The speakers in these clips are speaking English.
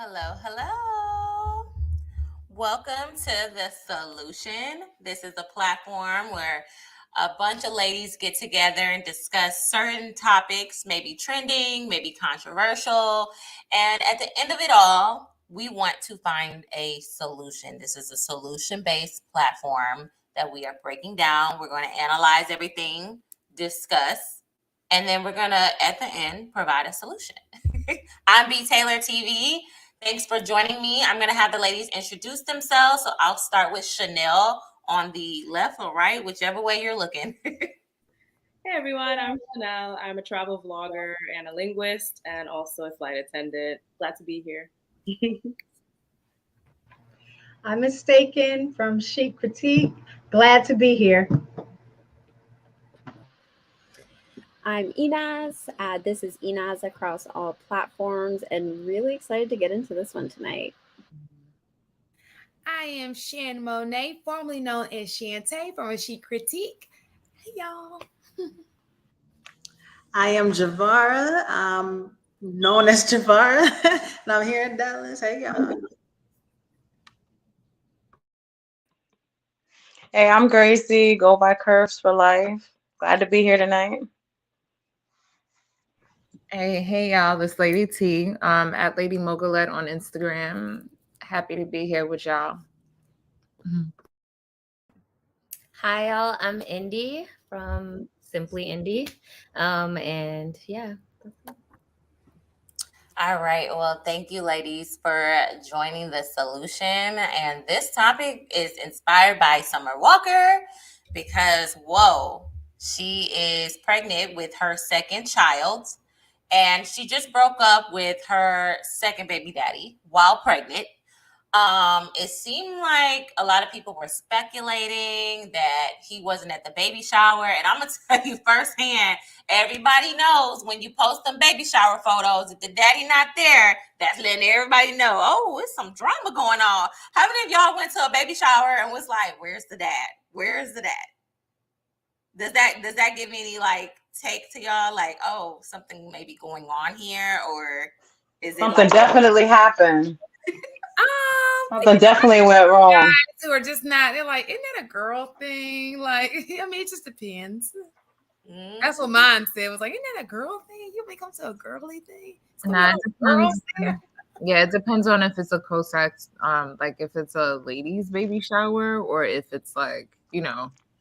Hello, hello. Welcome to The Solution. This is a platform where a bunch of ladies get together and discuss certain topics, maybe trending, maybe controversial. And at the end of it all, we want to find a solution. This is a solution based platform that we are breaking down. We're going to analyze everything, discuss, and then we're going to, at the end, provide a solution. I'm B. Taylor TV. Thanks for joining me. I'm going to have the ladies introduce themselves. So I'll start with Chanel on the left or right, whichever way you're looking. Hey everyone, I'm Chanel. I'm a travel vlogger and a linguist and also a flight attendant. Glad to be here. I'm Mistaken from Chic Critique. Glad to be here. I'm Inaz. This is Inaz across all platforms and really excited to get into this one tonight. I am Shan Monet, formerly known as Shantae from A Chic Critique. Hey, y'all. I am Javara. I'm known as Javara, and I'm here in Dallas. Hey, y'all. Hey, I'm Gracie. Go by Curves for Life. Glad to be here tonight. Hey y'all, this Lady T, at Lady Mogulette on Instagram. Happy to be here with y'all. Hi, y'all. I'm Indy from Simply Indy. And yeah. All right. Well, thank you, ladies, for joining The Solution. And this topic is inspired by Summer Walker because, whoa, she is pregnant with her second child. And she just broke up with her second baby daddy while pregnant. It seemed like a lot of people were speculating that he wasn't at the baby shower. And I'm going to tell you firsthand, everybody knows when you post them baby shower photos, if the daddy not there, that's letting everybody know, oh, it's some drama going on. How many of y'all went to a baby shower and was like, where's the dad? Where's the dad? Does that give any take to y'all? Like, oh, something may be going on here, or is it Something definitely happened. Something definitely went wrong. Guys who are just not, they're like, isn't that a girl thing? Like, I mean, it just depends. Mm-hmm. That's what mine said. It was like, isn't that a girl thing? You may come to a girly thing. Nah, it depends. Yeah, it depends on if it's a co-sex, like if it's a ladies' baby shower or if it's like,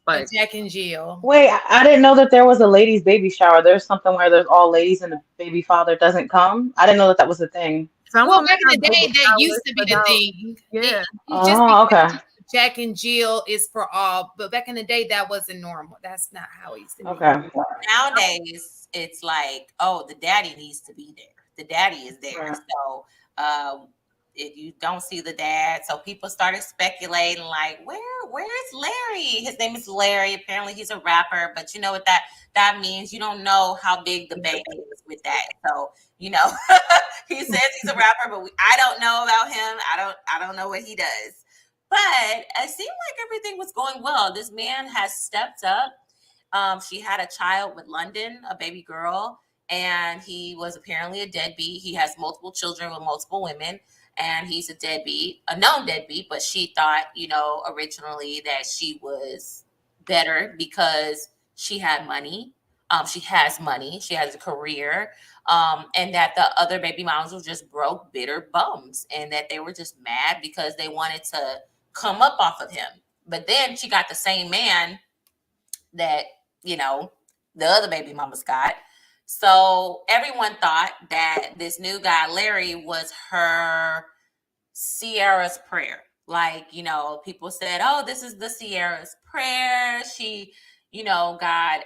like Jack and Jill. Wait, I didn't know that there was a ladies' baby shower. There's something where there's all ladies and the baby father doesn't come. I didn't know that was a thing. Well, back in the day, that used to be the thing. Yeah. Okay. Jack and Jill is for all, but back in the day, that wasn't normal. That's not how it used to be. Okay. Nowadays, it's like, oh, the daddy needs to be there. The daddy is there. Right. So if you don't see the dad, so people started speculating like, where's Larry? His name is Larry. Apparently he's a rapper, but you know what that means? You don't know how big the baby is with that. So, he says he's a rapper, but I don't know about him. I don't know what he does. But it seemed like everything was going well. This man has stepped up. She had a child with London, a baby girl, and he was apparently a deadbeat. He has multiple children with multiple women, and he's a deadbeat, a known deadbeat. But she thought, originally that she was better because she had money. She has money. She has a career. And that the other baby moms were just broke, bitter bums, and that they were just mad because they wanted to come up off of him. But then she got the same man that, the other baby mamas got. So everyone thought that this new guy, Larry, was her Sierra's prayer. Like, people said, oh, this is the Sierra's prayer. She, got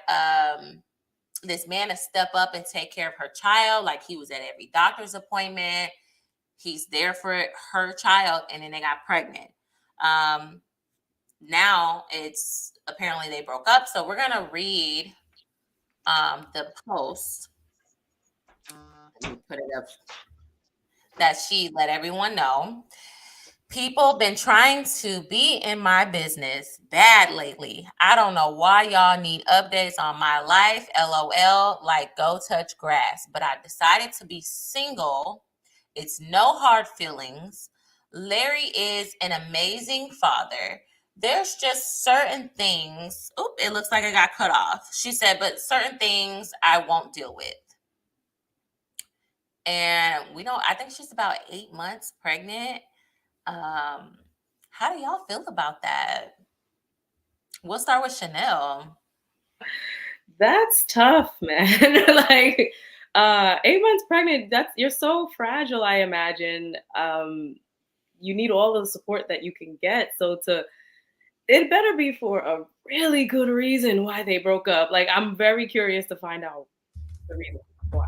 this man to step up and take care of her child. Like, he was at every doctor's appointment. He's there for her child. And then they got pregnant. Now it's apparently they broke up. So we're going to read the post. Let me put it up. That she let everyone know. People been trying to be in my business bad lately. I don't know why y'all need updates on my life. LOL, like go touch grass. But I decided to be single It's no hard feelings. Larry is an amazing father. There's just certain things. Oop, it looks like I got cut off. She said, but certain things I won't deal with. And we don't, I think she's about 8 months pregnant. How do y'all feel about that? We'll start with Chanel. That's tough, man. Like 8 months pregnant, you're so fragile, I imagine. You need all the support that you can get. So it better be for a really good reason why they broke up. Like, I'm very curious to find out the reason why.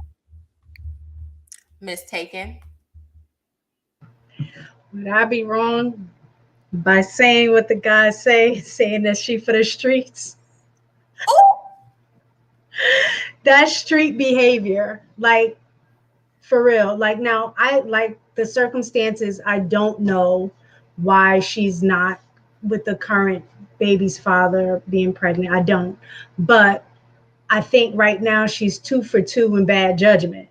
Miss Taken. Would I be wrong by saying what the guys say, saying that she for the streets? Ooh. That street behavior, like, for real. Like, now, I like the circumstances. I don't know why she's not with the current baby's father being pregnant. I don't. But I think right now she's 2 for 2 in bad judgment.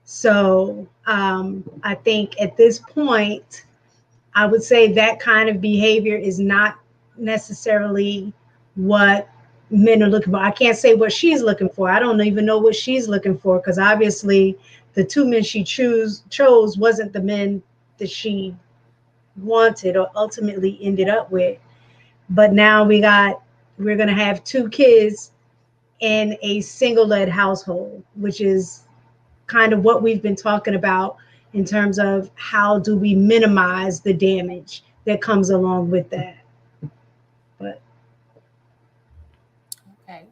So I think at this point, I would say that kind of behavior is not necessarily what men are looking for. I can't say what she's looking for. I don't even know what she's looking for, because obviously the 2 men she chose wasn't the men that she wanted or ultimately ended up with. But now we're going to have 2 kids in a single-led household, which is kind of what we've been talking about in terms of how do we minimize the damage that comes along with that. But Okay.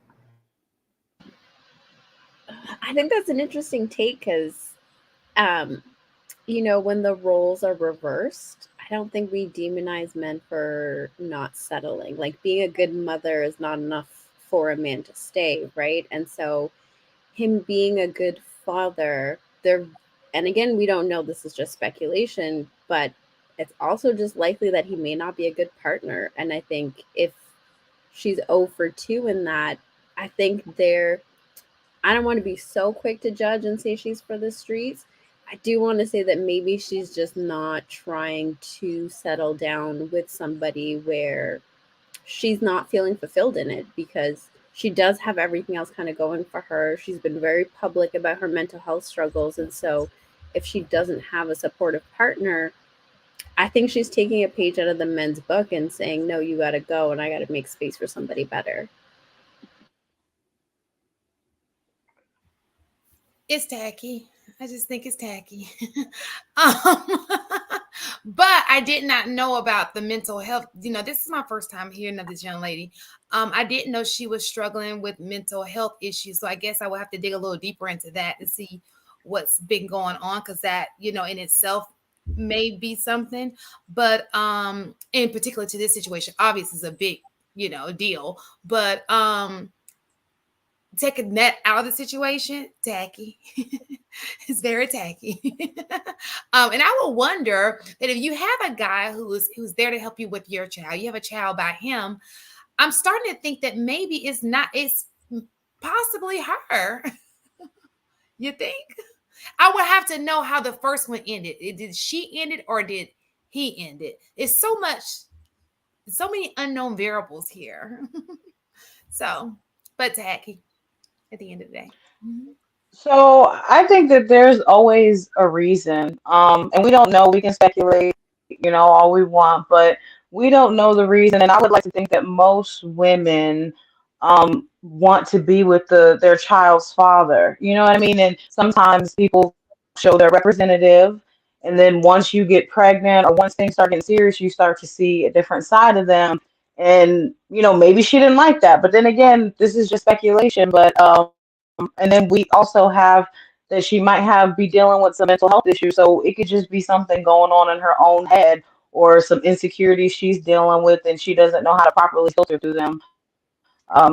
I think that's an interesting take because, you know, when the roles are reversed, I don't think we demonize men for not settling. Like, being a good mother is not enough for a man to stay, right? And so him being a good father, and again, we don't know, this is just speculation, but it's also just likely that he may not be a good partner. And I think if she's 0 for 2 in that, I think I don't want to be so quick to judge and say she's for the streets. I do want to say that maybe she's just not trying to settle down with somebody where she's not feeling fulfilled in it, because she does have everything else kind of going for her. She's been very public about her mental health struggles. And so if she doesn't have a supportive partner, I think she's taking a page out of the men's book and saying, no, you got to go and I got to make space for somebody better. It's tacky. I just think it's tacky. But I did not know about the mental health. You know, this is my first time hearing of this young lady. I didn't know she was struggling with mental health issues. So I guess I will have to dig a little deeper into that to see what's been going on, because that, you know, in itself may be something. But in particular to this situation, obviously is a big, you know, deal. But taking that out of the situation, tacky. It's very tacky. And I will wonder that if you have a guy who's there to help you with your child, you have a child by him, I'm starting to think that maybe it's possibly her. You think? I would have to know how the first one ended. Did she end it or did he end it? It's so many unknown variables here. So, but tacky at the end of the day. Mm-hmm. So I think that there's always a reason. And we don't know. We can speculate, you know, all we want, but we don't know the reason. And I would like to think that most women want to be with their child's father. You know what I mean? And sometimes people show their representative, and then once you get pregnant or once things start getting serious, you start to see a different side of them. And, you know, maybe she didn't like that. But then again, this is just speculation. But and then we also have that she might be dealing with some mental health issues. So it could just be something going on in her own head or some insecurities she's dealing with and she doesn't know how to properly filter through them.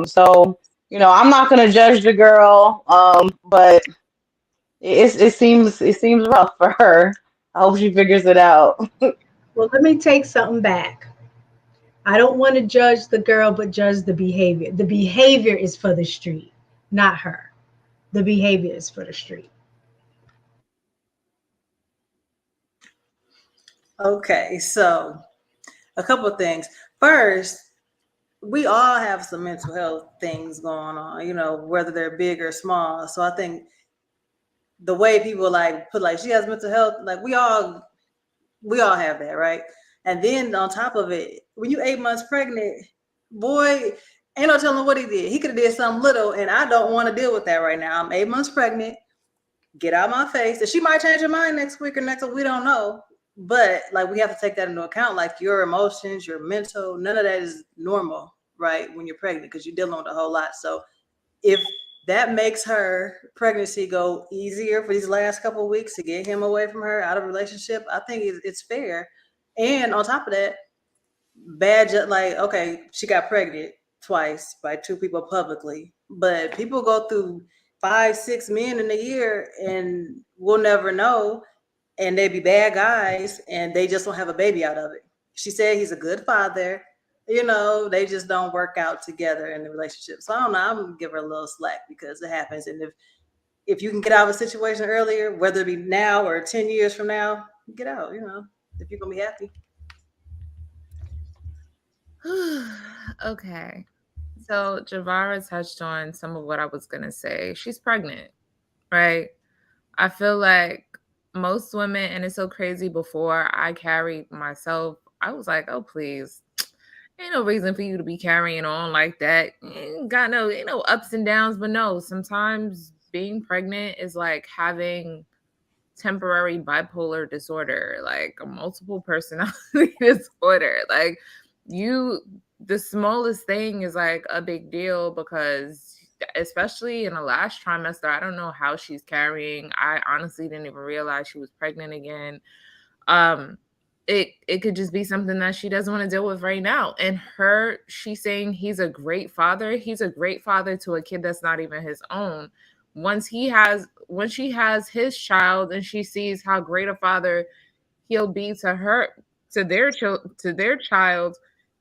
So, you know, I'm not going to judge the girl, but it seems rough for her. I hope she figures it out. well, let me take something back. I don't want to judge the girl, but judge the behavior. The behavior is for the street, not her. The behavior is for the street. Okay, so a couple of things. First, we all have some mental health things going on, whether they're big or small. So I think the way people like put like she has mental health, like we all have that, right? And then on top of it, when you 8 months pregnant, boy, ain't no telling what he did. He could have did something little, and I don't want to deal with that right now. I'm 8 months pregnant. Get out my face. And she might change her mind next week or next week. We don't know. But like we have to take that into account. Like your emotions, your mental, none of that is normal, right? When you're pregnant, because you're dealing with a whole lot. So if that makes her pregnancy go easier for these last couple of weeks to get him away from her, out of relationship, I think it's fair. And on top of that, like, okay, she got pregnant twice by 2 people publicly, but people go through 5, 6 men in a year and we'll never know. And they be bad guys and they just don't have a baby out of it. She said he's a good father. They just don't work out together in the relationship. So I don't know. I'm gonna give her a little slack because it happens. And if you can get out of a situation earlier, whether it be now or 10 years from now, get out, if you're gonna be happy. Okay. So Javara touched on some of what I was going to say. She's pregnant, right? I feel like most women, and it's so crazy, before I carried myself, I was like, oh, please. Ain't no reason for you to be carrying on like that. Ain't no ups and downs, but no, sometimes being pregnant is like having temporary bipolar disorder, like a multiple personality disorder. Like the smallest thing is like a big deal, because especially in the last trimester, I don't know how she's carrying. I honestly didn't even realize she was pregnant again. It could just be something that she doesn't want to deal with right now. And she's saying he's a great father. He's a great father to a kid that's not even his own. Once she has his child and she sees how great a father he'll be to their child,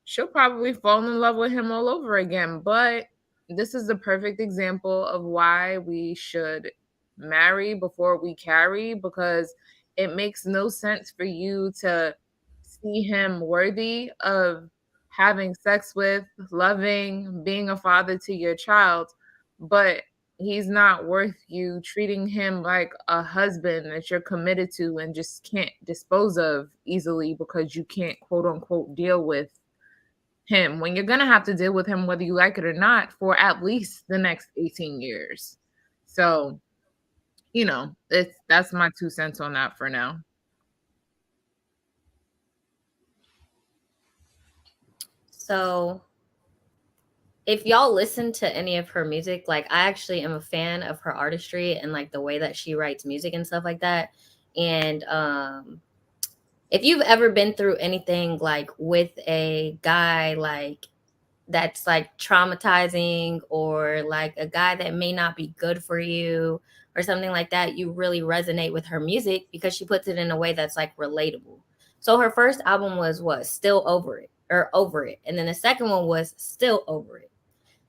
she'll probably fall in love with him all over again. But this is the perfect example of why we should marry before we carry, because it makes no sense for you to see him worthy of having sex with, loving, being a father to your child, but he's not worth you treating him like a husband that you're committed to and just can't dispose of easily because you can't, quote unquote, deal with him, when you're going to have to deal with him whether you like it or not for at least the next 18 years. So, that's my 2 cents on that for now. So if y'all listen to any of her music, like I actually am a fan of her artistry and like the way that she writes music and stuff like that. And if you've ever been through anything like with a guy like that's like traumatizing, or like a guy that may not be good for you or something like that, you really resonate with her music because she puts it in a way that's like relatable. So her first album was what? Still Over It, or Over It. And then the second one was Still Over It.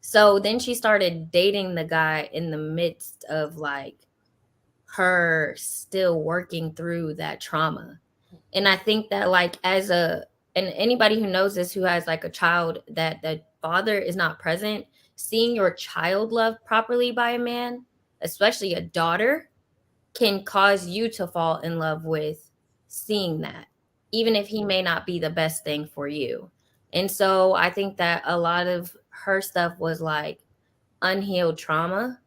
So then she started dating the guy in the midst of like her still working through that trauma. And I think that like and anybody who knows this, who has like a child that the father is not present, seeing your child loved properly by a man, especially a daughter, can cause you to fall in love with seeing that, even if he may not be the best thing for you. And so I think that a lot of her stuff was like unhealed trauma.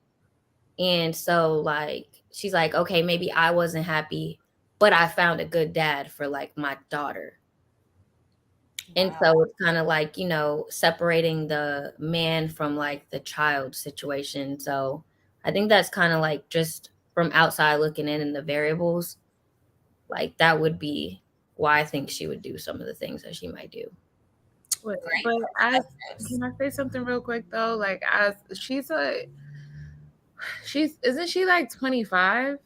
And so like she's like, okay, maybe I wasn't happy, but I found a good dad for like my daughter. Wow. And so it's kind of like, separating the man from like the child situation. So I think that's kind of like, just from outside looking in the variables, like that would be why I think she would do some of the things that she might do. But can I say something real quick though? Like, isn't she like 25?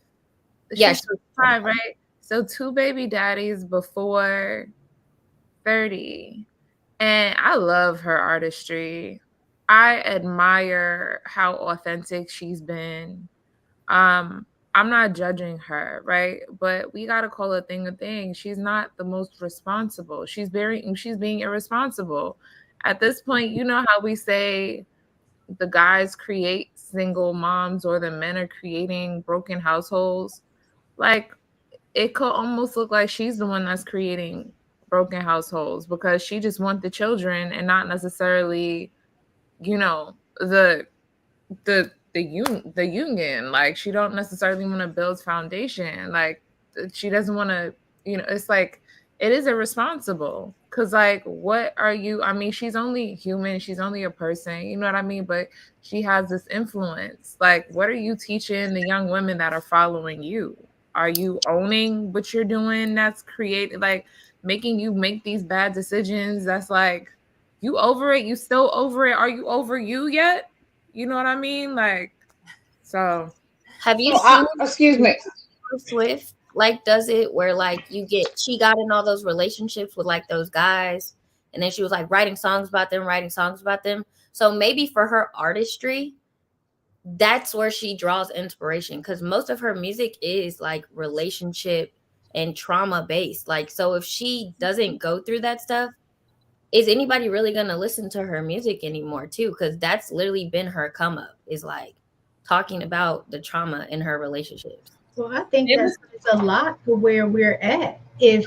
Yeah, she's 25, right? So 2 baby daddies before 30. And I love her artistry. I admire how authentic she's been. I'm not judging her, right? But we gotta call a thing a thing. She's not the most responsible. She's being irresponsible. At this point, you know how we say the guys create single moms or the men are creating broken households? Like, it could almost look like she's the one that's creating broken households because she just wants the children and not necessarily, you know, the union. Like, she don't necessarily want to build foundation. Like, she doesn't want to, it's like, it is irresponsible because, like, what are you, I mean, she's only human, she's only a person, you know what I mean? But she has this influence. Like, what are you teaching the young women that are following you? Are you owning what you're doing that's created, like, making you make these bad decisions? That's like, you over it? You still over it? Are you over you yet? You know what I mean? Like, so. Have you So, seen excuse me. Swift like does it where like she got in all those relationships with like those guys, and then she was like writing songs about them. So maybe for her artistry, that's where she draws inspiration, because most of her music is like relationship and trauma based. Like, so if she doesn't go through that stuff, is anybody really going to listen to her music anymore too? Because that's literally been her come up, is like talking about the trauma in her relationships. Well, I think that's a lot for where we're at. If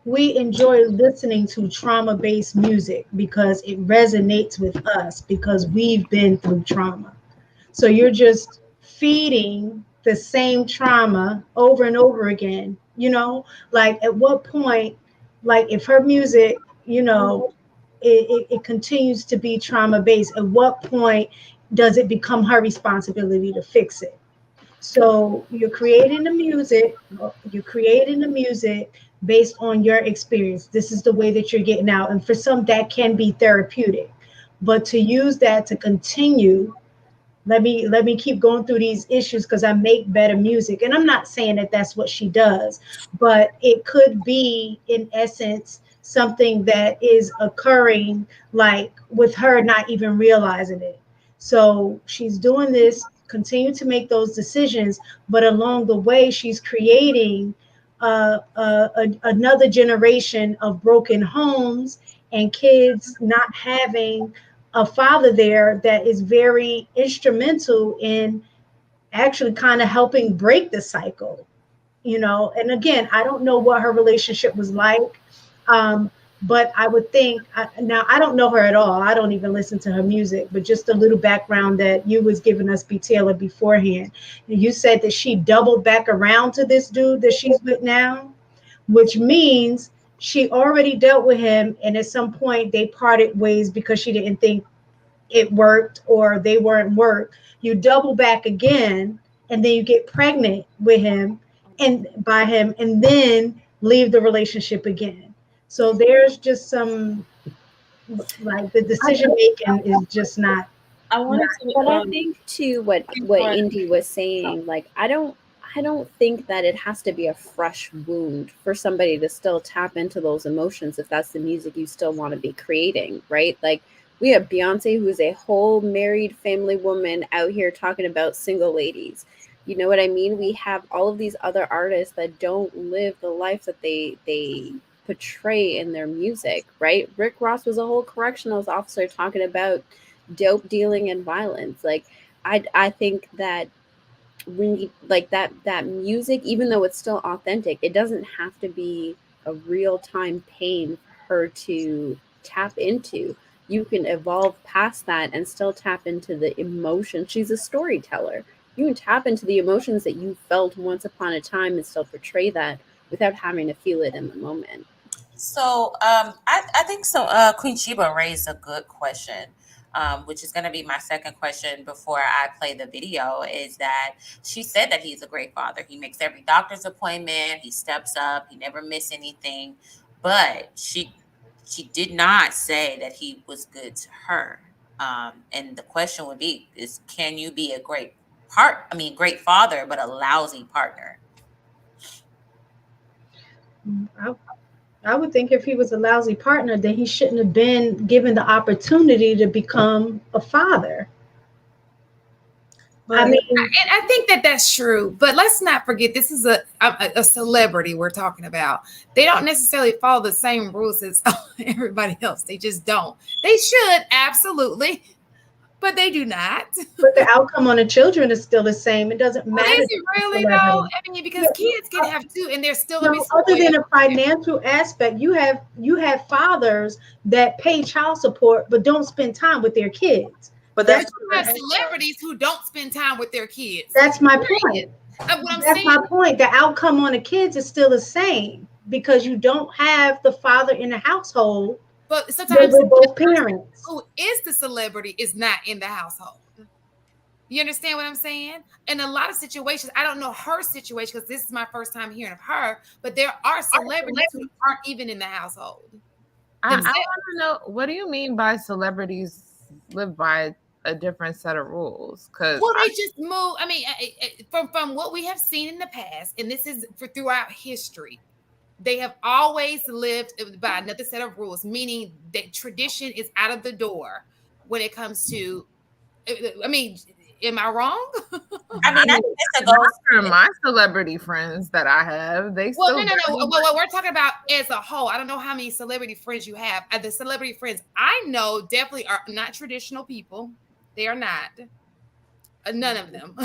we enjoy listening to trauma-based music because it resonates with us because we've been through trauma. So you're just feeding the same trauma over and over again, like at what point, like if her music, it continues to be trauma based, at what point does it become her responsibility to fix it? So you're creating the music based on your experience. This is the way that you're getting out. And for some that can be therapeutic. But to use that to continue, let me keep going through these issues because I make better music. And I'm not saying that that's what she does, but it could be in essence something that is occurring, like with her not even realizing it. So she's doing this, continue to make those decisions, but along the way she's creating another generation of broken homes and kids not having a father there that is very instrumental in actually kind of helping break the cycle. And again, I don't know what her relationship was like, but I would think, now I don't know her at all, I don't even listen to her music, but just a little background that you was giving us, B. Taylor, beforehand. You said that she doubled back around to this dude that she's with now, which means she already dealt with him, and at some point they parted ways because she didn't think it worked or they weren't work. You double back again, and then you get pregnant with him and by him, and then leave the relationship again. So there's just some, like, the decision making is just not. I wanted to, But I think too what Indy was saying, like I don't think that it has to be a fresh wound for somebody to still tap into those emotions if that's the music you still want to be creating, right? Like, we have Beyonce, who's a whole married family woman out here talking about single ladies. You know what I mean? We have all of these other artists that don't live the life that they portray in their music, right? Rick Ross was a whole correctional officer talking about dope dealing and violence. Like, I think that we like that music, even though it's still authentic, it doesn't have to be a real-time pain for her to tap into. You can evolve past that and still tap into the emotion. She's a storyteller. You can tap into the emotions that you felt once upon a time and still portray that without having to feel it in the moment. So I think so. Queen Sheba raised a good question, which is going to be my second question before I play the video. Is that she said that he's a great father. He makes every doctor's appointment. He steps up. He never missed anything. But she did not say that he was good to her. And the question would be: is can you be a great father, but a lousy partner? I would think if he was a lousy partner, then he shouldn't have been given the opportunity to become a father. I mean, And I think that that's true, but let's not forget this is a celebrity we're talking about. They don't necessarily follow the same rules as everybody else. They just don't. They should, absolutely, but they do not. but the outcome on the children is still the same. It doesn't Well, matter. is if it it's a really though? celebrity. I mean, because Yeah, kids can have two, and they're still gonna be no, other than spoiled. a financial aspect, you have fathers that pay child support but don't spend time with their kids. But That's that's You have celebrities who don't spend time with their kids. that's my Period. point. What I'm That's saying, my point. The outcome on the kids is still the same because you don't have the father in the household but sometimes with both parents. who is the celebrity is not in the household. You understand what I'm saying? In a lot of situations, I don't know her situation because this is my first time hearing of her, but there are celebrities who aren't even in the household. I want to know, what do you mean by celebrities live by a different set of rules? Because well, they just move. I mean, from what we have seen in the past, and this is for throughout history, they have always lived by another set of rules, meaning that tradition is out of the door when it comes to. I mean, am I wrong? I mean, I think it's a not goal. for my celebrity friends that I have, they Well, still no. Well, we're talking about as a whole. I don't know how many celebrity friends you have. The celebrity friends I know definitely are not traditional people. They are not. None of them,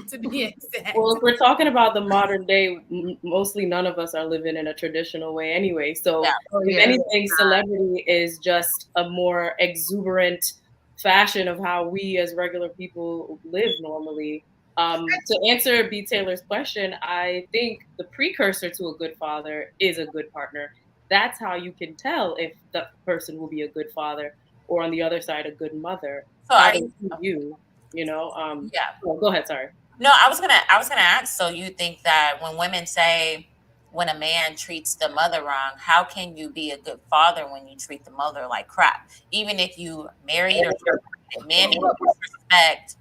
to be exact. Well, if we're talking about the modern day, mostly none of us are living in a traditional way anyway. So, if anything, celebrity is just a more exuberant fashion of how we as regular people live normally. To answer B. Taylor's question, I think the precursor to a good father is a good partner. That's how you can tell if the person will be a good father, or on the other side, a good mother. So how are they you, treat you, yeah. Oh, go ahead. Sorry. No, I was gonna ask. So you think that when women say when a man treats the mother wrong, how can you be a good father when you treat the mother like crap? Even if you married or separated, men who disrespect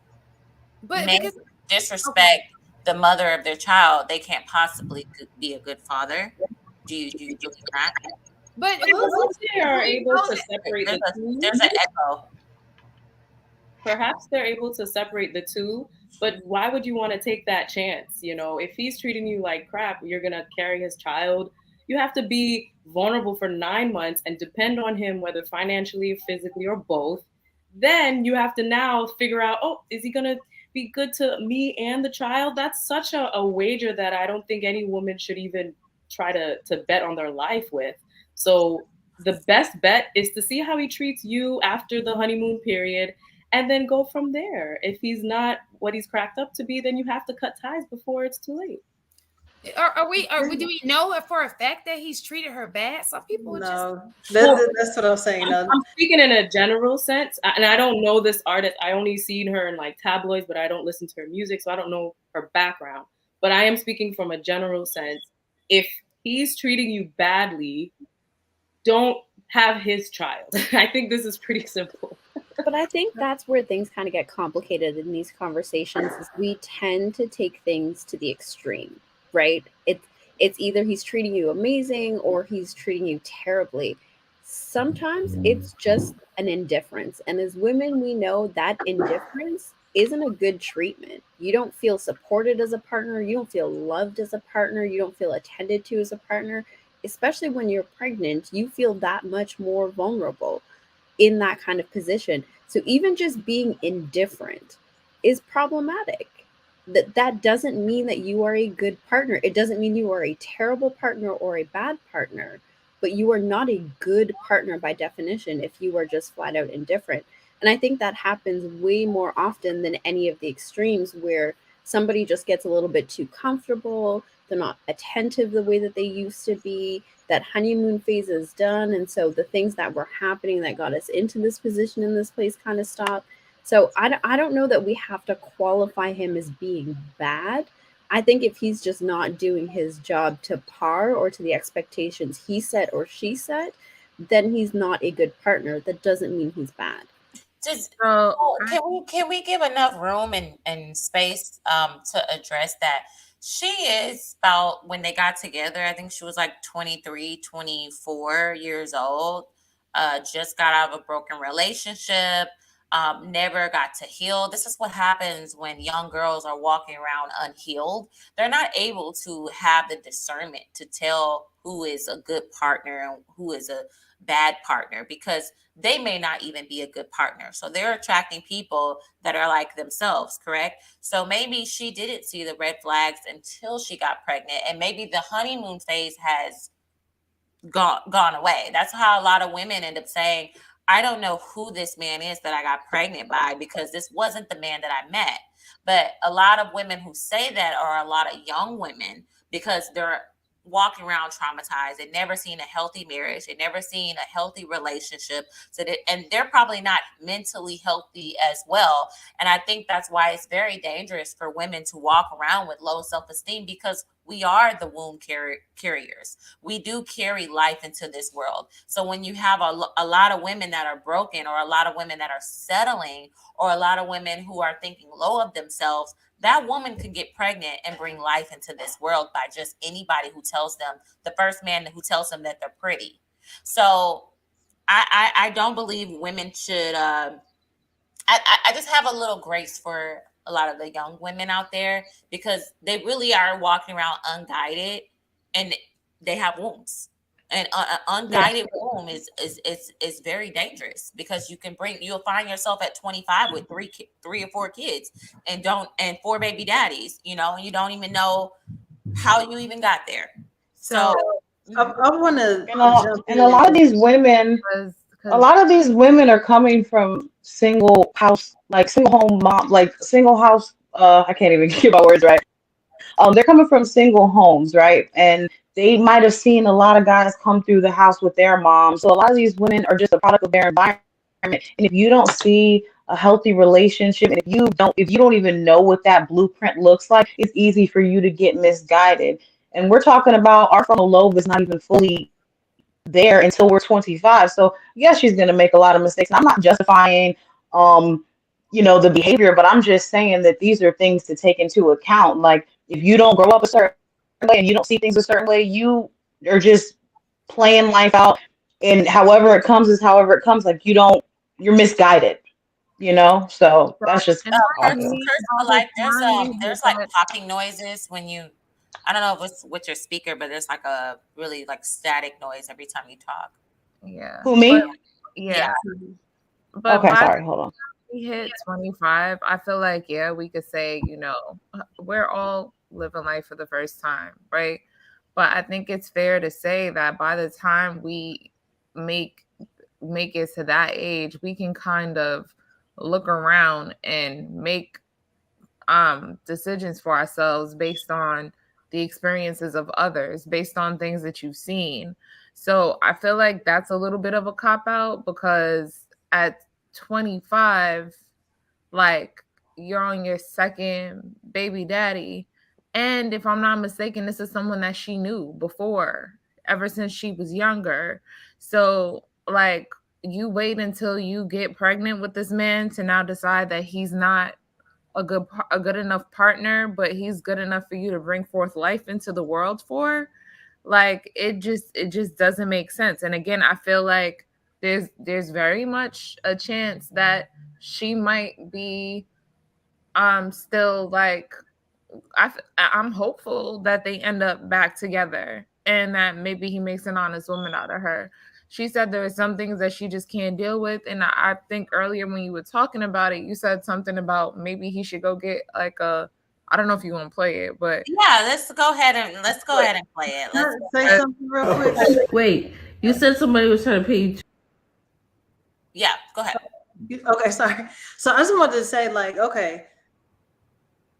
But men because who disrespect the mother of their child, they can't possibly be a good father. Do you believe that? but Perhaps they are able to separate There's the a two. there's an echo. Perhaps they're able to separate the two, but why would you want to take that chance? If he's treating you like crap, you're gonna carry his child. You have to be vulnerable for 9 months and depend on him, whether financially, physically, or both. Then you have to now figure out, oh, is he gonna be good to me and the child? That's such a wager that I don't think any woman should even try to bet on their life with. So the best bet is to see how he treats you after the honeymoon period and then go from there. If he's not what he's cracked up to be, then you have to cut ties before it's too late. do we know for a fact that he's treated her bad? Some people that's what I'm saying. I'm speaking in a general sense, and I don't know this artist. I only seen her in like tabloids, but I don't listen to her music, so I don't know her background. But I am speaking from a general sense. If he's treating you badly, don't have his child. I think this is pretty simple. But I think that's where things kind of get complicated in these conversations is we tend to take things to the extreme, right? It's either he's treating you amazing or he's treating you terribly. Sometimes it's just an indifference. And as women, we know that indifference isn't a good treatment. You don't feel supported as a partner. You don't feel loved as a partner. You don't feel attended to as a partner. Especially when you're pregnant, you feel that much more vulnerable in that kind of position. So even just being indifferent is problematic. That doesn't mean that you are a good partner. It doesn't mean you are a terrible partner or a bad partner, but you are not a good partner by definition if you are just flat out indifferent. And I think that happens way more often than any of the extremes where somebody just gets a little bit too comfortable, they're not attentive the way that they used to be, that honeymoon phase is done, and so the things that were happening that got us into this position in this place kind of stop. So I don't know that we have to qualify him as being bad. I think if he's just not doing his job to par or to the expectations he set or she set, then he's not a good partner. That doesn't mean he's bad. Can we give enough room and space to address that? She is about, when they got together, I think she was like 23, 24 years old, just got out of a broken relationship. never got to heal. This is what happens when young girls are walking around unhealed. They're not able to have the discernment to tell who is a good partner and who is a bad partner, because they may not even be a good partner. So they're attracting people that are like themselves, correct? So maybe she didn't see the red flags until she got pregnant, and maybe the honeymoon phase has gone away. That's how a lot of women end up saying, I don't know who this man is that I got pregnant by, because this wasn't the man that I met. But a lot of women who say that are a lot of young women, because they're walking around traumatized. They've never seen a healthy marriage. They've never seen a healthy relationship. And they're probably not mentally healthy as well. And I think that's why it's very dangerous for women to walk around with low self-esteem, because we are the womb carriers. We do carry life into this world. So when you have a lot of women that are broken, or a lot of women that are settling, or a lot of women who are thinking low of themselves, that woman could get pregnant and bring life into this world by just anybody who tells them, the first man who tells them that they're pretty. So I don't believe women should, I just have a little grace for a lot of the young women out there, because they really are walking around unguided, and they have wombs. And an unguided womb is very dangerous, because you'll find yourself at 25 with three or four kids, and 4 baby daddies, and you don't even know how you even got there. So I want to jump and a lot of these women, a lot of these women are coming from single house, like single home mom, like single house. I can't even get my words right. They're coming from single homes, right? And they might have seen a lot of guys come through the house with their moms. So a lot of these women are just a product of their environment. And if you don't see a healthy relationship, and if you don't even know what that blueprint looks like, it's easy for you to get misguided. And we're talking about our frontal lobe is not even fully there until we're 25. So yes, she's going to make a lot of mistakes. And I'm not justifying, the behavior, but I'm just saying that these are things to take into account. Like, if you don't grow up a certain way and you don't see things a certain way, you are just playing life out, and however it comes is however it comes. Like, you're misguided, So that's just there's like popping noises when you, I don't know if it's with your speaker, but there's like a really like static noise every time you talk. Yeah. Who, me? Yeah. But okay, sorry, hold on. We hit 25. I feel like, we could say, we're all living life for the first time, right? But I think it's fair to say that by the time we make it to that age, we can kind of look around and make decisions for ourselves based on the experiences of others, based on things that you've seen. So I feel like that's a little bit of a cop-out, because at 25, like, you're on your second baby daddy. And if I'm not mistaken, this is someone that she knew before, ever since she was younger. So, like, you wait until you get pregnant with this man to now decide that he's not a good enough partner, but he's good enough for you to bring forth life into the world for. Like, it just doesn't make sense. And again, I feel like there's very much a chance that she might be still, like, I'm hopeful that they end up back together, and that maybe he makes an honest woman out of her. She said there are some things that she just can't deal with. And I think earlier when you were talking about it, you said something about maybe he should go get like I don't know if you want to play it, but let's go ahead and play it. Let's say something real quick. Wait, you said somebody was trying to pay you. Yeah, go ahead. Okay, sorry. So I just wanted to say, like, okay,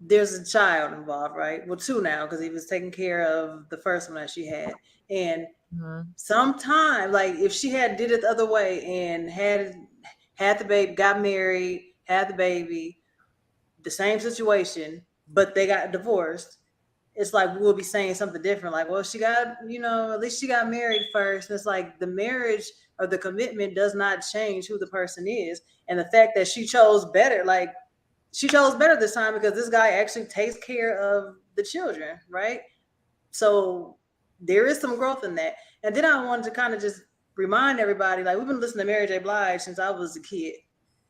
there's a child involved, right? Well, 2 now, because he was taking care of the first one that she had. And sometime, like, if she had did it the other way and had the baby, got married, had the baby, the same situation, but they got divorced, it's like we'll be saying something different. Like, well, she got, at least she got married first. And it's like the marriage or the commitment does not change who the person is. And the fact that she chose better, like, she chose better this time because this guy actually takes care of the children, right? So there is some growth in that. And then I wanted to kind of just remind everybody, like, we've been listening to Mary J. Blige since I was a kid.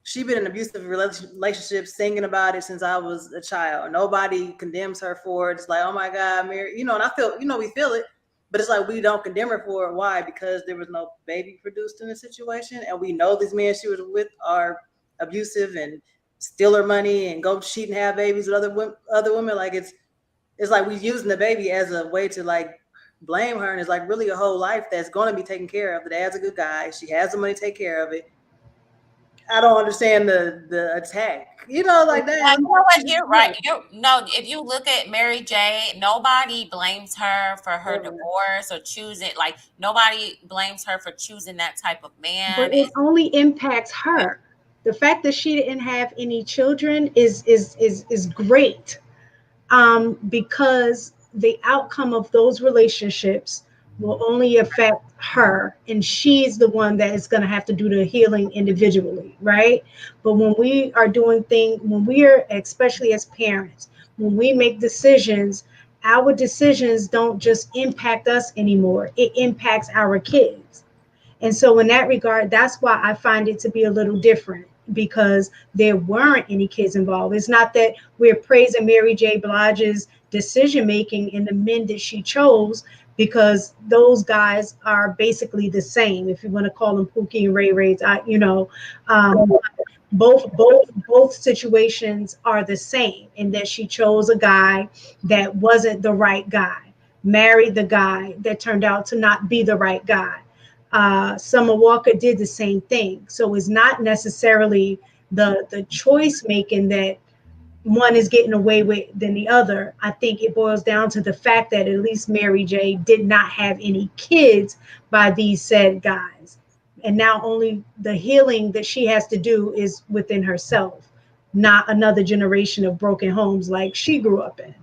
She's been in an abusive relationship, singing about it since I was a child. Nobody condemns her for it. It's like, oh my God, Mary, and I feel, we feel it, but it's like we don't condemn her for it. Why? Because there was no baby produced in the situation, and we know these men she was with are abusive and steal her money and go cheat and have babies with other women. Like it's like we using the baby as a way to like blame her, and it's like really a whole life that's going to be taken care of. The dad's a good guy. She has the money to take care of it. I don't understand the attack. Like that. You know what? You're right. If you look at Mary J, nobody blames her for her divorce or choosing. Like nobody blames her for choosing that type of man. But it only impacts her. The fact that she didn't have any children is great, because the outcome of those relationships will only affect her, and she's the one that is going to have to do the healing individually, right? But when we are doing things, when we are, especially as parents, when we make decisions, our decisions don't just impact us anymore, it impacts our kids. And so in that regard, that's why I find it to be a little different, because there weren't any kids involved. It's not that we're praising Mary J. Blige's decision making and the men that she chose, because those guys are basically the same. If you want to call them Pookie and Ray Rays, both situations are the same, in that she chose a guy that wasn't the right guy, married the guy that turned out to not be the right guy. Summer Walker did the same thing. So it's not necessarily the choice making that one is getting away with than the other. I think it boils down to the fact that at least Mary J did not have any kids by these said guys. And now only the healing that she has to do is within herself, not another generation of broken homes like she grew up in.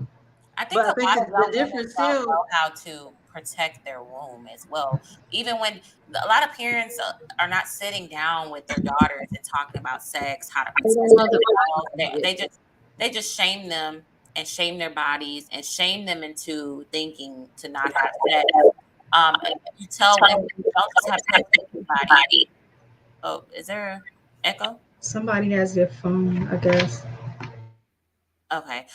I think a lot of the difference don't know how to protect their womb as well. Even when a lot of parents are not sitting down with their daughters and talking about sex, how to protect they just shame them and shame their bodies and shame them into thinking to not have sex. And you tell women don't just have sex with anybody. Oh, is there an echo? Somebody has their phone, I guess. Okay.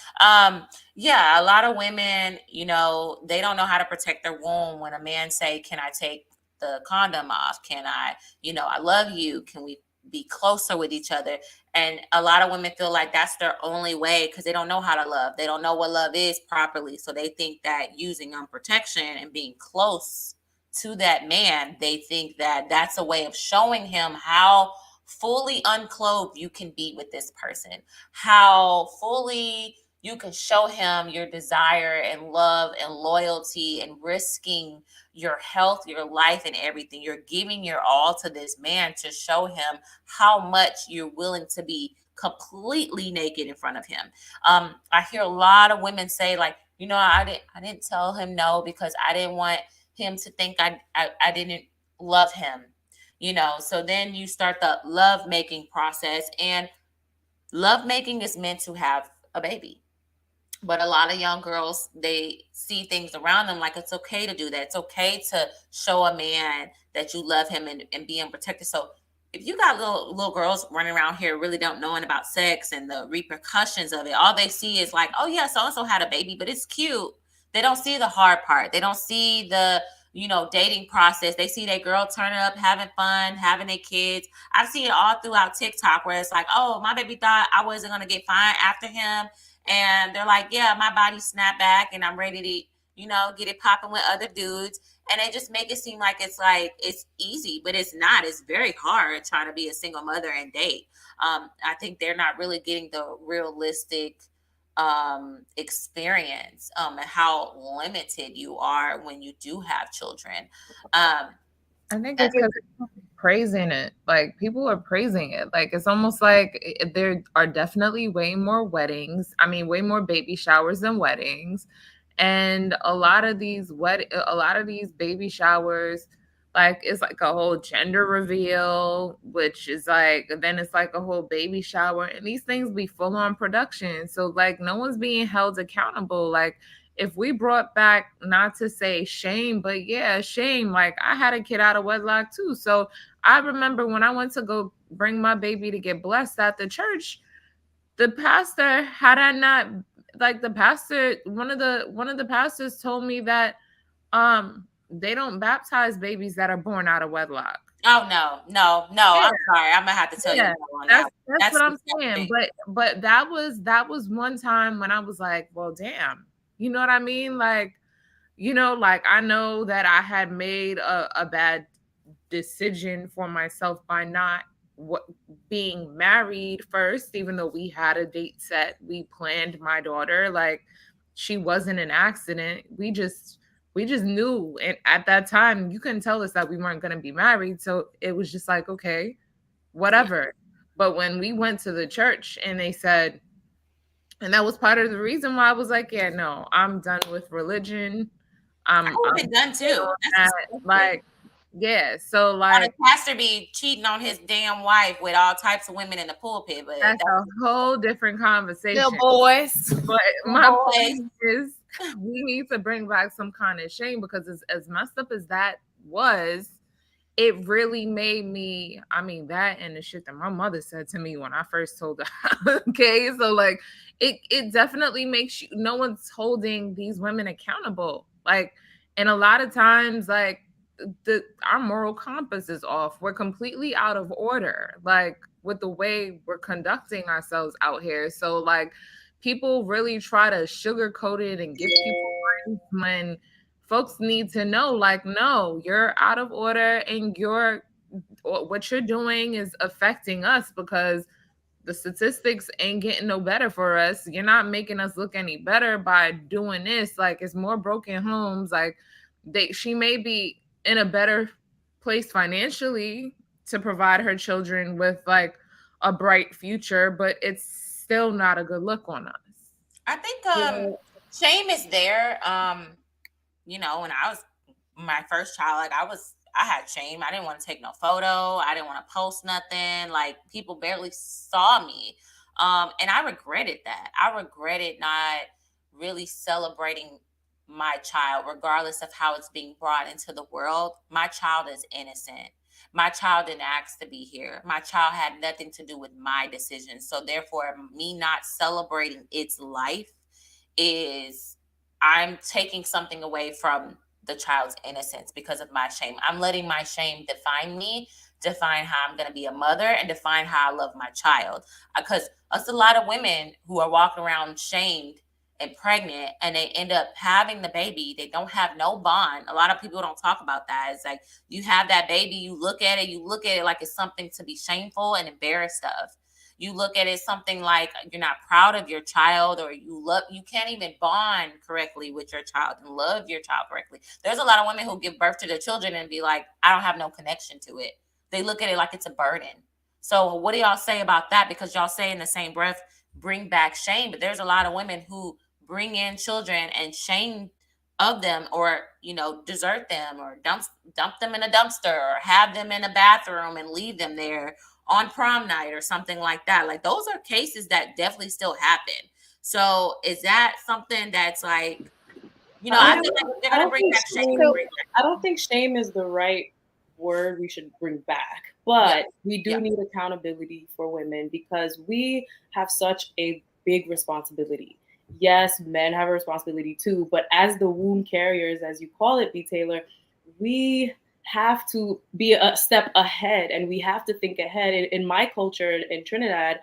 Yeah, a lot of women, they don't know how to protect their womb. When a man say, "Can I take the condom off? Can I, I love you. Can we be closer with each other?" And a lot of women feel like that's their only way, because they don't know how to love. They don't know what love is properly. So they think that using protection and being close to that man, they think that that's a way of showing him how fully unclothed you can be with this person, how fully you can show him your desire and love and loyalty and risking your health, your life, and everything. You're giving your all to this man to show him how much you're willing to be completely naked in front of him. I hear a lot of women say, like, I didn't tell him no because I didn't want him to think I didn't love him. So then you start the love making process, and love making is meant to have a baby. But a lot of young girls, they see things around them like it's okay to do that. It's okay to show a man that you love him and being protected. So if you got little girls running around here really don't knowing about sex and the repercussions of it, all they see is like, oh yeah, so-and-so had a baby, but it's cute. They don't see the hard part. They don't see the dating process. They see that girl turning up, having fun, having their kids. I've seen it all throughout TikTok where it's like, oh, my baby thought I wasn't going to get fine after him. And they're like, yeah, my body snapped back and I'm ready to, get it popping with other dudes. And they just make it seem like it's easy, but it's not. It's very hard trying to be a single mother and date. I think they're not really getting the realistic experience and how limited you are when you do have children. I think it's because praising it. Like, people are praising it. Like, it's almost like there are definitely way more weddings. I mean, way more baby showers than weddings. And a lot of these baby showers, like, it's like a whole gender reveal, which is like, then it's like a whole baby shower, and these things be full on production. So like, no one's being held accountable. Like, if we brought back, not to say shame, but yeah, shame. Like, I had a kid out of wedlock too. So I remember when I went to go bring my baby to get blessed at the church, the pastor, had I not, like, the pastor, one of the pastors told me that they don't baptize babies that are born out of wedlock. Oh no. Yeah. I'm sorry. I'm gonna have to tell you no on that. That's what I'm disgusting. saying. But that was one time when I was like, well, damn. You know what I mean? Like, like, I know that I had made a bad decision for myself by not being married first, even though we had a date set. We planned my daughter. Like, she wasn't an accident. We just knew. And at that time, you couldn't tell us that we weren't going to be married. So it was just like, okay, whatever. But when we went to the church and they said, and that was part of the reason why I was like, yeah, no, I'm done with religion. I would have been done too. Like, yeah. So like, the pastor be cheating on his damn wife with all types of women in the pulpit, but that's a whole different conversation. Little boys. But my point is, we need to bring back some kind of shame, because as messed up as that was, it really made me, I mean, that and the shit that my mother said to me when I first told her. Okay, so like, it definitely makes you, no one's holding these women accountable. Like, and a lot of times, like, our moral compass is off. We're completely out of order, like, with the way we're conducting ourselves out here. So like, people really try to sugarcoat it and give people life when folks need to know, like, no, you're out of order, and what you're doing is affecting us, because the statistics ain't getting no better for us. You're not making us look any better by doing this. Like, it's more broken homes. Like, she may be in a better place financially to provide her children with like a bright future, but it's still not a good look on us. I think shame is there. When I was my first child, like, I had shame. I didn't want to take no photo. I didn't want to post nothing. Like, people barely saw me. And I regretted that. I regretted not really celebrating my child, regardless of how it's being brought into the world. My child is innocent. My child didn't ask to be here. My child had nothing to do with my decisions. So therefore, me not celebrating its life is, I'm taking something away from the child's innocence because of my shame. I'm letting my shame define me, define how I'm going to be a mother, and define how I love my child. Because there's a lot of women who are walking around shamed and pregnant, and they end up having the baby. They don't have no bond. A lot of people don't talk about that. It's like, you have that baby, you look at it like it's something to be shameful and embarrassed of. You look at it something like you're not proud of your child, or you can't even bond correctly with your child and love your child correctly. There's a lot of women who give birth to their children and be like, I don't have no connection to it. They look at it like it's a burden. So what do y'all say about that? Because y'all say in the same breath, bring back shame. But there's a lot of women who bring in children and shame of them, or desert them, or dump them in a dumpster, or have them in a bathroom and leave them there on prom night or something like that. Like, those are cases that definitely still happen. So is that something that's like, I feel like they're gonna bring back shame. I don't think shame is the right word we should bring back, but we do need accountability for women, because we have such a big responsibility. Yes, men have a responsibility too, but as the womb carriers, as you call it, B. Taylor, we have to be a step ahead, and we have to think ahead. In my culture in Trinidad,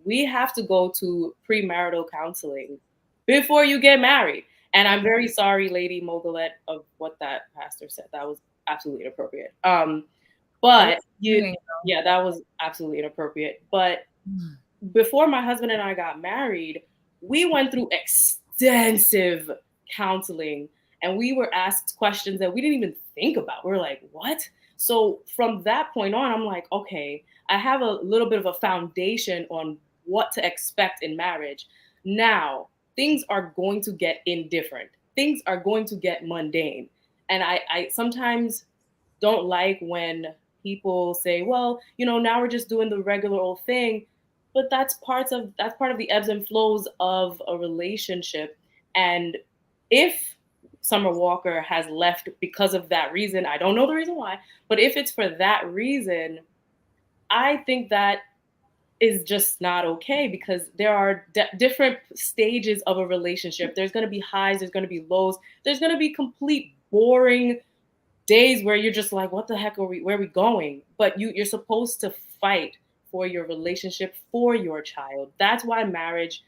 we have to go to premarital counseling before you get married. And I'm very sorry, Lady Mogulette, of what that pastor said. That was absolutely inappropriate. But that was absolutely inappropriate. But before my husband and I got married, we went through extensive counseling, and we were asked questions that we didn't even think about. We're like, what? So from that point on, I'm like, okay, I have a little bit of a foundation on what to expect in marriage. Now, things are going to get indifferent. Things are going to get mundane. And I sometimes don't like when people say, well, now we're just doing the regular old thing. But that's part of the ebbs and flows of a relationship. And if Summer Walker has left because of that reason, I don't know the reason why, but if it's for that reason, I think that is just not okay, because there are different stages of a relationship. There's going to be highs, there's going to be lows, there's going to be complete boring days where you're just like, what the heck where are we going? But you're supposed to fight for your relationship, for your child. That's why marriage,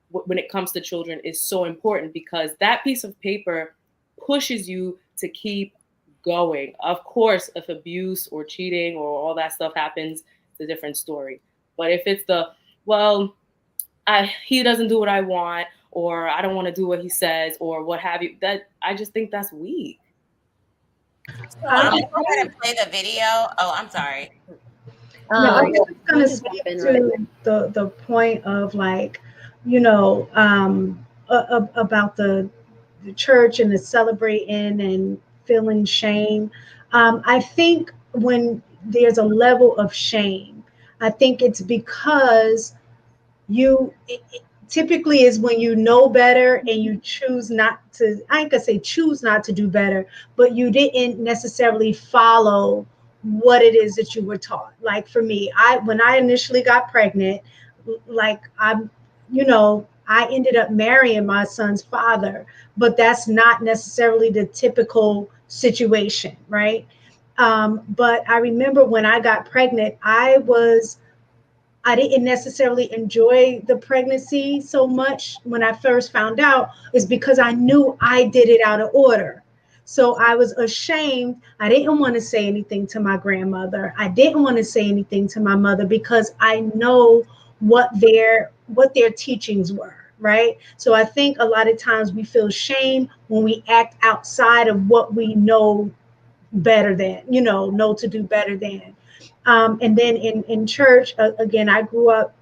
when it comes to children, is so important, because that piece of paper pushes you to keep going. Of course, if abuse or cheating or all that stuff happens, it's a different story. But if it's he doesn't do what I want, or I don't want to do what he says, or what have you, that I just think that's weak. I'm going to go ahead and play the video. Oh, I'm sorry. No, I'm just going to speak to the point of, like, you know, about the church and the celebrating and feeling shame. I think when there's a level of shame, I think it's because typically is when you know better and you choose not to, I ain't gonna say choose not to do better, but you didn't necessarily follow what it is that you were taught. Like for me, when I initially got pregnant, like I ended up marrying my son's father, but that's not necessarily the typical situation, right? But I remember when I got pregnant, I didn't necessarily enjoy the pregnancy so much when I first found out, is because I knew I did it out of order. So I was ashamed. I didn't want to say anything to my grandmother. I didn't want to say anything to my mother, because I know what their teachings were, right? So I think a lot of times we feel shame when we act outside of what we know better than, know to do better than. And then in church, again, I grew up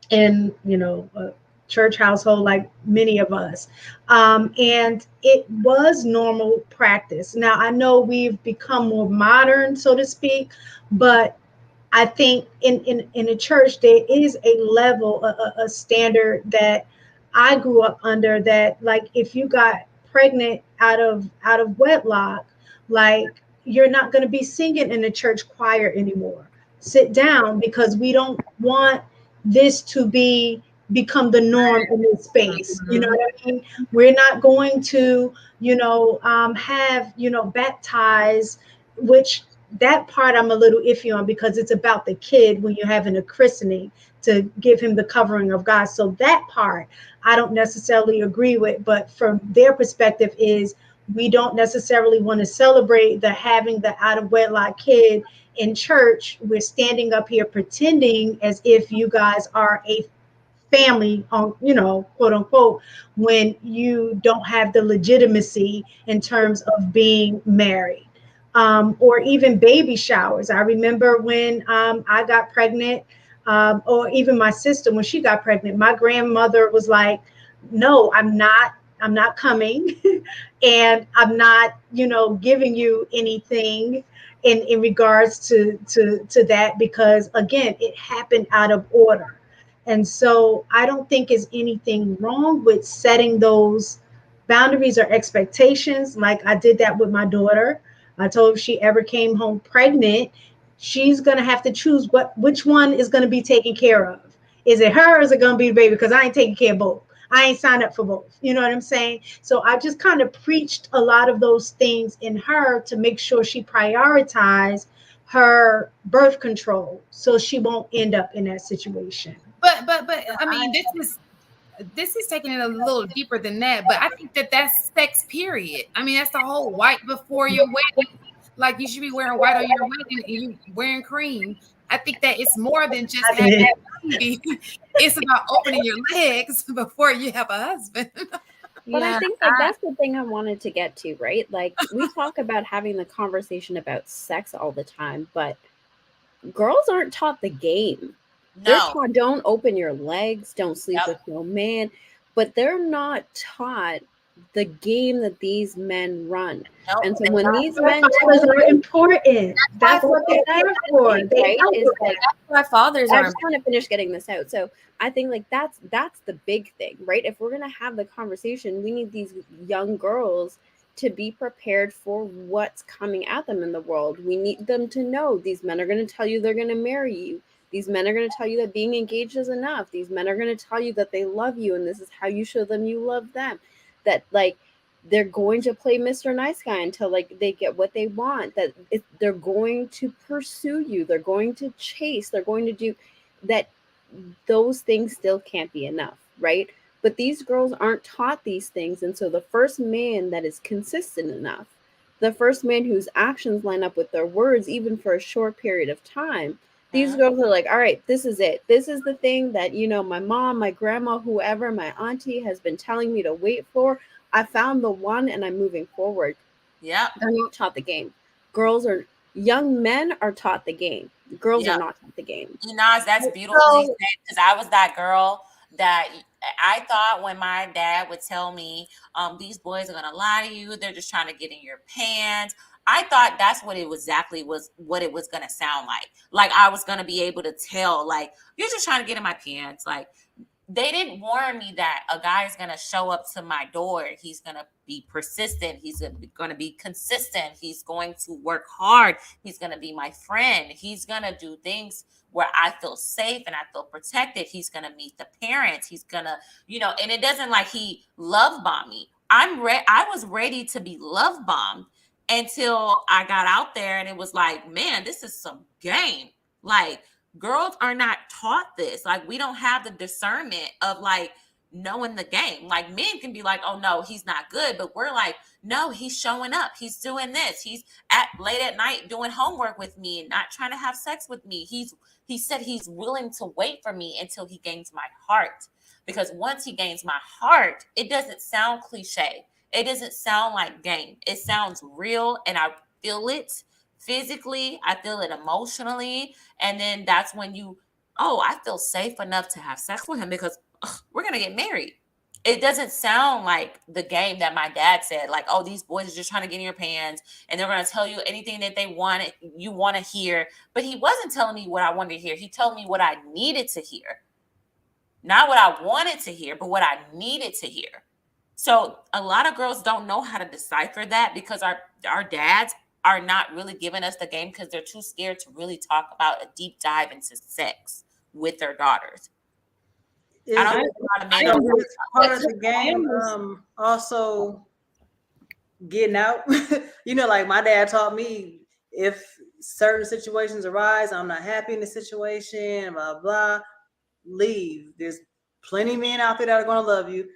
in, a church household like many of us. And it was normal practice. Now, I know we've become more modern, so to speak, but I think in a church, there is a level, a standard that I grew up under, that, like, if you got pregnant out of wedlock, like, you're not going to be singing in the church choir anymore. Sit down, because we don't want this to become the norm in this space. You know what I mean? We're not going to, have, baptize, which that part I'm a little iffy on, because it's about the kid when you're having a christening, to give him the covering of God. So that part I don't necessarily agree with, but from their perspective is, we don't necessarily want to celebrate having the out of wedlock kid in church. We're standing up here pretending as if you guys are a family, on, quote unquote, when you don't have the legitimacy in terms of being married. Or even baby showers. I remember when I got pregnant, or even my sister, when she got pregnant, my grandmother was like, no, I'm not coming. And I'm not, giving you anything in regards to that, because again, it happened out of order. And so I don't think there's anything wrong with setting those boundaries or expectations. Like I did that with my daughter. I told her if she ever came home pregnant, she's going to have to choose which one is going to be taken care of. Is it her, or is it going to be the baby? Because I ain't taking care of both. I ain't signed up for both. You know what I'm saying? So I just kind of preached a lot of those things in her to make sure she prioritized her birth control, so she won't end up in that situation. But I mean, this is taking it a little deeper than that. But I think that's sex, period. I mean, that's the whole white before your wedding. Like, you should be wearing white on your wedding and you wearing cream. I think that it's more than just having a baby. It's about opening your legs before you have a husband. But I think that's the thing I wanted to get to, right? Like, we talk about having the conversation about sex all the time, but girls aren't taught the game. No. They're taught, don't open your legs, don't sleep with no man, but they're not taught the game that these men run. And so when these men are important, that's what they're there for, right? Is like, our fathers are. I just want to finish getting this out. So I think like that's the big thing, right? If we're gonna have the conversation, we need these young girls to be prepared for what's coming at them in the world. We need them to know these men are going to tell you they're going to marry you. These men are going to tell you that being engaged is enough. These men are going to tell you that they love you and this is how you show them you love them. That like they're going to play Mr. Nice Guy until like they get what they want. That they're going to pursue you. They're going to chase. They're going to do that. Those things still can't be enough, right? But these girls aren't taught these things. And so the first man that is consistent enough, the first man whose actions line up with their words, even for a short period of time, these girls are like, all right, this is it. This is the thing that, you know, my mom, my grandma, whoever, my auntie has been telling me to wait for. I found the one and I'm moving forward. Yeah. They're not taught the game. Young men are taught the game. Girls are not taught the game. You know, that's beautifully said, because I was that girl that I thought when my dad would tell me, these boys are gonna lie to you, they're just trying to get in your pants. I thought that's what it was what it was gonna sound like. Like I was gonna be able to tell, like, you're just trying to get in my pants. Like they didn't warn me that a guy is going to show up to my door. He's going to be persistent. He's going to be consistent. He's going to work hard. He's going to be my friend. He's going to do things where I feel safe and I feel protected. He's going to meet the parents. He's going to, you know, and it doesn't like he love bombed me. I was ready to be love bombed until I got out there and it was like, man, this is some game. Like, girls are not taught this. Like, we don't have the discernment of like knowing the game. Like men can be like, oh no, he's not good. But we're like, no, he's showing up. He's doing this. He's late at night doing homework with me and not trying to have sex with me. He said he's willing to wait for me until he gains my heart. Because once he gains my heart, it doesn't sound cliche. It doesn't sound like game. It sounds real and I feel it. Physically, I feel it emotionally. And then that's when I feel safe enough to have sex with him because we're going to get married. It doesn't sound like the game that my dad said, like, oh, these boys are just trying to get in your pants and they're going to tell you anything that you want to hear. But he wasn't telling me what I wanted to hear. He told me what I needed to hear. Not what I wanted to hear, but what I needed to hear. So a lot of girls don't know how to decipher that because our dads are not really giving us the game because they're too scared to really talk about a deep dive into sex with their daughters. I don't think a lot of men it's part of the game. Also getting out. You know, like my dad taught me, if certain situations arise, I'm not happy in the situation, blah, blah, leave. There's plenty of men out there that are going to love you.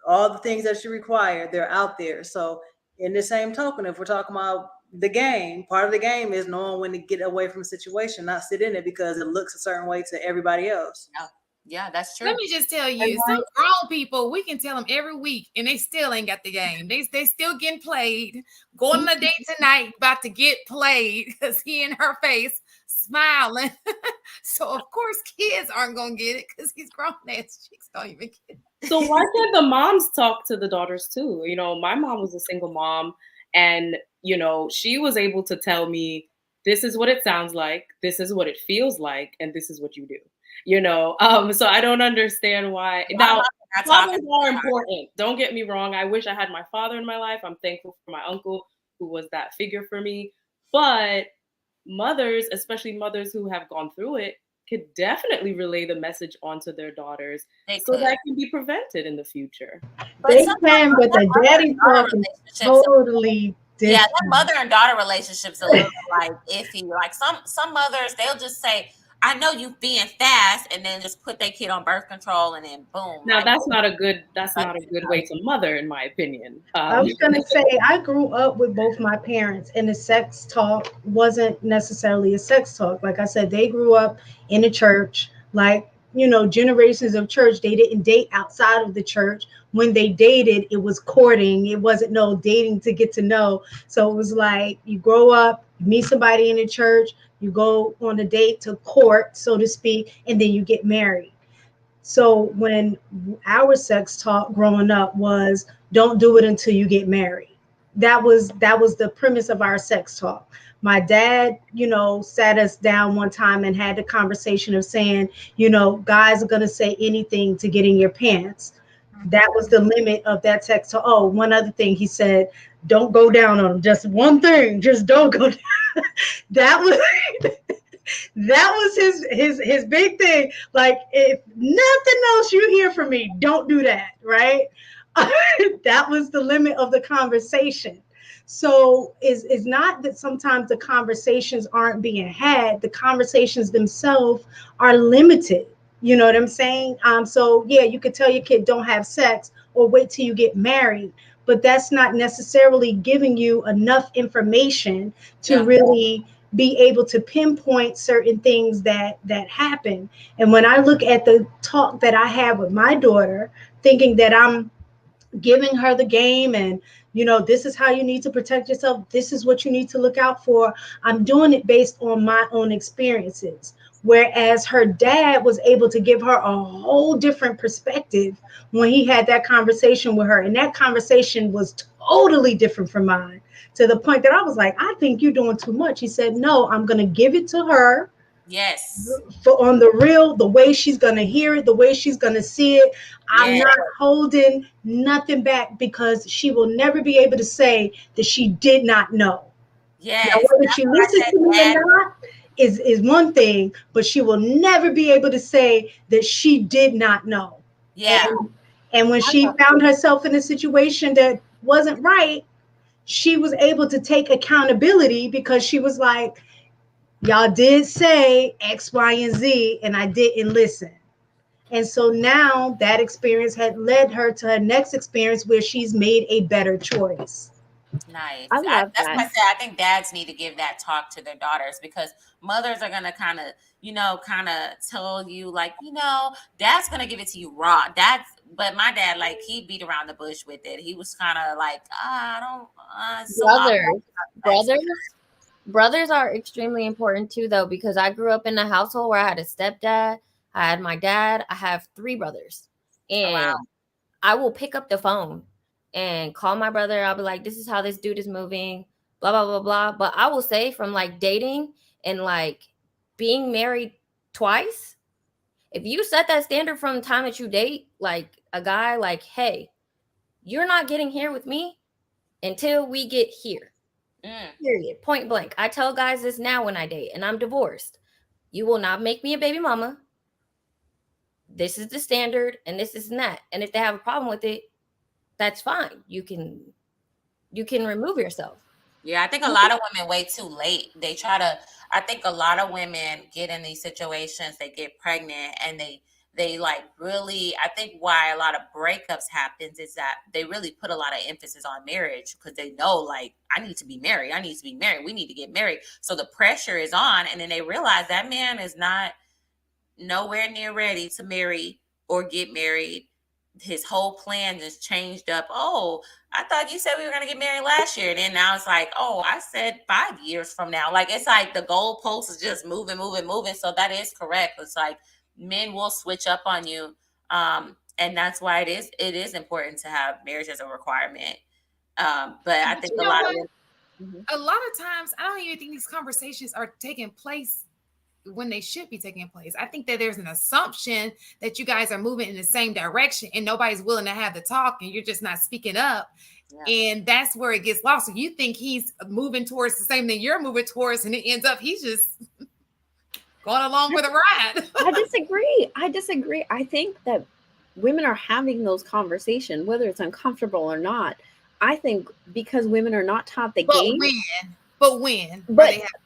All the things that you require, they're out there. So in the same token, if we're talking about the game, part of the game is knowing when to get away from a situation, not sit in it because it looks a certain way to everybody else. Yeah, that's true. Let me just tell you, some grown people, we can tell them every week and they still ain't got the game. They still getting played. Going on a date tonight, about to get played because he in her face smiling. So of course kids aren't gonna get it because these grown ass chicks don't even get it. So why can't the moms talk to the daughters too? You know, my mom was a single mom and, you know, she was able to tell me, this is what it sounds like, this is what it feels like, and this is what you do. You know, so I don't understand why. Now, fathers are important. Don't get me wrong. I wish I had my father in my life. I'm thankful for my uncle who was that figure for me. But mothers, especially mothers who have gone through it, could definitely relay the message onto their daughters so that can be prevented in the future. They can, but the daddy talk is totally different. Yeah, that mother and daughter relationship's a little like iffy. Like some mothers, they'll just say, I know you being fast, and then just put their kid on birth control, and then boom. Now that's not a good way to mother, in my opinion. I was gonna say I grew up with both my parents, and the sex talk wasn't necessarily a sex talk. Like I said, they grew up in a church, like, you know, generations of church. They didn't date outside of the church. When they dated, it was courting. It wasn't no dating to get to know. So it was like you grow up, you meet somebody in the church, you go on a date to court, so to speak, and then you get married. So when our sex talk growing up was, don't do it until you get married. That was the premise of our sex talk. My dad, you know, sat us down one time and had the conversation of saying, you know, guys are going to say anything to get in your pants. That was the limit of that text. So, oh, one other thing he said, don't go down on him. Just one thing, just don't go down. That was that was his big thing. Like, if nothing else you hear from me, don't do that, right? That was the limit of the conversation. So is not that sometimes the conversations aren't being had, the conversations themselves are limited. You know what I'm saying? So yeah, you could tell your kid don't have sex or wait till you get married, but that's not necessarily giving you enough information to really be able to pinpoint certain things that happen. And when I look at the talk that I have with my daughter, thinking that I'm giving her the game and this is how you need to protect yourself, this is what you need to look out for, I'm doing it based on my own experiences, whereas her dad was able to give her a whole different perspective when he had that conversation with her, and that conversation was totally different from mine, to the point that I was like, I think you're doing too much. He said, no, I'm going to give it to her. Yes. For on the real, the way she's going to hear it, the way she's going to see it. I'm not holding nothing back, because she will never be able to say that she did not know. Yes. Now, whether she listens to me or not is one thing, but she will never be able to say that she did not know. Yeah. And when she found herself in a situation that wasn't right, she was able to take accountability, because she was like, y'all did say X, Y, and Z, and I didn't listen. And so now that experience had led her to her next experience where she's made a better choice. Nice. I love that's that. why I said I think dads need to give that talk to their daughters, because mothers are gonna kind of tell you, like, dad's gonna give it to you raw. But my dad, like, he beat around the bush with it. He was kind of like, I don't. Brothers are extremely important too, though, because I grew up in a household where I had a stepdad, I had my dad, I have 3 brothers, and I will pick up the phone and call my brother. I'll be like, this is how this dude is moving, blah, blah, blah, blah. But I will say, from like dating and like being married twice, if you set that standard from the time that you date, like a guy, like, hey, you're not getting here with me until we get here. Period. Point blank. I tell guys this now when I date, and I'm divorced. You will not make me a baby mama. This is the standard, and this is that. And if they have a problem with it, that's fine. You can remove yourself. Yeah, I think a lot of women wait too late. I think a lot of women get in these situations, they get pregnant, and they like really, I think why a lot of breakups happens is that they really put a lot of emphasis on marriage, because they know, like, I need to be married. We need to get married. So the pressure is on, and then they realize that man is not nowhere near ready to marry or get married. His whole plan just changed up. Oh, I thought you said we were going to get married last year. And then now it's like, oh, I said 5 years from now. Like, it's like the goalpost is just moving. So that is correct. It's like men will switch up on you. And that's why it is important to have marriage as a requirement. But I think a lot of times, I don't even think these conversations are taking place when they should be taking place. I think that there's an assumption that you guys are moving in the same direction, and nobody's willing to have the talk, and you're just not speaking up. And that's where it gets lost. So you think he's moving towards the same thing you're moving towards, and it ends up he's just going along for the ride. I disagree. I think that women are having those conversations, whether it's uncomfortable or not. I think because women are not taught the game. But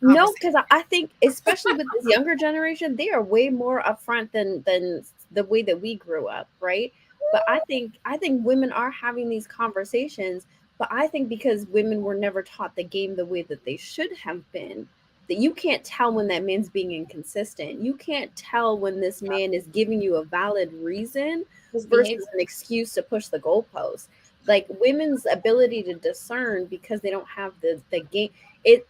no, because I think, especially with this younger generation, they are way more upfront than the way that we grew up, right? But I think women are having these conversations, but I think because women were never taught the game the way that they should have been, that you can't tell when that man's being inconsistent. You can't tell when this man is giving you a valid reason versus an excuse to push the goalpost. Like, women's ability to discern, because they don't have the game.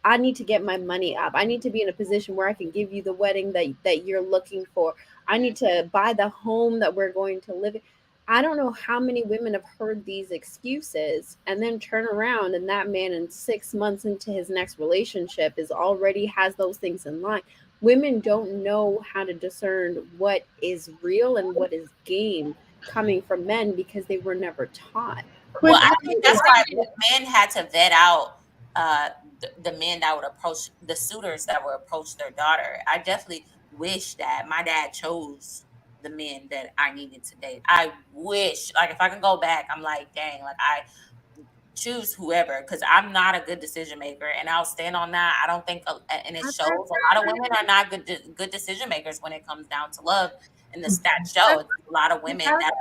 I need to get my money up. I need to be in a position where I can give you the wedding that you're looking for. I need to buy the home that we're going to live in. I don't know how many women have heard these excuses and then turn around, and that man in 6 months into his next relationship already has those things in line. Women don't know how to discern what is real and what is game. coming from men because they were never taught. Well, I think that's why men had to vet out the men that would approach the suitors that would approach their daughter. I definitely wish that my dad chose the men that I needed to date. I wish, like, if I can go back, I'm like, dang, like I choose whoever, because I'm not a good decision maker, and I'll stand on that. I don't think, and it shows. A lot of women are not good decision makers when it comes down to love, and the stats show it's a lot of women that.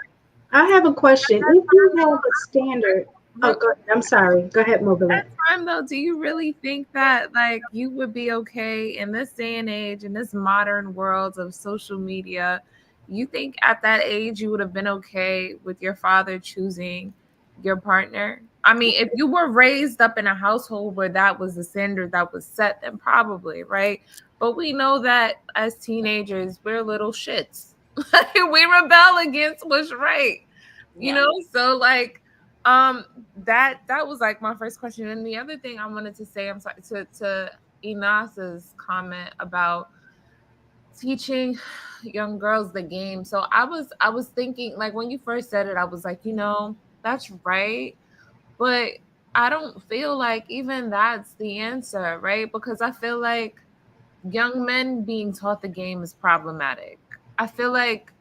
I have a question. If you have a standard, oh, go ahead. I'm sorry. Go ahead, Mobilette. That time though, do you really think that like you would be okay in this day and age, in this modern world of social media? You think at that age you would have been okay with your father choosing your partner? I mean, if you were raised up in a household where that was the standard that was set, then probably, right? But we know that as teenagers, we're little shits. We rebel against what's right, you know? So like, that was like my first question. And the other thing I wanted to say, I'm sorry, to Inas's comment about teaching young girls the game. So I was thinking, like, when you first said it, I was like, you know, that's right. But I don't feel like even that's the answer, right? Because I feel like young men being taught the game is problematic. I feel like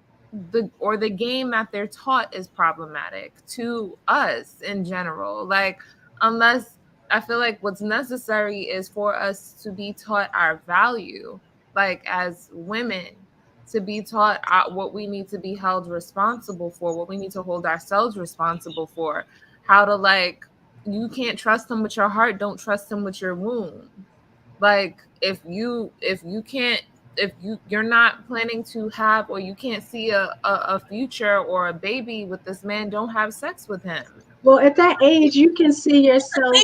the game that they're taught is problematic to us in general. Like, unless I feel like what's necessary is for us to be taught our value, like as women, to be taught what we need to be held responsible for, what we need to hold ourselves responsible for, how to, like, you can't trust them with your heart, don't trust them with your womb. Like, if you're not planning to have, or you can't see a future or a baby with this man, don't have sex with him. Well, at that age, you can see yourself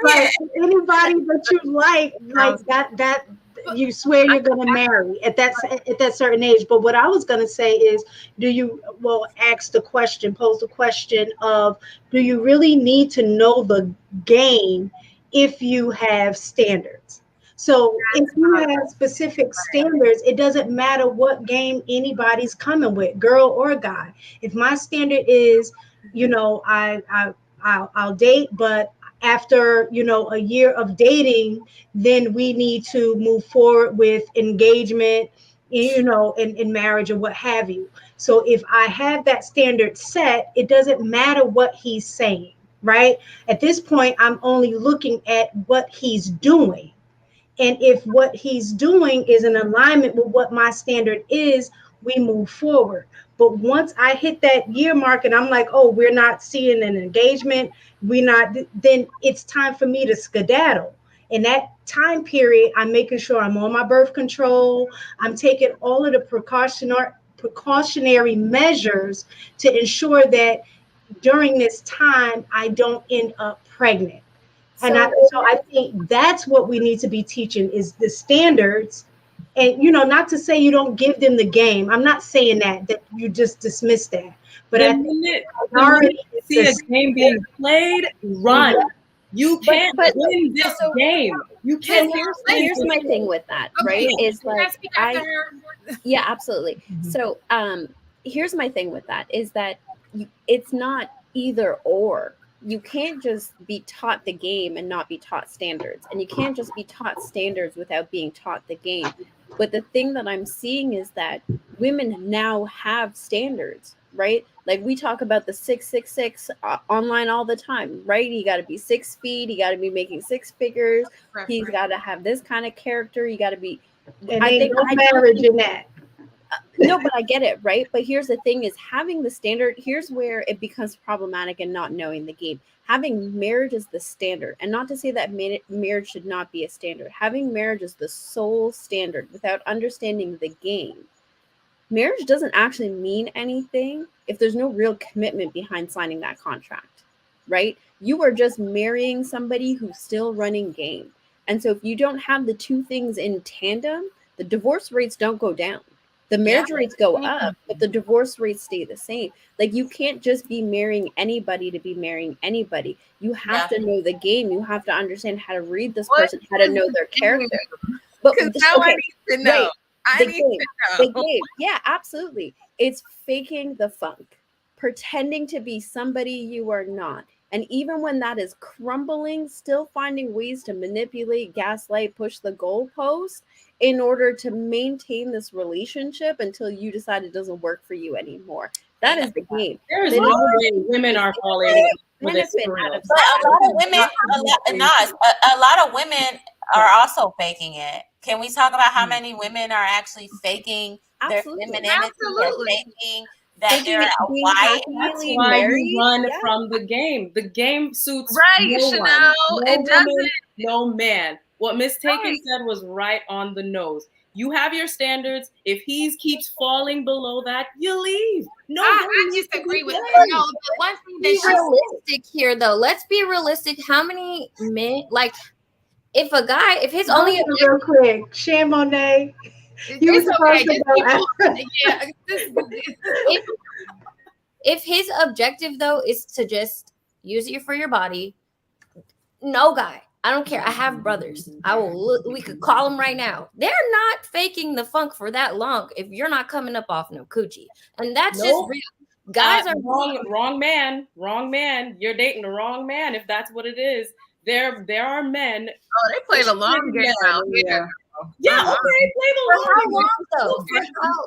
like anybody that you like that you swear you're going to marry at that certain age. But what I was going to say is, pose the question of, do you really need to know the game if you have standards? So if you have specific standards, it doesn't matter what game anybody's coming with, girl or guy. If my standard is, I'll date, but after a year of dating, then we need to move forward with engagement, in marriage or what have you. So if I have that standard set, it doesn't matter what he's saying, right? At this point, I'm only looking at what he's doing. And if what he's doing is in alignment with what my standard is, we move forward. But once I hit that year mark and I'm like, oh, we're not seeing an engagement, then it's time for me to skedaddle. In that time period, I'm making sure I'm on my birth control. I'm taking all of the precautionary measures to ensure that during this time, I don't end up pregnant. And I think that's what we need to be teaching is the standards. And, not to say you don't give them the game. I'm not saying that you just dismiss that. But the minute see a game being played, run. You can't win this game. You can't. Here's my thing with that, right? Is like yeah, absolutely. So here's my thing with that is that it's not either or. You can't just be taught the game and not be taught standards. And you can't just be taught standards without being taught the game. But the thing that I'm seeing is that women now have standards, right? Like we talk about the 666 online all the time, right? You got to be 6 feet. You got to be making 6 figures. He's got to have this kind of character. You got to be. And I think no marriage in that. No, but I get it, right? But here's the thing is having the standard, here's where it becomes problematic and not knowing the game. Having marriage as the standard, and not to say that marriage should not be a standard. Having marriage as the sole standard without understanding the game. Marriage doesn't actually mean anything if there's no real commitment behind signing that contract, right? You are just marrying somebody who's still running game. And so if you don't have the two things in tandem, the divorce rates don't go down. The marriage rates go up, but the divorce rates stay the same. Like you can't just be marrying anybody to be marrying anybody. You have to know the game. You have to understand how to read this person, how to know their character. But now I need to know. I The need game. to The know. game. Yeah, absolutely. It's faking the funk, pretending to be somebody you are not. And even when that is crumbling, still finding ways to manipulate, gaslight, push the goalpost in order to maintain this relationship until you decide it doesn't work for you anymore. That is the game. There is The no way women are falling for this benefit for out real. of But a lot of women, a lot of women are also faking it. Can we talk about how many women are actually faking their Absolutely. femininity or Absolutely. faking that Thinking they're it's a being wife? That's happily why you married. run Yeah. from the game. The game suits Right, no one. Chanel. No It woman, doesn't. no man. What Miss Taken Right. said was right on the nose. You have your standards. If he keeps falling below that, you leave. No I one needs to disagree be with there. no. The one thing Be that she realistic here, though. Let's be realistic. How many men, like, if a guy, if his Go only ahead real quick. Share Monet. You were it's supposed okay. to Just go keep after. going. Yeah. if his objective though is to just use you for your body, no guy. I don't care. I have brothers. I will look, we could call them right now. They're not faking the funk for that long if you're not coming up off no coochie. And that's just Nope. real. Guys are wrong man. You're dating the wrong man if that's what it is. There are men. Oh, they play the long game out here. Yeah. Yeah, okay, play the for long how game. long though? Don't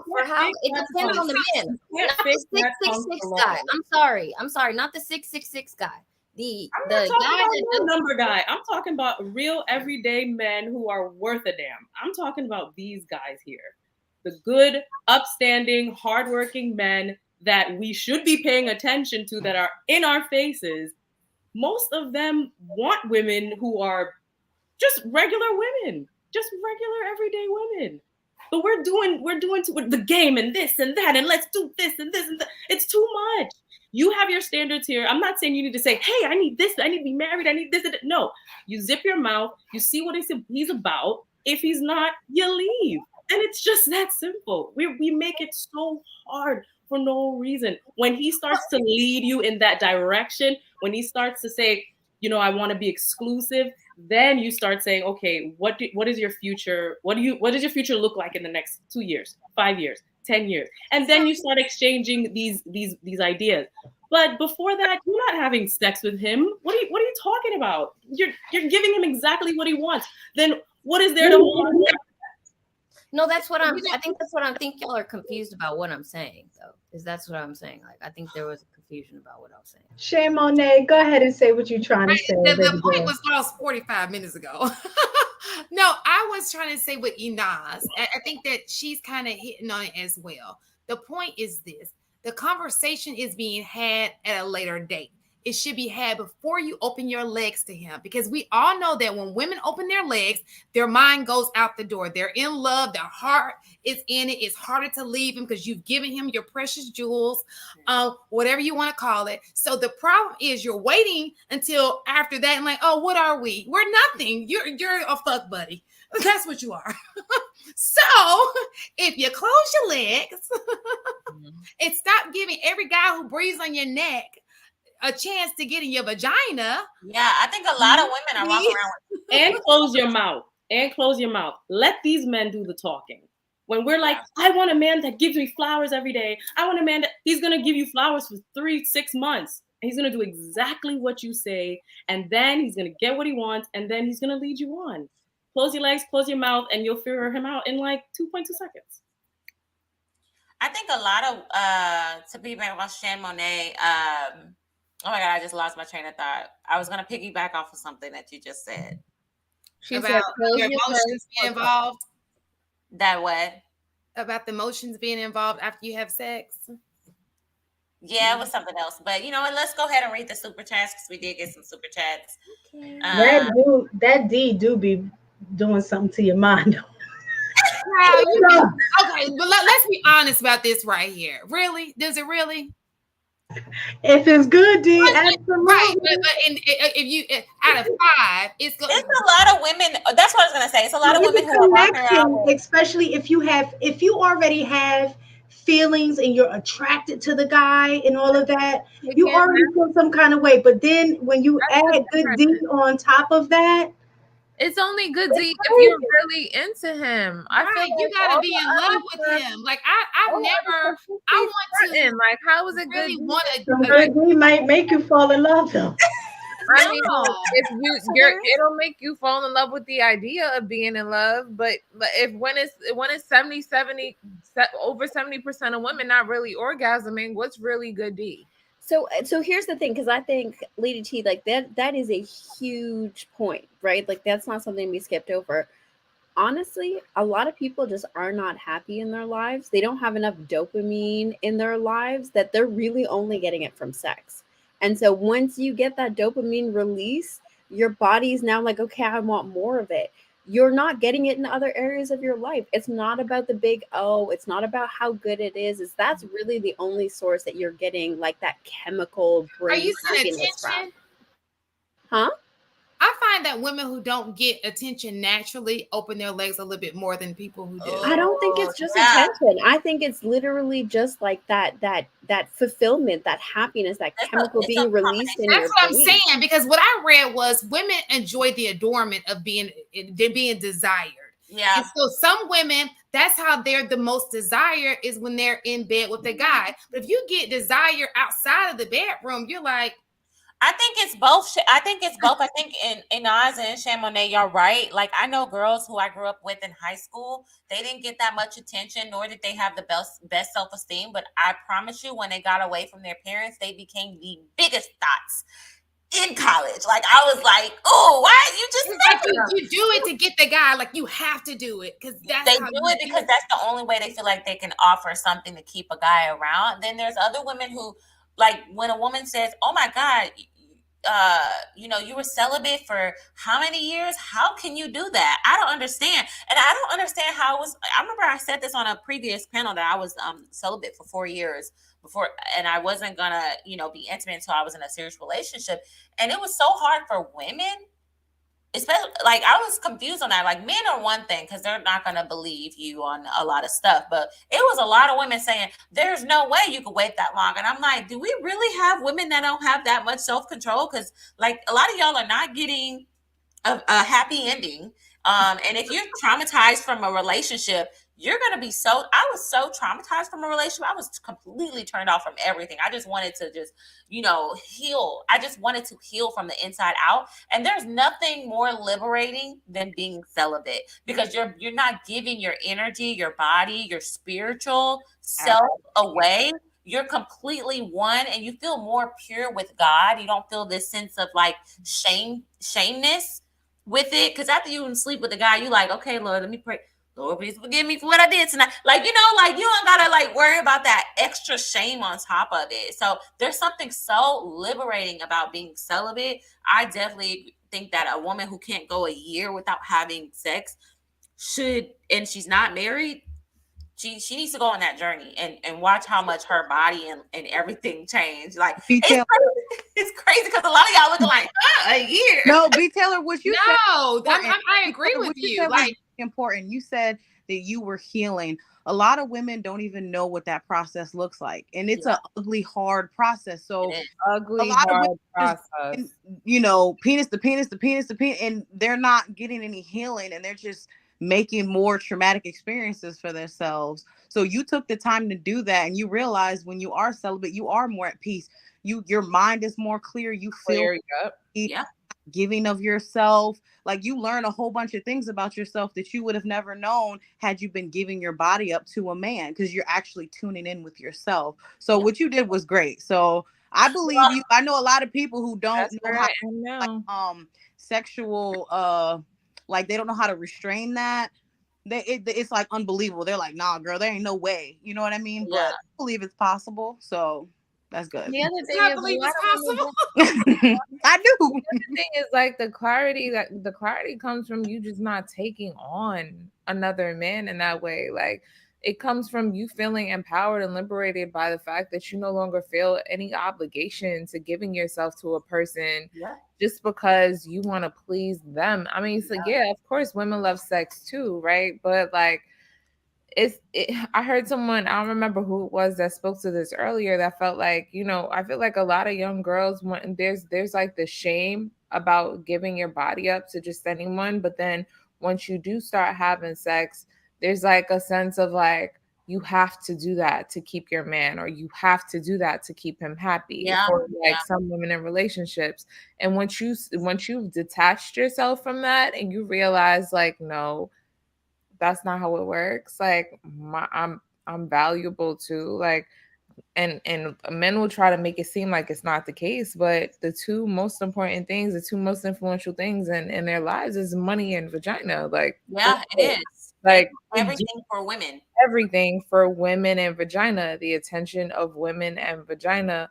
For fake- how you it can't depends fake on the that man. You can't Not the fake that funk 666 for guy. long. I'm sorry, not the 666 guy. The I'm the not talking guy about that no does number guy. I'm talking about real everyday men who are worth a damn. I'm talking about these guys here. The good, upstanding, hardworking men that we should be paying attention to that are in our faces. Most of them want women who are just regular women, just regular everyday women. But we're doing the game and this and that, and let's do this and this and that. It's too much. You have your standards here. I'm not saying you need to say, hey, I need this, I need to be married, I need this and that. No, you zip your mouth, you see what he's about. If he's not, you leave. And it's just that simple. We make it so hard for no reason. When he starts to lead you in that direction, when he starts to say, I want to be exclusive, then you start saying, okay, what is your future? What does your future look like in the next 2 years, 5 years, 10 years? And then you start exchanging these ideas. But before that, you're not having sex with him. What are you talking about? You're giving him exactly what he wants. Then what is there to want? No, that's what I think y'all are confused about what I'm saying, though. Is that's what I'm saying. Like, I think there was a confusion about what I was saying. Share Monet. Go ahead and say what you're trying to say. The point was lost 45 minutes ago. No, I was trying to say with Inaz. I think that she's kind of hitting on it as well. The point is this. The conversation is being had at a later date. It should be had before you open your legs to him, because we all know that when women open their legs, their mind goes out the door. They're in love. Their heart is in it. It's harder to leave him because you've given him your precious jewels, whatever you want to call it. So the problem is you're waiting until after that and like, oh, what are we? We're nothing. You're a fuck buddy. That's what you are. So if you close your legs and stop giving every guy who breathes on your neck a chance to get in your vagina. Yeah, I think a lot of women are walking around with and close your mouth. Let these men do the talking. When we're like, I want a man that gives me flowers every day. I want a man that he's gonna give you flowers for 3-6 months. And he's gonna do exactly what you say, and then he's gonna get what he wants, and then he's gonna lead you on. Close your legs, close your mouth, and you'll figure him out in like 2.2 seconds. I think a lot of to be back about Shan Monet. Oh my God, I just lost my train of thought. I was going to piggyback off of something that you just said. She About said, your emotions being involved. That what? About the emotions being involved after you have sex. Yeah, it was something else. But you know what? Let's go ahead and read the super chats because we did get some super chats. Okay. That D do be doing something to your mind. Okay, but let's be honest about this right here. Really? Does it really? If it's good, D, absolutely. Right, but if you out of 5, it's a lot of women. That's what I was gonna say. It's a lot of women who are walking around, especially if you already have feelings and you're attracted to the guy and all of that. You already feel some kind of way, but then when you add good D on top of that, It's only good D if you're really into him. I feel Right, like you gotta all be the in love other with stuff- him. Like all I've the other never. stuff just I be want to fronting. Like, how is it good? really want Some to. good D might make you fall in love though. I mean, No. if it'll make you fall in love with the idea of being in love. But if when it's 70, over 70% of women not really orgasming, what's really good D? So here's the thing, because I think, Lady T, like that is a huge point, right? Like that's not something we skipped over. Honestly, a lot of people just are not happy in their lives. They don't have enough dopamine in their lives that they're really only getting it from sex. And so once you get that dopamine release, your body's now like, okay, I want more of it. You're not getting it in other areas of your life. It's not about the big O. It's not about how good it is. That's really the only source that you're getting like that chemical Are brain you saying happiness from. attention? Huh? I find that women who don't get attention naturally open their legs a little bit more than people who do. I don't think it's just yeah. attention. I think it's literally just like that fulfillment, that happiness, that chemical it's being a released in That's your what I'm brain. saying, because what I read was women enjoy the adornment of being desired. Yeah. And so some women, that's how they're the most desired, is when they're in bed with the guy. But if you get desire outside of the bedroom, you're like, I think it's both. I think it's both. I think in Oz and Chamonix, y'all right. Like, I know girls who I grew up with in high school. They didn't get that much attention, nor did they have the best self-esteem. But I promise you, when they got away from their parents, they became the biggest thoughts in college. Like, I was like, oh, why you just you do it to get the guy. Like, you have to do it because that's they how do it because that's the only way they feel like they can offer something to keep a guy around. Then there's other women who, like, when a woman says, oh my God, you were celibate for how many years? How can you do that? I don't understand. And I don't understand how it was. I remember I said this on a previous panel that I was celibate for 4 years before, and I wasn't gonna, be intimate until I was in a serious relationship. And it was so hard for women. Especially, like, I was confused on that. Like, men are one thing because they're not going to believe you on a lot of stuff. But it was a lot of women saying, there's no way you could wait that long. And I'm like, do we really have women that don't have that much self-control? Because, like, a lot of y'all are not getting a happy ending. And if you're traumatized from a relationship, you're going to be I was so traumatized from a relationship. I was completely turned off from everything. I just wanted to heal. I just wanted to heal from the inside out. And there's nothing more liberating than being celibate, because you're not giving your energy, your body, your spiritual self away. You're completely one, and you feel more pure with God. You don't feel this sense of like shameness with it, because after you sleep with the guy, you like, okay, Lord, let me pray. Lord, please forgive me for what I did tonight. Like, you don't gotta like worry about that extra shame on top of it. So there's something so liberating about being celibate. I definitely think that a woman who can't go a year without having sex should, and she's not married, she needs to go on that journey and watch how much her body and everything changed. Like, it's crazy because a lot of y'all looking like, a year. No, B. Taylor, what you said. No, I agree with you. Like, important. You said that you were healing. A lot of women don't even know what that process looks like, and it's an ugly, hard process. So ugly, a lot hard of process. Penis to penis, and they're not getting any healing, and they're just making more traumatic experiences for themselves. So you took the time to do that, and you realize when you are celibate, you are more at peace. Your mind is more clear. You feel giving of yourself. Like, you learn a whole bunch of things about yourself that you would have never known had you been giving your body up to a man, because you're actually tuning in with yourself. So what you did was great. So I believe you. I know a lot of people who don't know how sexual like they don't know how to restrain that. It's like unbelievable. They're like, nah, girl, there ain't no way. You know what I mean? But I believe it's possible. So that's good. The other thing I believe it's possible. I do. The other thing is like the clarity comes from you just not taking on another man in that way. Like, it comes from you feeling empowered and liberated by the fact that you no longer feel any obligation to giving yourself to a person just because you want to please them. I mean, so of course women love sex too, right? But like, I heard someone, I don't remember who it was that spoke to this earlier, that felt like, I feel like a lot of young girls, when there's like the shame about giving your body up to just anyone. But then once you do start having sex, there's like a sense of like, you have to do that to keep your man, or you have to do that to keep him happy. Yeah, For like yeah. some women in relationships. And once you've detached yourself from that and you realize like, no, that's not how it works. Like I'm valuable too. Like, and men will try to make it seem like it's not the case, but the two most important things, the two most influential things in their lives is money and vagina. Like, Yeah, it is. like Everything for women. everything for women and vagina, the attention of women and vagina.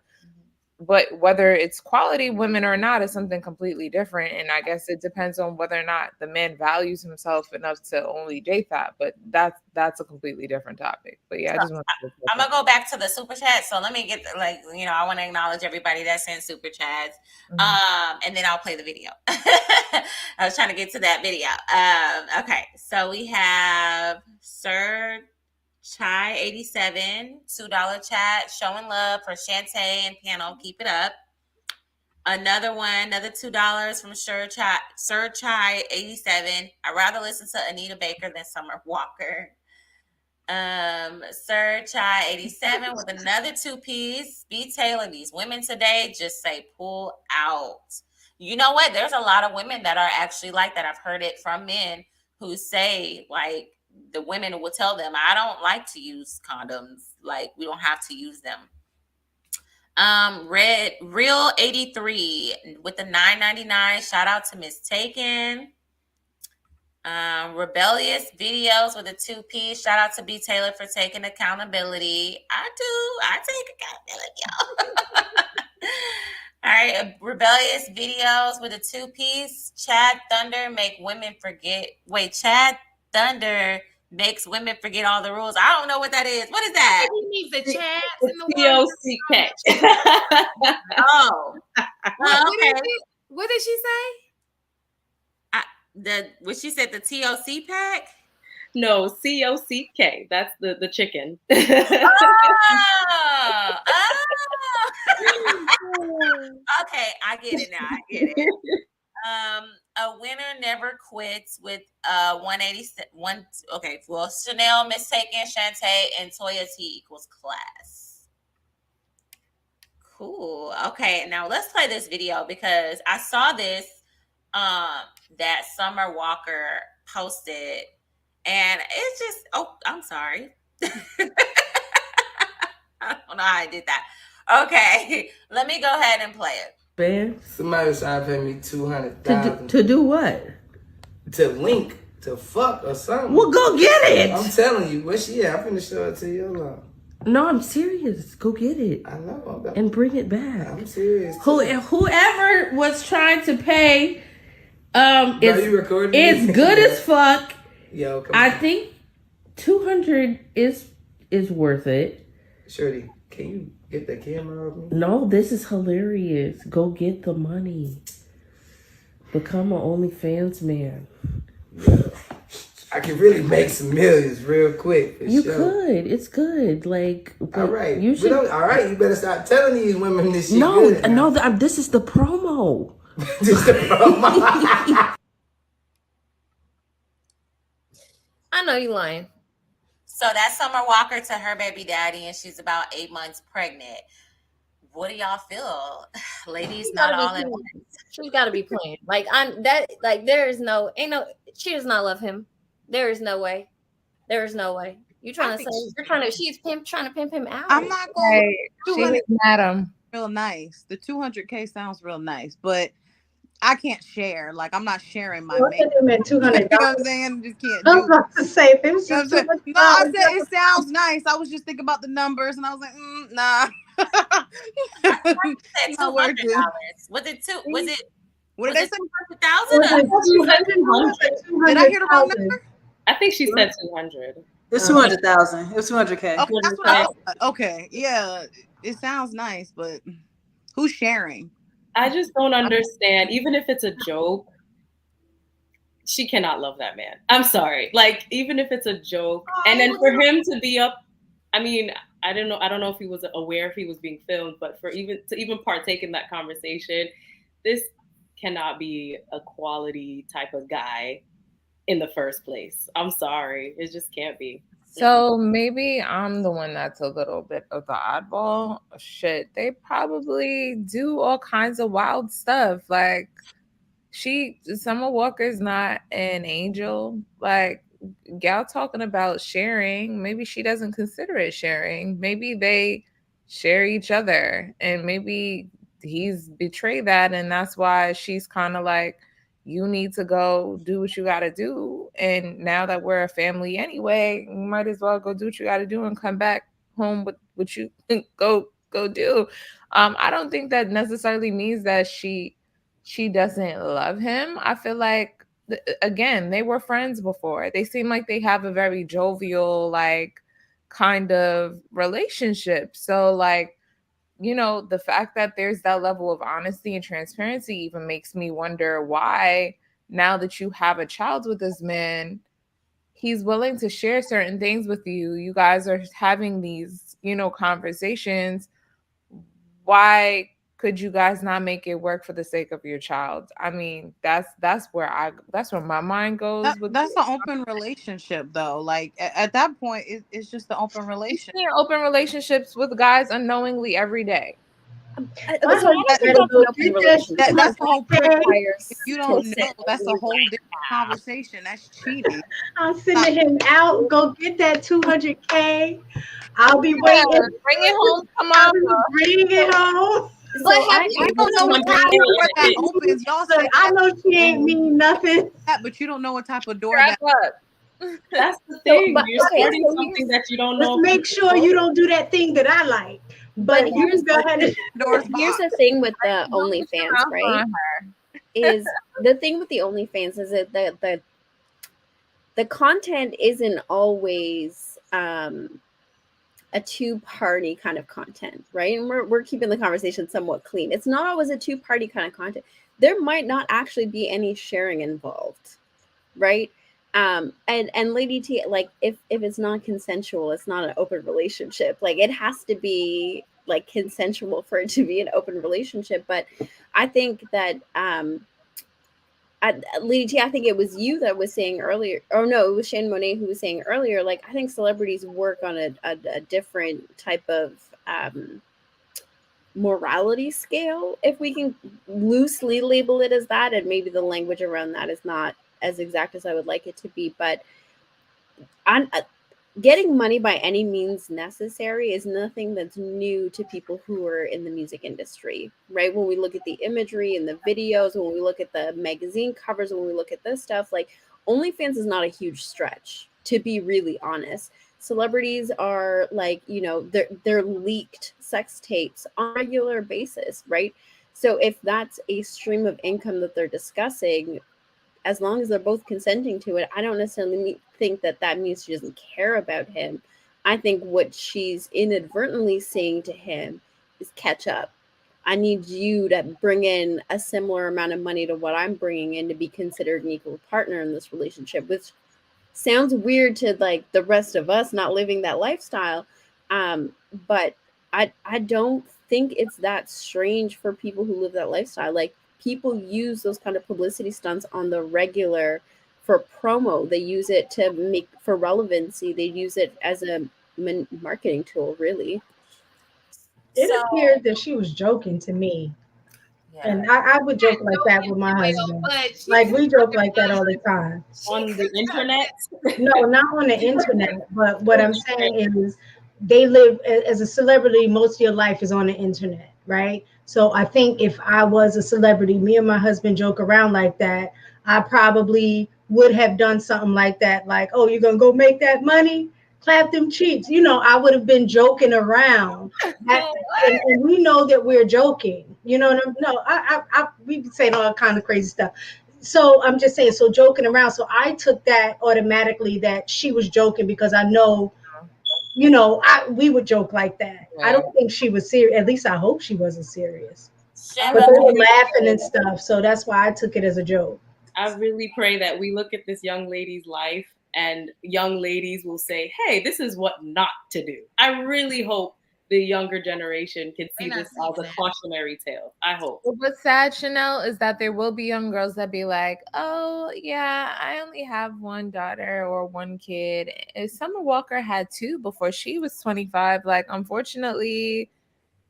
But whether it's quality women or not is something completely different. And I guess it depends on whether or not the man values himself enough to only date that. But that's a completely different topic. But yeah, I just want to I'm gonna go back to the super chat. So let me get I want to acknowledge everybody that sent super chats. And then I'll play the video. I was trying to get to that video. Okay, so we have Sir Chai 87, $2 chat, showing love for Shantae and Panel. Keep it up. Another $2 from Sir Chai 87. I'd rather listen to Anita Baker than Summer Walker. Sir Chai 87 with another 2-piece. Be Taylor, these women today just say pull out. You know what? There's a lot of women that are actually like that. I've heard it from men who say, like, the women will tell them, I don't like to use condoms. Like, we don't have to use them. Real 83 with the $9.99. Shout out to Miss Taken. Rebellious videos with a 2-piece. Shout out to B Taylor for taking accountability. I take accountability, y'all. All right, rebellious videos with a 2-piece. Chad Thunder make women forget. Wait, Chad Thunder makes women forget all the rules. I don't know what that is. What is that? He needs the chats and the TOC catch. Oh, okay. What did she say? What she said, the TOC pack? No, COCK. That's the chicken. Okay, I get it now. I get it. A winner never quits with 181. Okay, well, Chanel, Mistaken, Shantae, and Toya T equals class. Cool. Okay, now let's play this video because I saw this that Summer Walker posted, and it's just, oh, I'm sorry. I don't know how I did that. Okay, let me go ahead and play it. Man, Somebody was trying to pay me $200,000 to do what? to link to fuck or something. Well, go get it. I'm telling you, where she at? I'm finna show it to you. Hold on. No, I'm serious. Go get it. I know. And bring it back. I'm serious. Whoever was trying to pay, Bro, you recording it's me? good as fuck. Yo, come I on. think 200 is worth it. Shorty, can you get the camera off me? No, this is hilarious. Go get the money. Become an OnlyFans man. Yeah. I can really make some millions real quick. For You sure. could. It's good. Like, All right. You should. All right. You better stop telling these women this shit. No, good. no. This is the promo. Just the promo. I know you lying. So that's Summer Walker to her baby daddy, and she's about 8 months pregnant. What do y'all feel, ladies? Not all at once. She's got to be playing. There is no, she does not love him. There is no way. There is no way. She's trying to pimp him out. I'm not going She was madam. real nice. The 200K sounds real nice, but I can't share. Like, I'm not sharing my What's mate. the name? $200. You know what I'm saying? Just can't I do was about to say, if it was You know just what I'm saying? No, I said it sounds nice. I was just thinking about the numbers, and I was like, nah. Said Not worth it. $200. Was it What did they say? 200,000? Did I hear the wrong number? I think she said 200. It's 200,000. It was 200K. Okay, that's what I thought. Okay, yeah, it sounds nice, but who's sharing? I just don't understand. Even if it's a joke, she cannot love that man. I'm sorry. Like, even if it's a joke, and then for him to be up, I mean, I don't know if he was aware if he was being filmed, but to even partake in that conversation, this cannot be a quality type of guy in the first place. I'm sorry. It just can't be. So maybe I'm the one that's a little bit of the oddball. Shit, they probably do all kinds of wild stuff. Like, Summer Walker's not an angel. Like, gal talking about sharing, maybe she doesn't consider it sharing. Maybe they share each other, and maybe he's betrayed that, and that's why she's kind of like, you need to go do what you got to do. And now that we're a family anyway, you might as well go do what you got to do and come back home with what you go do. I don't think that necessarily means that she doesn't love him. I feel like, again, they were friends before. They seem like they have a very jovial, like, kind of relationship. So, like, the fact that there's that level of honesty and transparency even makes me wonder why, now that you have a child with this man, he's willing to share certain things with you. You guys are having these, conversations. Why could you guys not make it work for the sake of your child? I mean, that's where my mind goes. That's an open relationship, though. Like at that point, it's just an open relationship. Open relationships with guys unknowingly every day. That's the whole point. If you don't know, that's a whole different conversation. That's cheating. I'm sending him out. Go get that $200K. I'll be waiting. Bring it home tomorrow. Bring it home. So I don't know what type of door that opens. Y'all say I know she ain't mean nothing. But you don't know what type of door that. That's the thing. You're starting something that you don't know. Just make sure you don't do that thing that I like. But here's the thing with the OnlyFans, right? Is the thing with the OnlyFans is that the content isn't always a two-party kind of content, right? And we're keeping the conversation somewhat clean. It's not always a two-party kind of content. There might not actually be any sharing involved, right? And Lady T, like, if it's not consensual, it's not an open relationship. Like, it has to be like consensual for it to be an open relationship. But I think that Lady T, I think it was you that was saying earlier, or no, it was Shane Monet who was saying earlier, like, I think celebrities work on a different type of morality scale, if we can loosely label it as that, and maybe the language around that is not as exact as I would like it to be, but getting money by any means necessary is nothing that's new to people who are in the music industry, right? When we look at the imagery and the videos, when we look at the magazine covers, when we look at this stuff, like, OnlyFans is not a huge stretch, to be really honest. Celebrities are like, they're leaked sex tapes on a regular basis, right? So if that's a stream of income that they're discussing, as long as they're both consenting to it, I don't necessarily think that means she doesn't care about him. I think what she's inadvertently saying to him is, catch up. I need you to bring in a similar amount of money to what I'm bringing in to be considered an equal partner in this relationship, which sounds weird to like the rest of us not living that lifestyle. But I don't think it's that strange for people who live that lifestyle. Like, people use those kind of publicity stunts on the regular for promo. They use it to make for relevancy. They use it as a marketing tool, really. It appeared that she was joking to me. Yeah. And I would joke like that with my husband. Like, we joke like that all the time. On the internet? No, not on the internet. But what I'm saying is, they live as a celebrity, most of your life is on the internet, right? So I think if I was a celebrity, me and my husband joke around like that, I probably would have done something like that. Like, oh, you're going to go make that money? Clap them cheeks. I would have been joking around. And we know that we're joking. You know what I'm No, we've been saying all kind of crazy stuff. So I'm just saying, so joking around. So I took that automatically that she was joking, because I know, we would joke like that. Yeah. I don't think she was serious. At least I hope she wasn't serious. But they were laughing and stuff. So that's why I took it as a joke. I really pray that we look at this young lady's life and young ladies will say, hey, this is what not to do. I really hope the younger generation can see They're not this as a seeing it. cautionary tale. I hope. But what's sad, Chanel, is that there will be young girls that be like, oh, yeah, I only have one daughter or one kid. Summer Walker had two before she was 25. Like, unfortunately,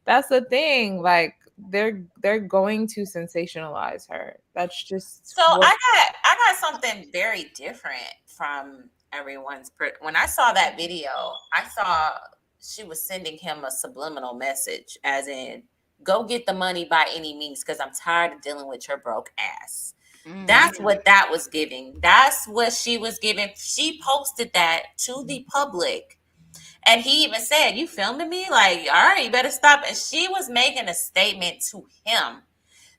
that's the thing. Like, they're going to sensationalize her. That's just So I got something very different from everyone's. When I saw that video, I saw she was sending him a subliminal message, as in, go get the money by any means, because I'm tired of dealing with your broke ass. That's what that was giving. That's what she was giving. She posted that to the public. And he even said, you filming me? Like, all right, you better stop. And she was making a statement to him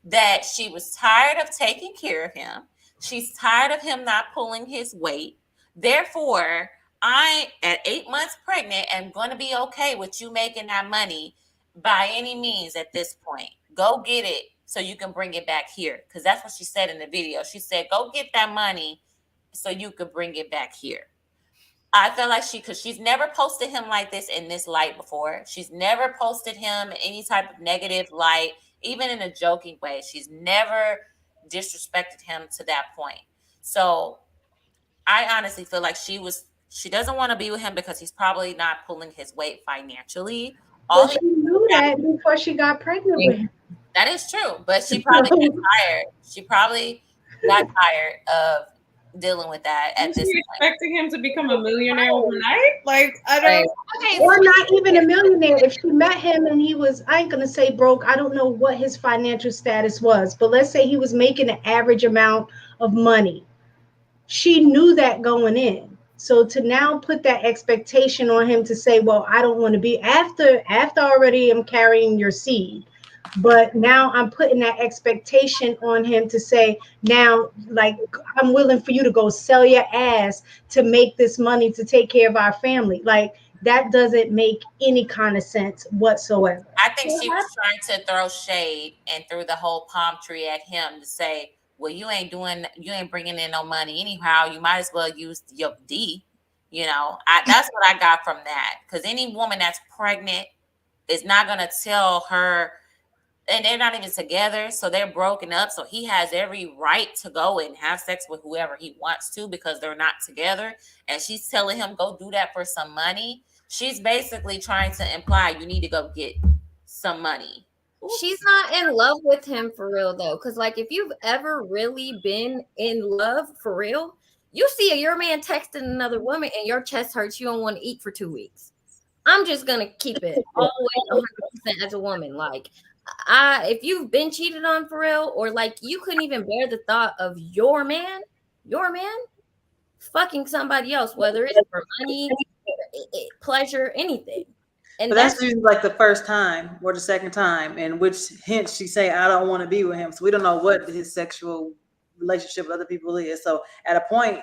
that she was tired of taking care of him. She's tired of him not pulling his weight. Therefore, I, at 8 months pregnant, am going to be okay with you making that money by any means at this point. Go get it so you can bring it back here. Because that's what she said in the video. She said, go get that money so you could bring it back here. I feel like because she's never posted him like this in this light before. She's never posted him in any type of negative light, even in a joking way. She's never disrespected him to that point. So I honestly feel like she doesn't want to be with him because he's probably not pulling his weight financially. Well, she knew that before she got pregnant with him. That is true, but she probably got tired. She probably got tired of dealing with that at this point. Expecting him to become a millionaire overnight? Like, I don't. Okay, or not even a millionaire. If she met him and he was, I ain't gonna say broke. I don't know what his financial status was, but let's say he was making an average amount of money. She knew that going in. So to now put that expectation on him to say, well, I don't want to be after already I'm carrying your seed. But now I'm putting that expectation on him to say, now, like, I'm willing for you to go sell your ass to make this money to take care of our family. Like, that doesn't make any kind of sense whatsoever. I think she was trying to throw shade and threw the whole palm tree at him to say, well, you ain't bringing in no money anyhow. You might as well use your D. You know, that's what I got from that. Because any woman that's pregnant is not going to tell her, and they're not even together, so they're broken up. So he has every right to go and have sex with whoever he wants to because they're not together. And she's telling him, go do that for some money. She's basically trying to imply you need to go get some money. She's not in love with him for real, though. Because, like, if you've ever really been in love for real, you see your man texting another woman and your chest hurts. You don't want to eat for 2 weeks. I'm just going to keep it all the way 100% as a woman. Like, if you've been cheated on for real, or like you couldn't even bear the thought of your man fucking somebody else, whether it's for money, pleasure, anything. And but that's usually like the first time or the second time, in which hence she say, I don't want to be with him. So we don't know what his sexual relationship with other people is. So at a point,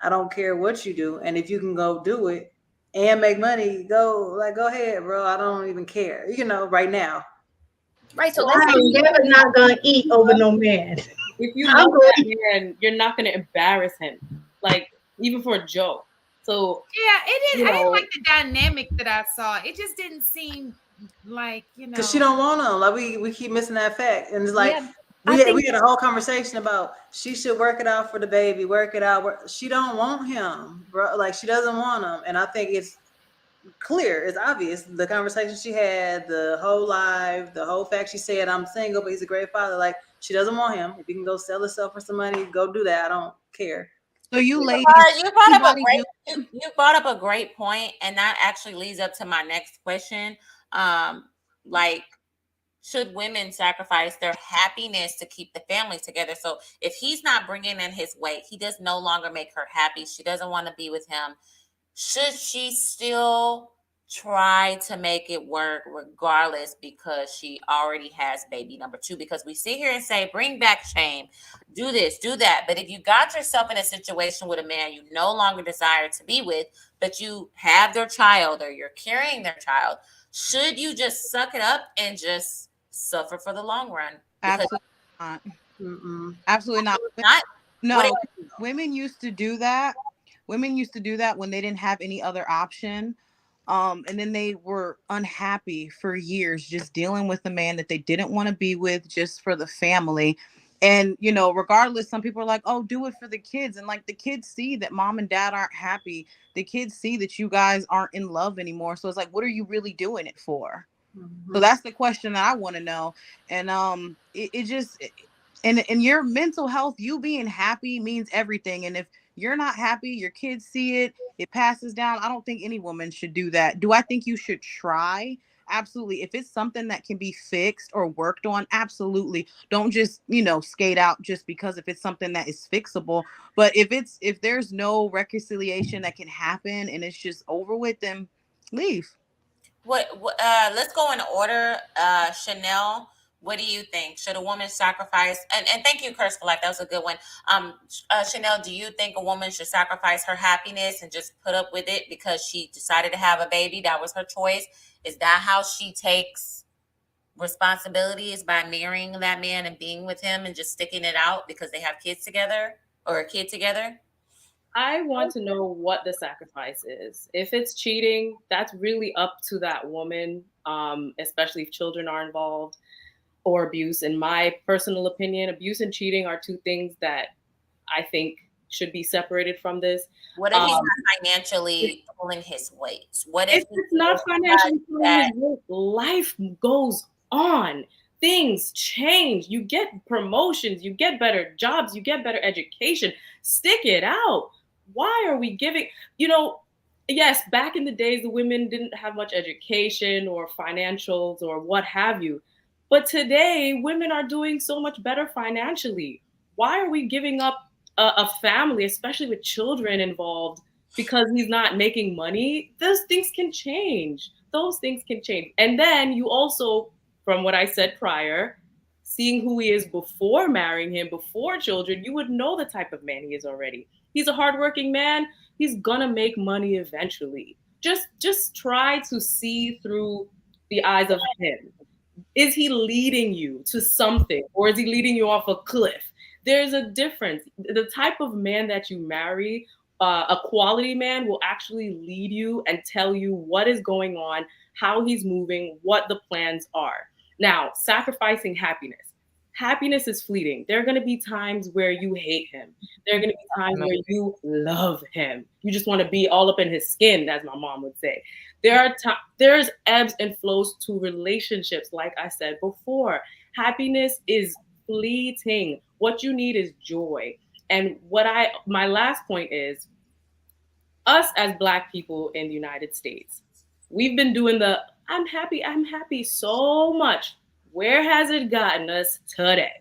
I don't care what you do. And if you can go do it and make money, go ahead, bro. I don't even care, right now. Right, so I'm never not gonna eat over no man. If you love that man, you're not gonna embarrass him, like even for a joke. So yeah, it is. I didn't like the dynamic that I saw. It just didn't seem like because she don't want him. Like we keep missing that fact, and it's like we had a whole conversation about she should work it out for the baby, work it out. She don't want him, bro. Like she doesn't want him, and I think it's clear, it's obvious. The conversation she had, the whole live, the whole fact she said, I'm single, but he's a great father. Like she doesn't want him. If you can go sell herself for some money, go do that. I don't care. So you ladies, you brought up a great point, and that actually leads up to my next question. Like, should women sacrifice their happiness to keep the family together? So if he's not bringing in his weight, he does no longer make her happy. She doesn't want to be with him. Should she still try to make it work regardless because she already has baby number 2? Because we sit here and say, bring back shame, do this, do that. But if you got yourself in a situation with a man you no longer desire to be with, but you have their child or you're carrying their child, should you just suck it up and just suffer for the long run? Absolutely not. Absolutely not. No, women used to do that. Women used to do that when they didn't have any other option. And then they were unhappy for years, just dealing with a man that they didn't want to be with just for the family. And, you know, regardless, some people are like, oh, do it for the kids. And like the kids see that mom and dad aren't happy. The kids see that you guys aren't in love anymore. So it's like, what are you really doing it for? So that's the question that I want to know. And it just, and in your mental health, you being happy means everything. And if you're not happy, your kids see it, it passes down. I don't think any woman should do that. Do I think you should try? Absolutely. If it's something that can be fixed or worked on, absolutely. Don't just, you know, skate out just because if it's something that is fixable. But if there's no reconciliation that can happen and it's just over with, then leave. Let's go in order. Chanel, what do you think? Should a woman sacrifice? And thank you, Curse for Life. That was a good one. Chanel, do you think a woman should sacrifice her happiness and just put up with it because she decided to have a baby? That was her choice. Is that how she takes responsibility? Is by marrying that man and being with him and just sticking it out because they have kids together or a kid together? I want to know what the sacrifice is. If it's cheating, that's really up to that woman, especially if children are involved, or abuse. In my personal opinion, abuse and cheating are two things that I think should be separated from this. What if he's not financially pulling his weight? What if it's not financially pulling his weight? Life goes on. Things change. You get promotions. You get better jobs. You get better education. Stick it out. Why are we giving, you know, yes, back in the days, the women didn't have much education or financials or what have you. But today, women are doing so much better financially. Why are we giving up a family, especially with children involved, because he's not making money? Those things can change. Those things can change. And then you also, from what I said prior, seeing who he is before marrying him, before children, you would know the type of man he is already. He's a hardworking man. He's gonna make money eventually. Just try to see through the eyes of him. Is he leading you to something, or is he leading you off a cliff? There's a difference. The type of man that you marry, a quality man, will actually lead you and tell you what is going on, how he's moving, what the plans are. Now, sacrificing happiness. Happiness is fleeting. There are going to be times where you hate him. There are going to be times where you love him. You just want to be all up in his skin, as my mom would say. There's ebbs and flows to relationships, like I said before. Happiness is fleeting. What you need is joy. And my last point is, us as Black people in the United States, we've been doing the I'm happy so much. Where has it gotten us today?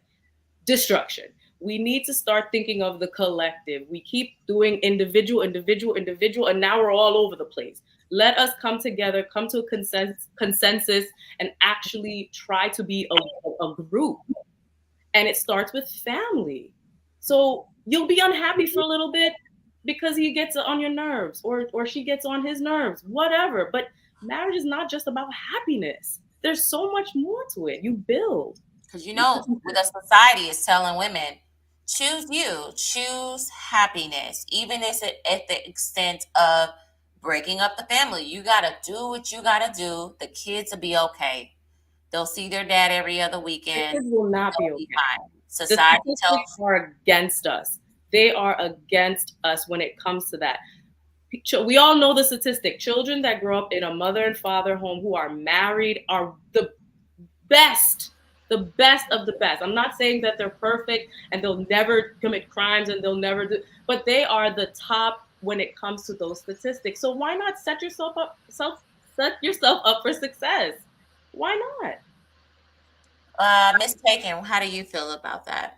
Destruction. We need to start thinking of the collective. We keep doing individual, and now we're all over the place. Let us come together, come to a consensus, and actually try to be a group. And it starts with family. So you'll be unhappy for a little bit because he gets on your nerves, or she gets on his nerves, whatever. But marriage is not just about happiness. There's so much more to it. You build. Because, you know, the society is telling women, choose you, choose happiness, even if it's at the extent of breaking up the family. You got to do what you got to do. The kids will be okay. They'll see their dad every other weekend. The kids will not be okay. Society the statistics are against us. They are against us when it comes to that. We all know the statistic. Children that grow up in a mother and father home who are married are the best of the best. I'm not saying that they're perfect and they'll never commit crimes and they'll never do, but they are the top when it comes to those statistics. So why not set yourself up for success? Why not? Miss Taken, how do you feel about that?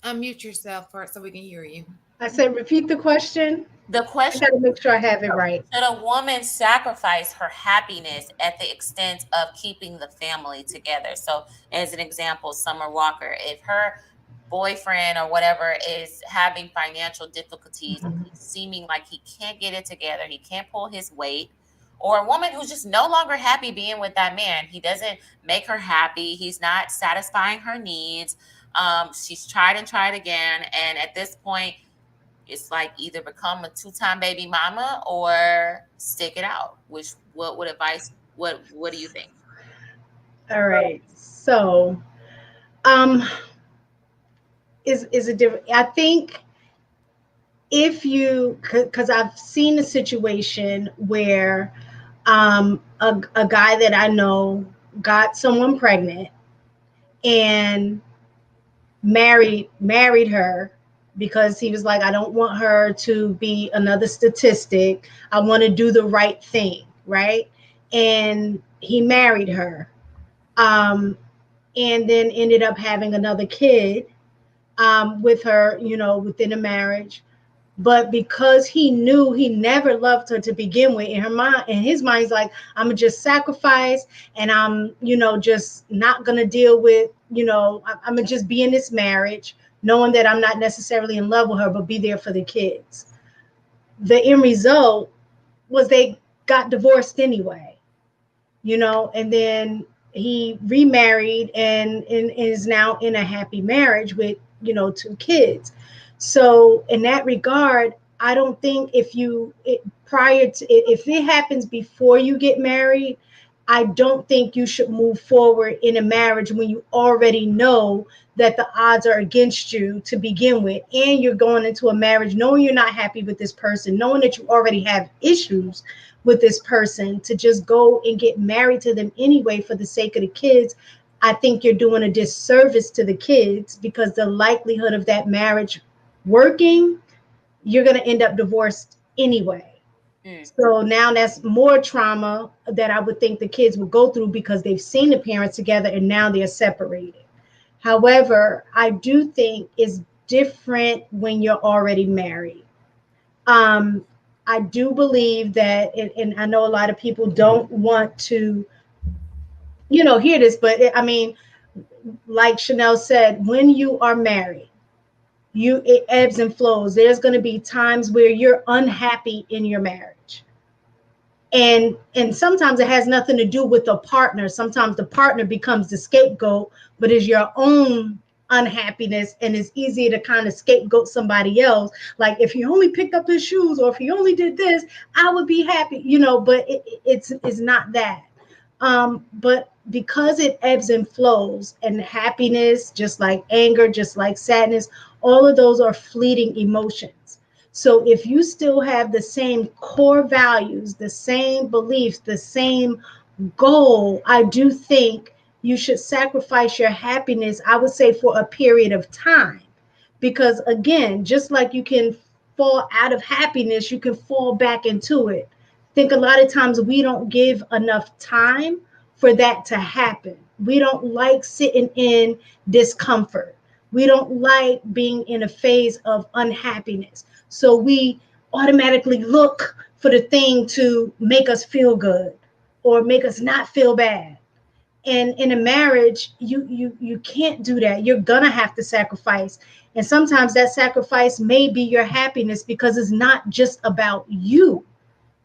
Unmute yourself first so we can hear you. I said, repeat the question. The question. I got to make sure I have it right. Should a woman sacrifice her happiness at the extent of keeping the family together? So, as an example, Summer Walker, if her boyfriend or whatever is having financial difficulties, seeming like he can't get it together, he can't pull his weight, or a woman who's just no longer happy being with that man, he doesn't make her happy, he's not satisfying her needs. She's tried and tried again, and at this point, it's like either become a 2-time baby mama or stick it out. What advice? What do you think? All right. So, um, is a different. I think if you, because I've seen a situation where a guy that I know got someone pregnant and married her because he was like, I don't want her to be another statistic. I want to do the right thing, right? And he married her, and then ended up having another kid with her, within a marriage. But because he knew he never loved her to begin with, in his mind, he's like, I'm gonna just sacrifice, and I'm, just not gonna deal with, I'm gonna just be in this marriage, knowing that I'm not necessarily in love with her, but be there for the kids. The end result was they got divorced anyway, and then he remarried and is now in a happy marriage with, 2 kids. So in that regard, I don't think if it happens before you get married, I don't think you should move forward in a marriage when you already know that the odds are against you to begin with, and you're going into a marriage knowing you're not happy with this person, knowing that you already have issues with this person, to just go and get married to them anyway for the sake of the kids. I think you're doing a disservice to the kids, because the likelihood of that marriage working, you're going to end up divorced anyway. So now that's more trauma that I would think the kids will go through, because they've seen the parents together and now they're separated. However, I do think it's different when you're already married. I do believe that, and I know a lot of people don't want to, hear this, but I mean, like Chanel said, when you are married, it ebbs and flows. There's going to be times where you're unhappy in your marriage. And sometimes it has nothing to do with the partner. Sometimes the partner becomes the scapegoat, but is your own unhappiness, and it's easier to kind of scapegoat somebody else. Like, if he only picked up his shoes, or if he only did this, I would be happy, but it's not that. But because it ebbs and flows, and happiness, just like anger, just like sadness, all of those are fleeting emotions. So if you still have the same core values, the same beliefs, the same goal, I do think you should sacrifice your happiness, I would say, for a period of time. Because again, just like you can fall out of happiness, you can fall back into it. I think a lot of times we don't give enough time for that to happen. We don't like sitting in discomfort. We don't like being in a phase of unhappiness. So we automatically look for the thing to make us feel good or make us not feel bad. And in a marriage, you can't do that. You're gonna have to sacrifice. And sometimes that sacrifice may be your happiness, because it's not just about you.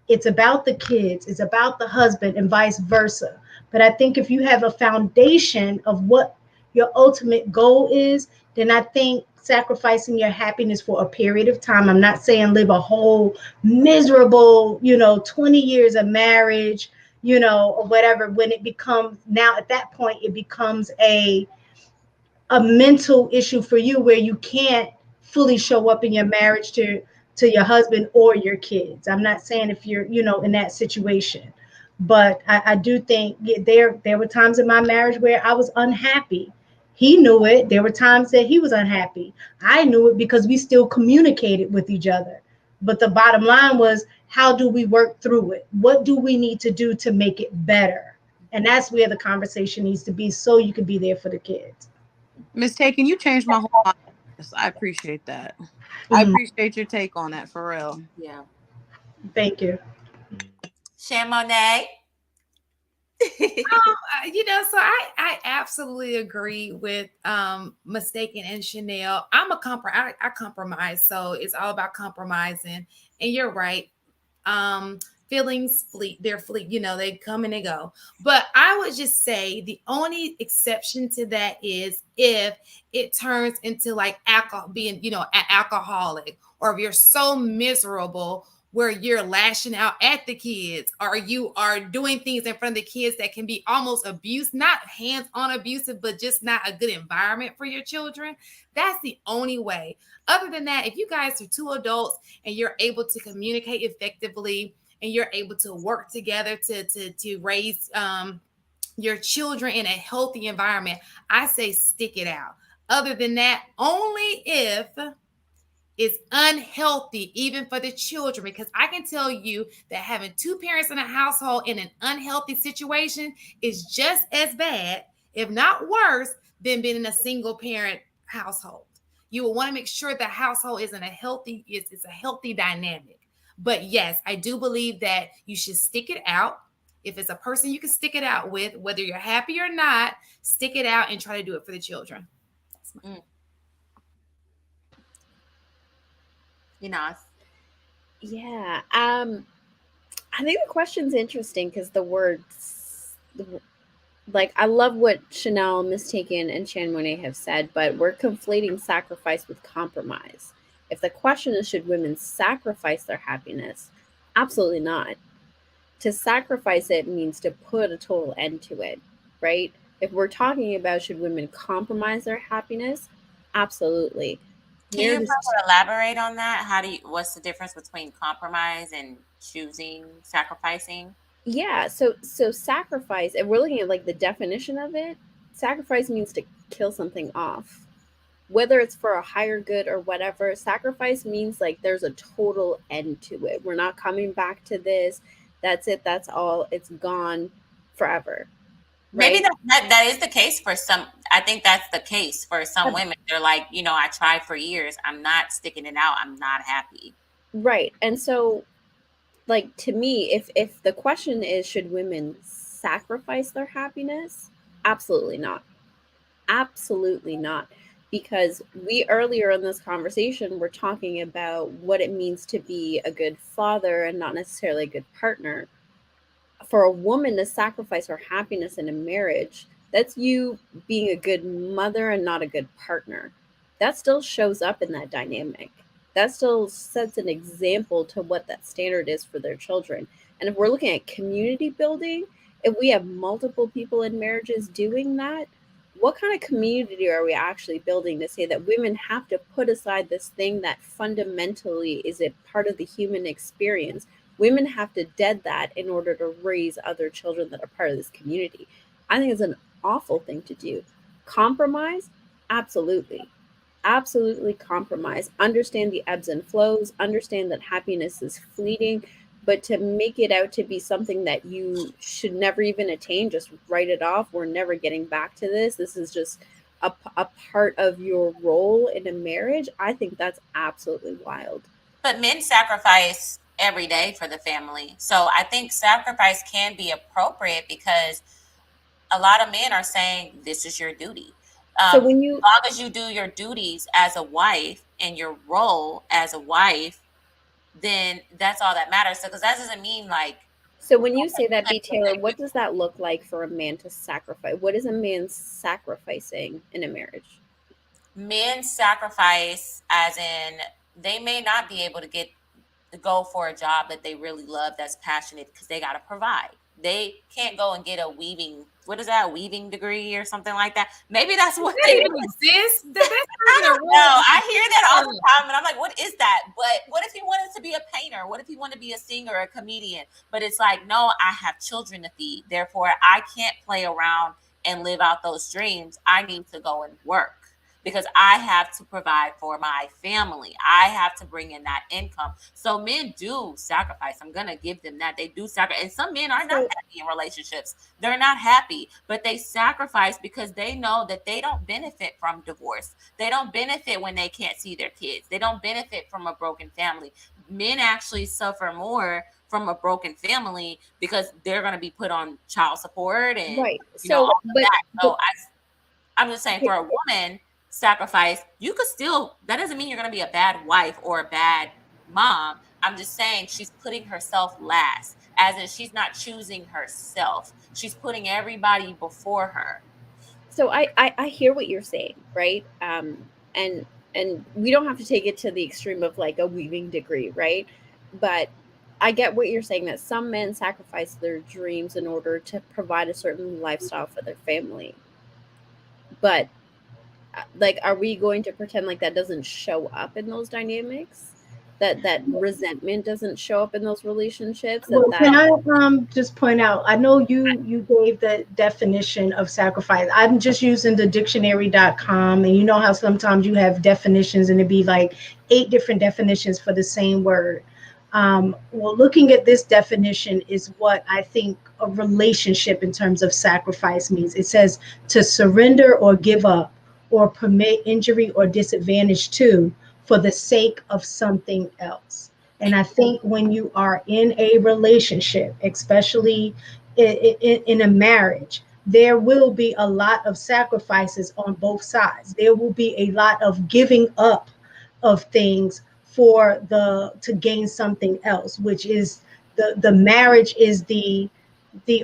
It's about the kids, it's about the husband, and vice versa. But I think if you have a foundation of what your ultimate goal is, then I think sacrificing your happiness for a period of time. I'm not saying live a whole miserable, 20 years of marriage, or whatever. When it becomes, now at that point, it becomes a mental issue for you, where you can't fully show up in your marriage to your husband or your kids. I'm not saying if you're, in that situation, but I do think there were times in my marriage where I was unhappy. He knew it. There were times that he was unhappy. I knew it, because we still communicated with each other. But the bottom line was, how do we work through it? What do we need to do to make it better? And that's where the conversation needs to be, so you can be there for the kids. Miss Taken, you changed my whole mind. I appreciate that. I appreciate your take on that, for real. Yeah. Thank you. Chamonix. So I absolutely agree with Mistaken and Chanel. I compromise, so it's all about compromising. And you're right. feelings fleet, they're fleet, they come and they go. But I would just say the only exception to that is if it turns into like alcohol, being, an alcoholic, or if you're so miserable where you're lashing out at the kids, or you are doing things in front of the kids that can be almost abuse, not hands-on abusive, but just not a good environment for your children. That's the only way. Other than that, if you guys are two adults and you're able to communicate effectively, and you're able to work together to raise your children in a healthy environment, I say stick it out. Other than that, only if it's unhealthy, even for the children, because I can tell you that having two parents in a household in an unhealthy situation is just as bad, if not worse, than being in a single parent household. You will want to make sure the household is in a healthy, it's a healthy dynamic. But yes, I do believe that you should stick it out. If it's a person you can stick it out with, whether you're happy or not, stick it out and try to do it for the children. Yeah. I think the question's interesting because the words, like, I love what Chanel, Mistaken, and Chan Monet have said, but we're conflating sacrifice with compromise. If the question is, should women sacrifice their happiness? Absolutely not. To sacrifice it means to put a total end to it, right? If we're talking about should women compromise their happiness, absolutely. Can you elaborate on that? What's the difference between compromise and choosing sacrificing? Yeah, so sacrifice, and we're looking at like the definition of it. Sacrifice means to kill something off. Whether it's for a higher good or whatever, sacrifice means like there's a total end to it. We're not coming back to this. That's it. That's all. It's gone forever. Right? Maybe that is the case for some. I think that's the case for some women. They're like, I tried for years. I'm not sticking it out. I'm not happy. Right. And so, like, to me, if the question is, should women sacrifice their happiness? Absolutely not. Absolutely not. Because we earlier in this conversation were talking about what it means to be a good father and not necessarily a good partner. For a woman to sacrifice her happiness in a marriage, that's you being a good mother and not a good partner. That still shows up in that dynamic. That still sets an example to what that standard is for their children. And if we're looking at community building, if we have multiple people in marriages doing that, what kind of community are we actually building to say that women have to put aside this thing that fundamentally is a part of the human experience? Women have to dead that in order to raise other children that are part of this community. I think it's an awful thing to do. Compromise? Absolutely. Absolutely compromise. Understand the ebbs and flows. Understand that happiness is fleeting. But to make it out to be something that you should never even attain, just write it off. We're never getting back to this. This is just a part of your role in a marriage. I think that's absolutely wild. But men sacrifice every day for the family. So I think sacrifice can be appropriate because a lot of men are saying this is your duty. So when you, as long as you do your duties as a wife and your role as a wife, then that's all that matters. So, because that doesn't mean like. So when you say that, B. Taylor, what does that look like for a man to sacrifice? What is a man sacrificing in a marriage? Men sacrifice as in they may not be able to go for a job that they really love, that's passionate, because they got to provide. They can't go and get a weaving degree or something like that. Maybe that's what they even exist. I don't know. I hear that all the time, and I'm like, what is that? But what if he wanted to be a painter? What if he wanted to be a singer, a comedian? But it's like, no, I have children to feed. Therefore, I can't play around and live out those dreams. I need to go and work because I have to provide for my family. I have to bring in that income. So men do sacrifice. I'm going to give them that. They do sacrifice. And some men are not happy in relationships. They're not happy, but they sacrifice because they know that they don't benefit from divorce. They don't benefit when they can't see their kids. They don't benefit from a broken family. Men actually suffer more from a broken family because they're going to be put on child support and right. all of that. So I'm just saying, for a woman, sacrifice, you could still, that doesn't mean you're going to be a bad wife or a bad mom. I'm just saying she's putting herself last, as in she's not choosing herself. She's putting everybody before her. So I hear what you're saying, right? And we don't have to take it to the extreme of like a weaving degree, right? But I get what you're saying, that some men sacrifice their dreams in order to provide a certain lifestyle for their family. But like, are we going to pretend like that doesn't show up in those dynamics? That resentment doesn't show up in those relationships? Well, That can I just point out? I know you gave the definition of sacrifice. I'm just using the dictionary.com, and you know how sometimes you have definitions and it'd be like 8 different definitions for the same word. Well, looking at this definition is what I think a relationship in terms of sacrifice means. It says to surrender or give up or permit injury or disadvantage to for the sake of something else. And I think when you are in a relationship, especially in a marriage, there will be a lot of sacrifices on both sides. There will be a lot of giving up of things for the to gain something else, which is the marriage is the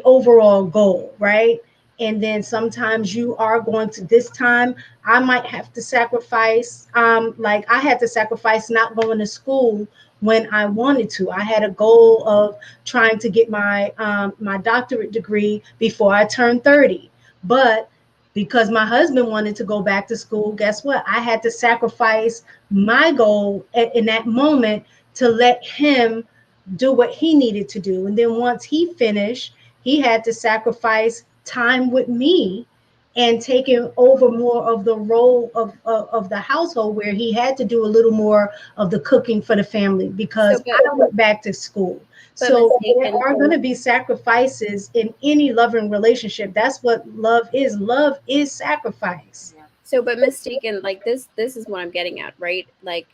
overall goal, right? And then sometimes you are going to, this time I might have to sacrifice, like I had to sacrifice not going to school when I wanted to. I had a goal of trying to get my doctorate degree before I turned 30. But because my husband wanted to go back to school, guess what? I had to sacrifice my goal in that moment to let him do what he needed to do. And then once he finished, he had to sacrifice time with me and taking over more of the role of the household, where he had to do a little more of the cooking for the family because So, but- I went back to school. But So mistaken- there are going to be sacrifices in any loving relationship. That's what love is. Love is sacrifice. So, but mistaken, like this is what I'm getting at, right? Like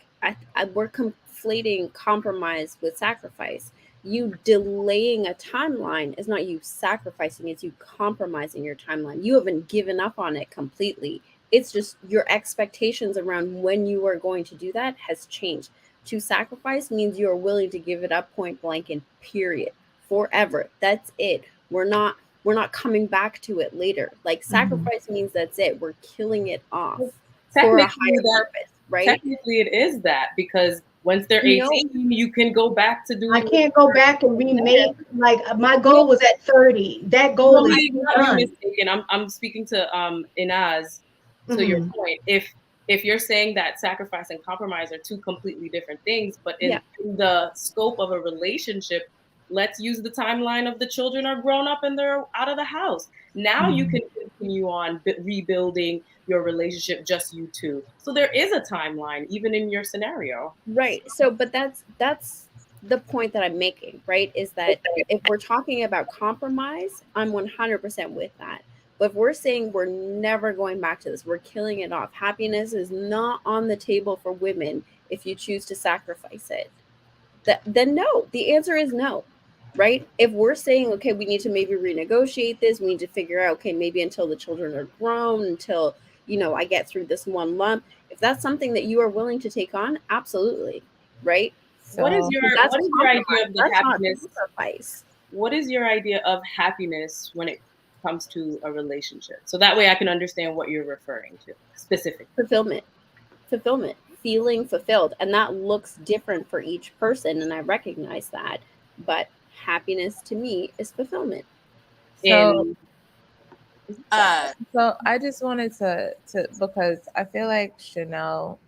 we're conflating compromise with sacrifice. You delaying a timeline is not you sacrificing, it's you compromising your timeline. You haven't given up on it completely. It's just your expectations around when you are going to do that has changed. To sacrifice means you are willing to give it up point blank and period, forever. That's it. We're not coming back to it later. Like sacrifice means that's it. We're killing it off for a higher purpose, right? Technically, it is that, because once they're No. 18, you can go back to doing. I can't go back and remake. Like my goal was at 30. That goal is Not done. mistaken. I'm speaking to Inaz. To your point, if you're saying that sacrifice and compromise are two completely different things, but in the scope of a relationship, let's use the timeline of the children are grown up and they're out of the house. Now you can continue on rebuilding your relationship, just you two. So there is a timeline, even in your scenario. Right. So, but that's the point that I'm making, right? Is that if we're talking about compromise, I'm 100% with that. But if we're saying we're never going back to this, we're killing it off. Happiness is not on the table for women if you choose to sacrifice it. Then no, the answer is no, right? If we're saying, okay, we need to maybe renegotiate this, we need to figure out, okay, maybe until the children are grown, until, I get through this one lump. If that's something that you are willing to take on, absolutely, right? So, what is your idea of the happiness? Sacrifice. What is your idea of happiness when it comes to a relationship? So that way I can understand what you're referring to specifically. Fulfillment, feeling fulfilled. And that looks different for each person. And I recognize that. But happiness to me is fulfillment. So I just wanted to because I feel like Chanel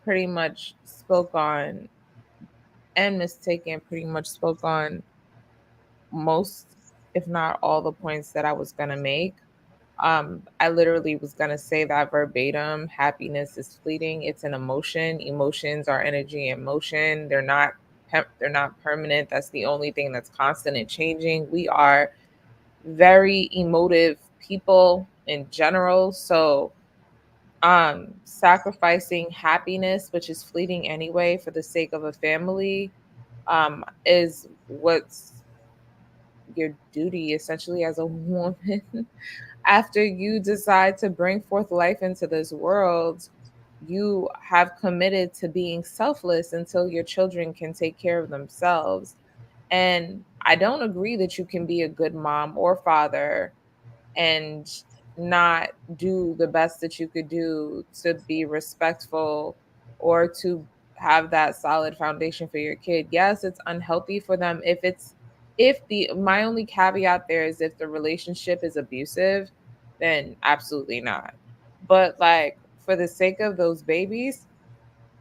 pretty much spoke on, and Mistaken pretty much spoke on most, if not all, the points that I was going to make. I literally was going to say that verbatim. Happiness is fleeting. It's an emotion. Emotions are energy and motion. They're not permanent. That's the only thing that's constant and changing. We are very emotive people in general. So sacrificing happiness, which is fleeting anyway, for the sake of a family, is what's your duty essentially as a woman after you decide to bring forth life into this world. you have committed to being selfless until your children can take care of themselves. And I don't agree that you can be a good mom or father and not do the best that you could do to be respectful or to have that solid foundation for your kid. Yes, it's unhealthy for them if the my only caveat there is if the relationship is abusive, then absolutely not. But like for the sake of those babies,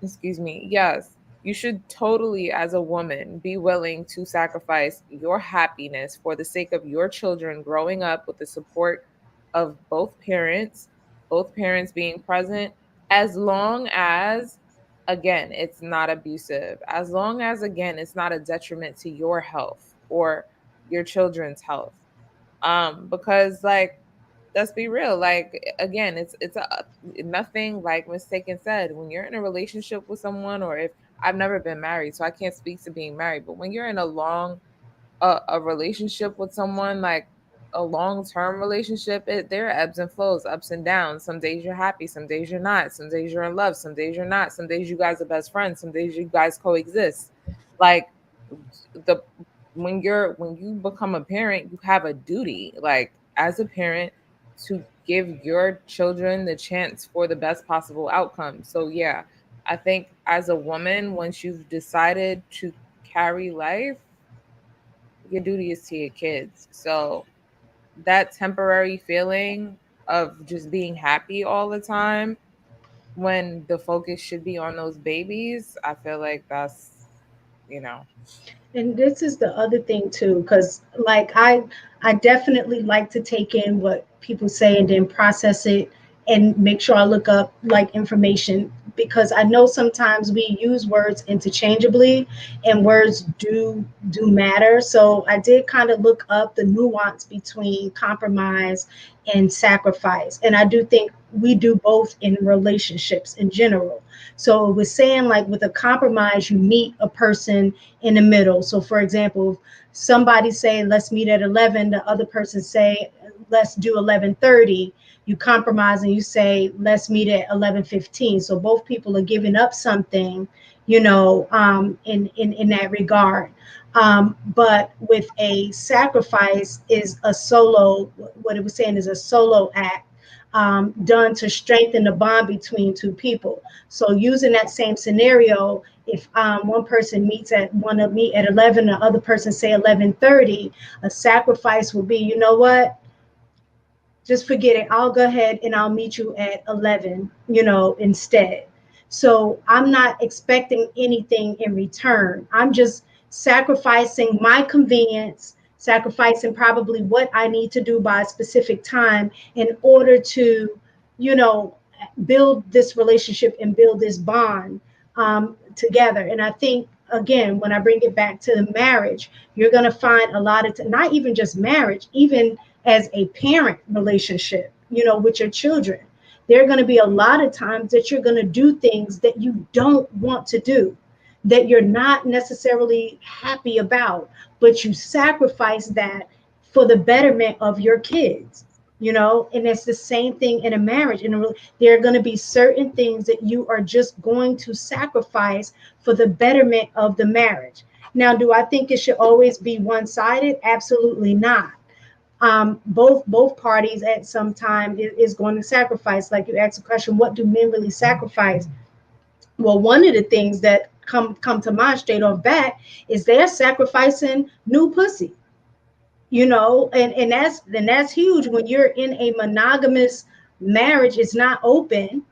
excuse me, yes, you should totally, as a woman, be willing to sacrifice your happiness for the sake of your children growing up with the support of both parents being present, as long as, again, it's not abusive, as long as, again, it's not a detriment to your health or your children's health. Because, like, let's be real, like, again, it's a nothing, like Mistaken said, when you're in a relationship with someone, or if I've never been married, so I can't speak to being married, but when you're in a long a relationship with someone, like a long-term relationship, there are ebbs and flows, ups and downs. Some days you're happy, some days you're not, some days you're in love, some days you're not, some days you guys are best friends, some days you guys coexist. Like, the when you become a parent, you have a duty, like, as a parent, to give your children the chance for the best possible outcome. So yeah, I think as a woman, once you've decided to carry life, your duty is to your kids. So that temporary feeling of just being happy all the time when the focus should be on those babies, I feel like that's, you know. And this is the other thing too, because like I definitely like to take in what people say and then process it and make sure I look up like information, because I know sometimes we use words interchangeably and words do matter. So I did kind of look up the nuance between compromise and sacrifice. And I do think we do both in relationships in general. So we're saying like with a compromise, you meet a person in the middle. So for example, somebody say let's meet at 11, the other person say let's do 11:30. You compromise and you say let's meet at 11:15. So both people are giving up something, in that regard. But with a sacrifice is a solo, what it was saying is a solo act, done to strengthen the bond between two people. So using that same scenario, if one person want to meet at 11, the other person say 11:30, a sacrifice will be, you know what? Just forget it. I'll go ahead and I'll meet you at 11, instead. So I'm not expecting anything in return. I'm just sacrificing my convenience, sacrificing probably what I need to do by a specific time in order to, you know, build this relationship and build this bond together. And I think, again, when I bring it back to the marriage, you're going to find a lot of, not even just marriage, even as a parent relationship, with your children, there are going to be a lot of times that you're going to do things that you don't want to do, that you're not necessarily happy about, but you sacrifice that for the betterment of your kids. And it's the same thing in a marriage. There are going to be certain things that you are just going to sacrifice for the betterment of the marriage. Now, do I think it should always be one-sided? Absolutely not. Both parties at some time is going to sacrifice. Like you asked the question, what do men really sacrifice? Well, one of the things that come to mind straight off bat is they're sacrificing new pussy. And that's huge. When you're in a monogamous marriage, it's not open.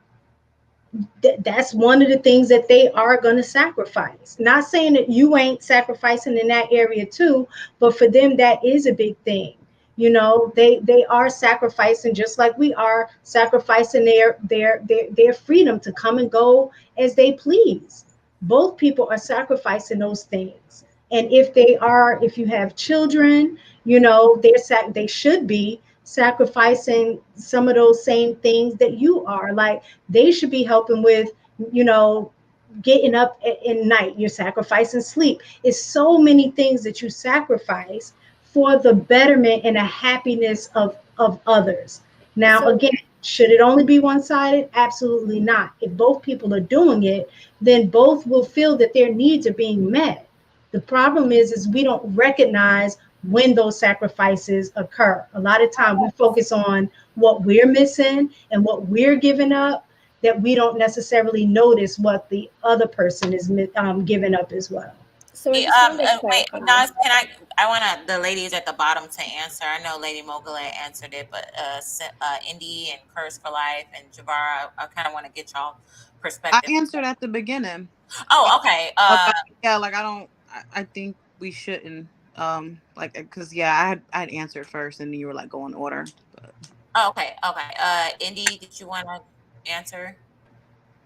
That's one of the things that they are going to sacrifice. Not saying that you ain't sacrificing in that area too, but for them that is a big thing. They are sacrificing, just like we are sacrificing their freedom to come and go as they please. Both people are sacrificing those things. And if you have children, they should be sacrificing some of those same things that you are. Like, they should be helping with, getting up in night. You're sacrificing sleep. It's so many things that you sacrifice for the betterment and the happiness of others. Now, So- again, Should it only be one-sided? Absolutely not. If both people are doing it, then both will feel that their needs are being met. The problem is we don't recognize when those sacrifices occur. A lot of time we focus on what we're missing and what we're giving up, that we don't necessarily notice what the other person is giving up as well. So I Yeah, just wanted to wait, clarify. Nas, can I want the ladies at the bottom to answer. I know Lady Mogul answered it, but Indy and Curse for Life and Javara, I kind of want to get y'all I perspective. answered at the beginning. Oh, okay. Yeah, like I don't. I think we shouldn't. Like, cause yeah, I'd answered first, and then you were like go in order. But Okay. Indy, did you want to answer?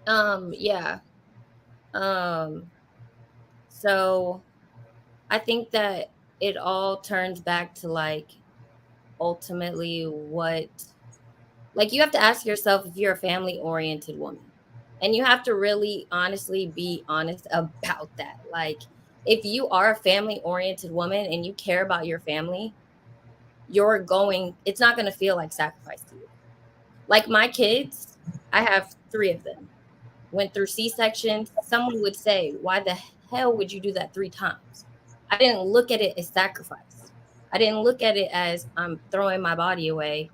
Yeah. Um, so I think that it all turns back to like ultimately what, like, you have to ask yourself if you're a family oriented woman, and you have to really honestly be honest about that. Like, if you are a family oriented woman and you care about your family, it's not going to feel like sacrifice to you. Like my kids, I have 3 of them, went through C-sections. Someone would say, why the hell would you do that 3 times? I didn't look at it as sacrifice. I didn't look at it as I'm throwing my body away,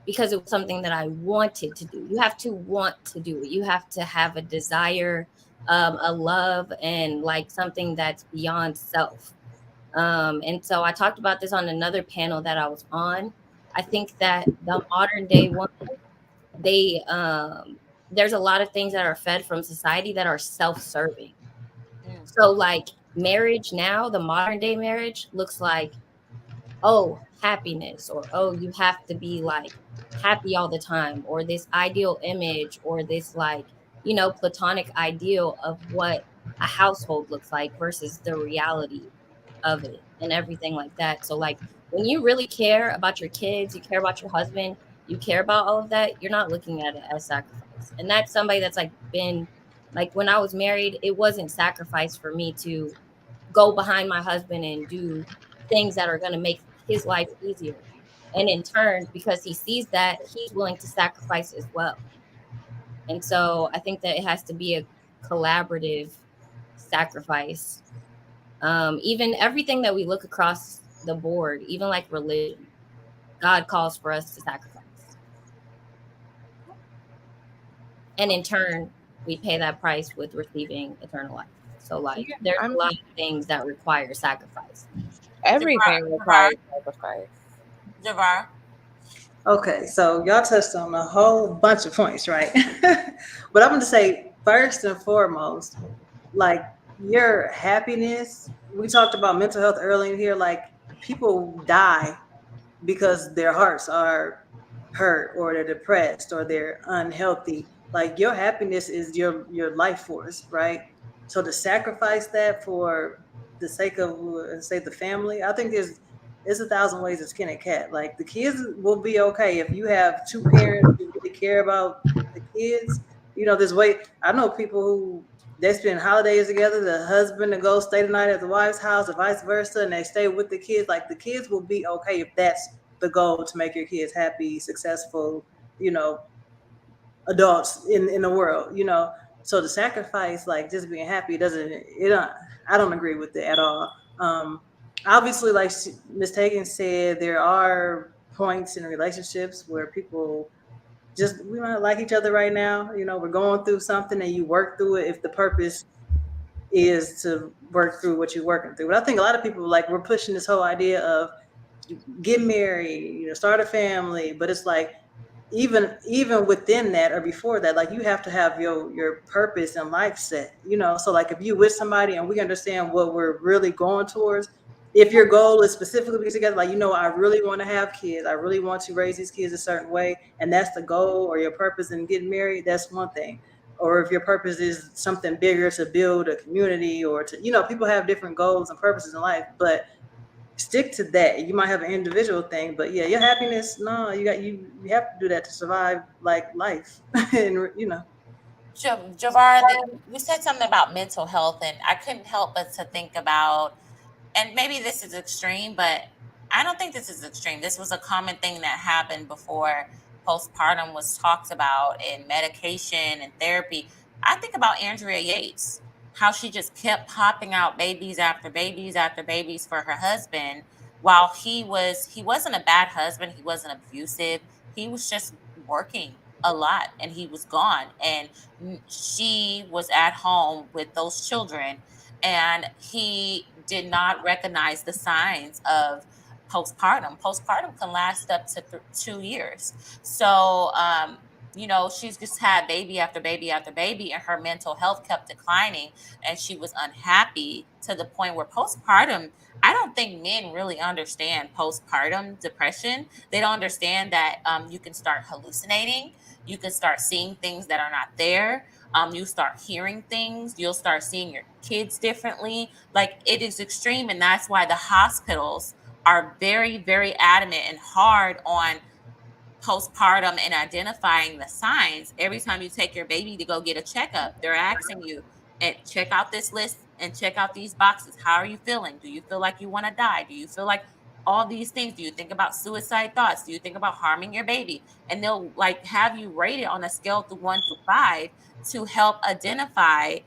because it was something that I wanted to do. You have to want to do it. You have to have a desire, a love, and like something that's beyond self. And so I talked about this on another panel that I was on. I think that the modern day woman, they there's a lot of things that are fed from society that are self-serving. So like marriage now, the modern day marriage looks like, oh, happiness, or oh, you have to be like happy all the time, or this ideal image, or this like, platonic ideal of what a household looks like versus the reality of it and everything like that. So like when you really care about your kids, you care about your husband, you care about all of that, you're not looking at it as sacrifice. And that's somebody that's like been like, when I was married, it wasn't sacrifice for me to go behind my husband and do things that are going to make his life easier. And in turn, because he sees that, he's willing to sacrifice as well. And so I think that it has to be a collaborative sacrifice. Even everything that we look across the board, even like religion, God calls for us to sacrifice. And in turn, we pay that price with receiving eternal life. So like there's a lot of things that require sacrifice. Everything requires sacrifice. Javara. Okay, so y'all touched on a whole bunch of points, right? But I'm going to say first and foremost, like your happiness. We talked about mental health earlier here. Like people die because their hearts are hurt or they're depressed or they're unhealthy. Like your happiness is your life force, right? So to sacrifice that for the sake of say the family, I think there's 1,000 ways to skin a cat. Like the kids will be okay if you have 2 parents who really care about the kids. There's way I know people who they spend holidays together, the husband to go stay the night at the wife's house or vice versa, and they stay with the kids. Like the kids will be okay if that's the goal, to make your kids happy, successful, adults in the world, So the sacrifice, like just being happy, I don't agree with it at all. Obviously, like Ms. Tagan said, there are points in relationships where people we don't like each other right now. We're going through something and you work through it if the purpose is to work through what you're working through. But I think a lot of people, like, we're pushing this whole idea of get married, start a family, but it's like even within that or before that, like you have to have your purpose and life set, So like if you with somebody and we understand what we're really going towards, if your goal is specifically to be together, like I really want to have kids, I really want to raise these kids a certain way, and that's the goal or your purpose in getting married, that's one thing. Or if your purpose is something bigger, to build a community or to people have different goals and purposes in life, but stick to that. You might have an individual thing, but yeah, your happiness, no, you have to do that to survive like life. And Javara, you said something about mental health, and I couldn't help but to think about, and maybe this is extreme, but I don't think this is extreme. This was a common thing that happened before postpartum was talked about in medication and therapy, I think about Andrea Yates, how she just kept popping out babies after babies after babies for her husband, while he wasn't a bad husband, he wasn't abusive, he was just working a lot and he was gone, and she was at home with those children, and he did not recognize the signs of postpartum can last up to 2 years. So she's just had baby after baby after baby, and her mental health kept declining, and she was unhappy to the point where postpartum, I don't think men really understand postpartum depression. They don't understand that you can start hallucinating, you can start seeing things that are not there, you start hearing things, you'll start seeing your kids differently. Like, it is extreme, and that's why the hospitals are very, very adamant and hard on postpartum and identifying the signs. Every time you take your baby to go get a checkup, they're asking you, and check out this list and check out these boxes. How are you feeling? Do you feel like you want to die? Do you feel like all these things? Do you think about suicide thoughts? Do you think about harming your baby? And they'll like have you rate it on a scale to 1 to 5 to help identify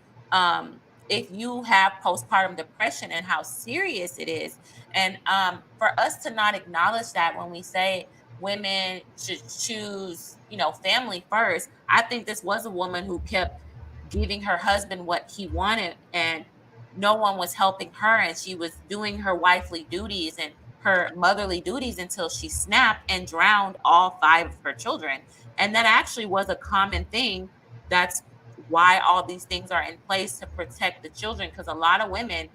if you have postpartum depression and how serious it is. And for us to not acknowledge that when we say women should choose, family first, I think this was a woman who kept giving her husband what he wanted, and no one was helping her, and she was doing her wifely duties and her motherly duties until she snapped and drowned all 5 of her children. And that actually was a common thing. That's why all these things are in place, to protect the children, because a lot of women,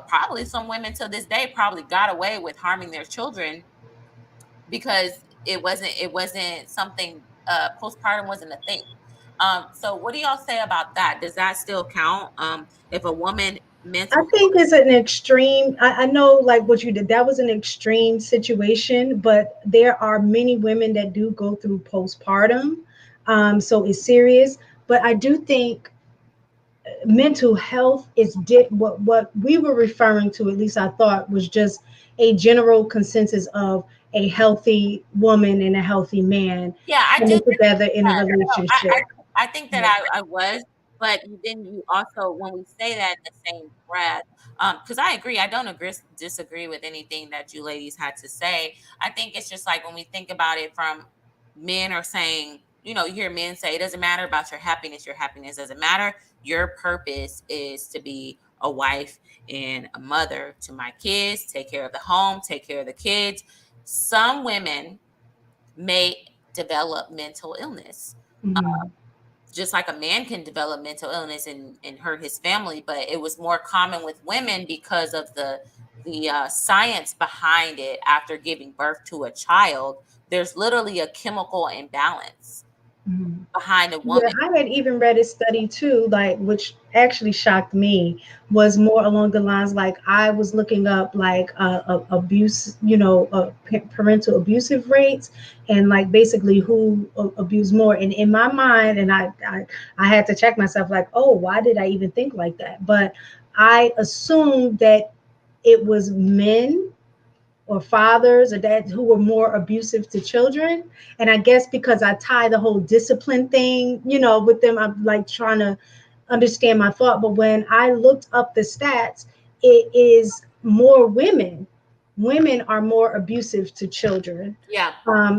probably some women to this day, probably got away with harming their children because it wasn't something, postpartum wasn't a thing. So what do y'all say about that? Does that still count? If a woman I think it's an extreme. I know, like what you did, that was an extreme situation, but there are many women that do go through postpartum. So it's serious. But I do think mental health is what we were referring to, at least I thought, was just a general consensus of a healthy woman and a healthy man coming together in a relationship. I think that I was, but then you also, when we say that in the same breath, because I agree, I don't disagree with anything that you ladies had to say. I think it's just like when we think about it from men are saying, you hear men say, it doesn't matter about your happiness doesn't matter. Your purpose is to be a wife and a mother to my kids, take care of the home, take care of the kids. Some women may develop mental illness. Just like a man can develop mental illness and hurt his family, but it was more common with women because of the science behind it. After giving birth to a child, there's literally a chemical imbalance behind a woman. Yeah, I had even read a study too, like, which actually shocked me, was more along the lines, like, I was looking up like abuse, parental abusive rates, and like basically who abused more. And in my mind, and I had to check myself, like, oh, why did I even think like that? But I assumed that it was men or fathers or dads who were more abusive to children. And I guess because I tie the whole discipline thing, with them, I'm like trying to understand my thought. But when I looked up the stats, it is more women. Women are more abusive to children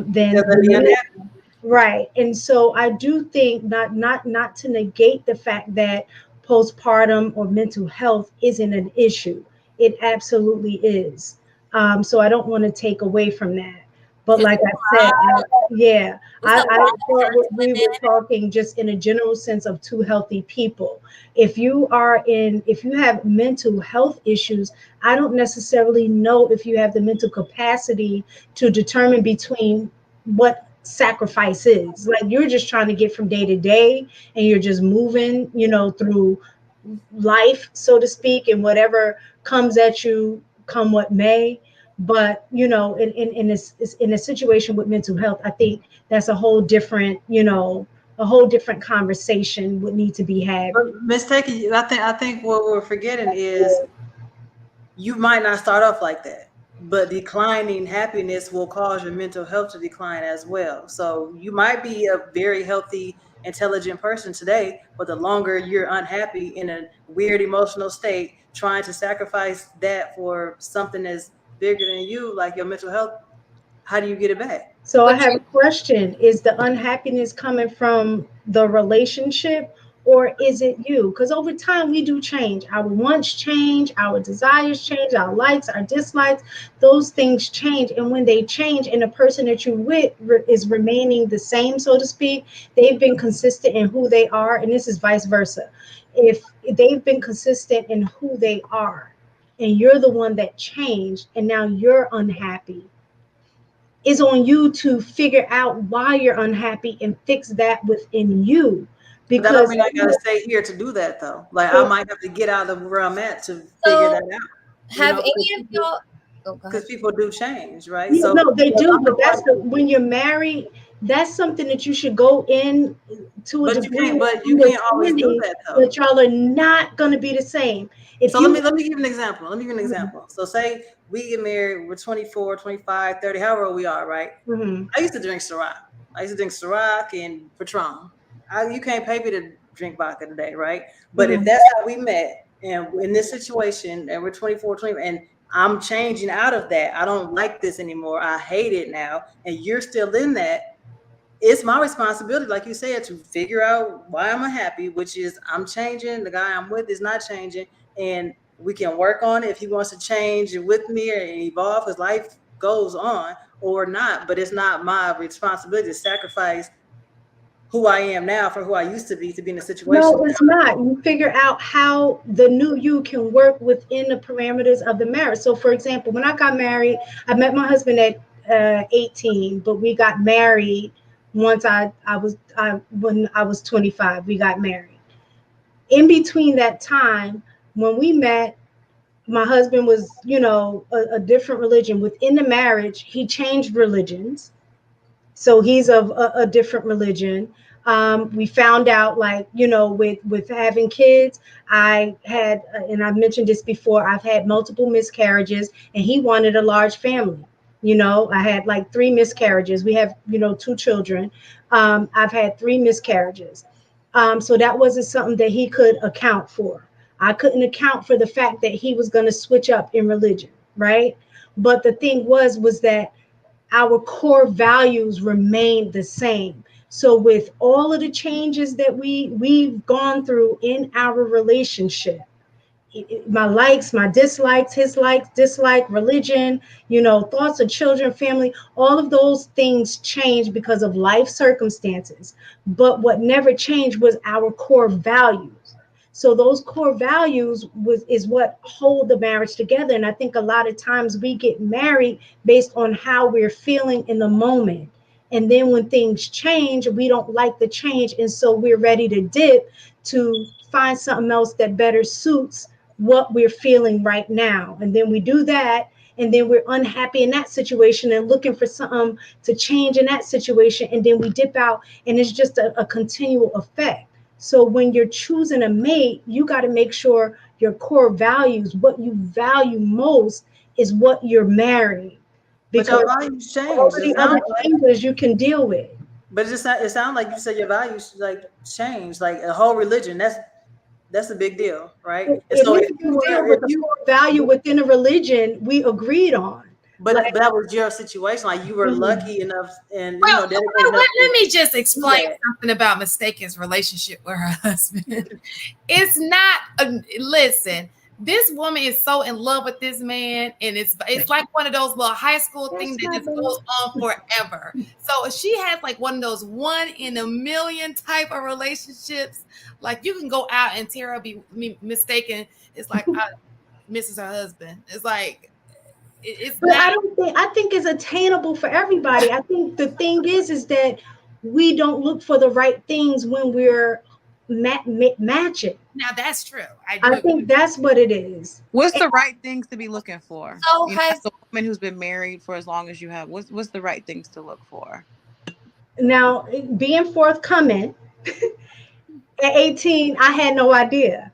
than men. Right. And so I do think not to negate the fact that postpartum or mental health isn't an issue. It absolutely is. So I don't want to take away from that. But like I said, I thought we were talking just in a general sense of two healthy people. If you have mental health issues, I don't necessarily know if you have the mental capacity to determine between what sacrifice is. Like, you're just trying to get from day to day, and you're just moving, through life, so to speak, and whatever comes at you, come what may. But in a situation with mental health, I think that's a whole different conversation would need to be had. Ms. Tacky, I think what we're forgetting is you might not start off like that. but declining happiness will cause your mental health to decline as well. So you might be a very healthy, intelligent person today, but the longer you're unhappy in a weird emotional state, trying to sacrifice that for something that's bigger than you, like your mental health, how do you get it back? So I have a question. Is the unhappiness coming from the relationship or is it you? Because over time we do change. Our wants change, our desires change, our likes, our dislikes, those things change. And when they change and the person that you're with is remaining the same, so to speak, they've been consistent in who they are. And this is vice versa. If they've been consistent in who they are and you're the one that changed and now you're unhappy, is on you to figure out why you're unhappy and fix that within you. But that don't Because mean I gotta stay here to do that though. Like I might have to get out of where I'm at to figure that out. Have any of y'all? Because people do change, right? Yeah, So no, they do, but when you're married, that's something that you should go in to a degree. But you can't always do that though. But y'all are not going to be the same. So let me give you an example. So say we get married, we're 24, 25, 30, however old we are, right? Mm-hmm. I used to drink Ciroc. And Patron. You can't pay me to drink vodka today, right? But if that's how we met, and in this situation, and we're 24, 20, and I'm changing out of that, I don't like this anymore, I hate it now, and you're still in that, it's my responsibility, like you said, to figure out why I'm unhappy, which is I'm changing, the guy I'm with is not changing, and we can work on it if he wants to change with me or evolve, because life goes on, or not, but it's not my responsibility to sacrifice who I am now for who I used to be in a situation. No, it's not. You figure out how the new you can work within the parameters of the marriage. So, for example, when I got married, I met my husband at 18, but we got married once when I was 25. We got married. In between that time, when we met, my husband was, a different religion. Within the marriage, he changed religions. So he's of a different religion. We found out, with having kids, I had, and I've mentioned this before, I've had multiple miscarriages, and he wanted a large family. I had like 3 miscarriages. We have, 2 children. I've had 3 miscarriages. So that wasn't something that he could account for. I couldn't account for the fact that he was going to switch up in religion, right? But the thing was that our core values remain the same. So with all of the changes that we've gone through in our relationship, my likes, my dislikes, his likes, dislike, religion, thoughts of children, family, all of those things change because of life circumstances. But what never changed was our core values. So those core values is what hold the marriage together. And I think a lot of times we get married based on how we're feeling in the moment. And then when things change, we don't like the change. And so we're ready to dip to find something else that better suits what we're feeling right now. And then we do that. And then we're unhappy in that situation and looking for something to change in that situation. And then we dip out, and it's just a continual effect. So when you're choosing a mate, you got to make sure your core values, what you value most, is what you're marrying. Because but your values change. all the other changes you can deal with. But it sounds like you said your values like change, like a whole religion. That's a big deal, right? And so if you value within a religion, we agreed on. But that was your situation. Like you were lucky enough, and let me just explain something about Mistaken's relationship with her husband. It's not listen. This woman is so in love with this man, and it's like one of those little high school things that just goes on forever. So she has like one of those 1 in a million type of relationships. Like you can go out and Tara be mistaken. It's like misses her husband. It's like. I think it's attainable for everybody. I think the thing is that we don't look for the right things when we're matching. Now that's true. I think that's what it is. What's the right things to be looking for? So as a woman who's been married for as long as you have, what's the right things to look for? Now, being forthcoming, at 18, I had no idea.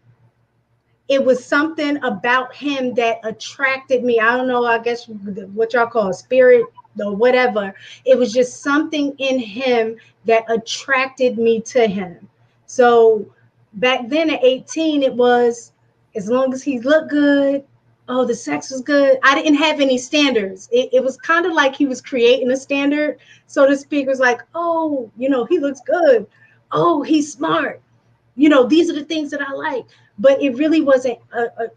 it was something about him that attracted me. I don't know, I guess what y'all call spirit or whatever. It was just something in him that attracted me to him. So back then at 18, it was as long as he looked good. Oh, the sex was good. I didn't have any standards. It was kind of like he was creating a standard, so to speak. It was like, oh, he looks good. Oh, he's smart. These are the things that I like. But it really wasn't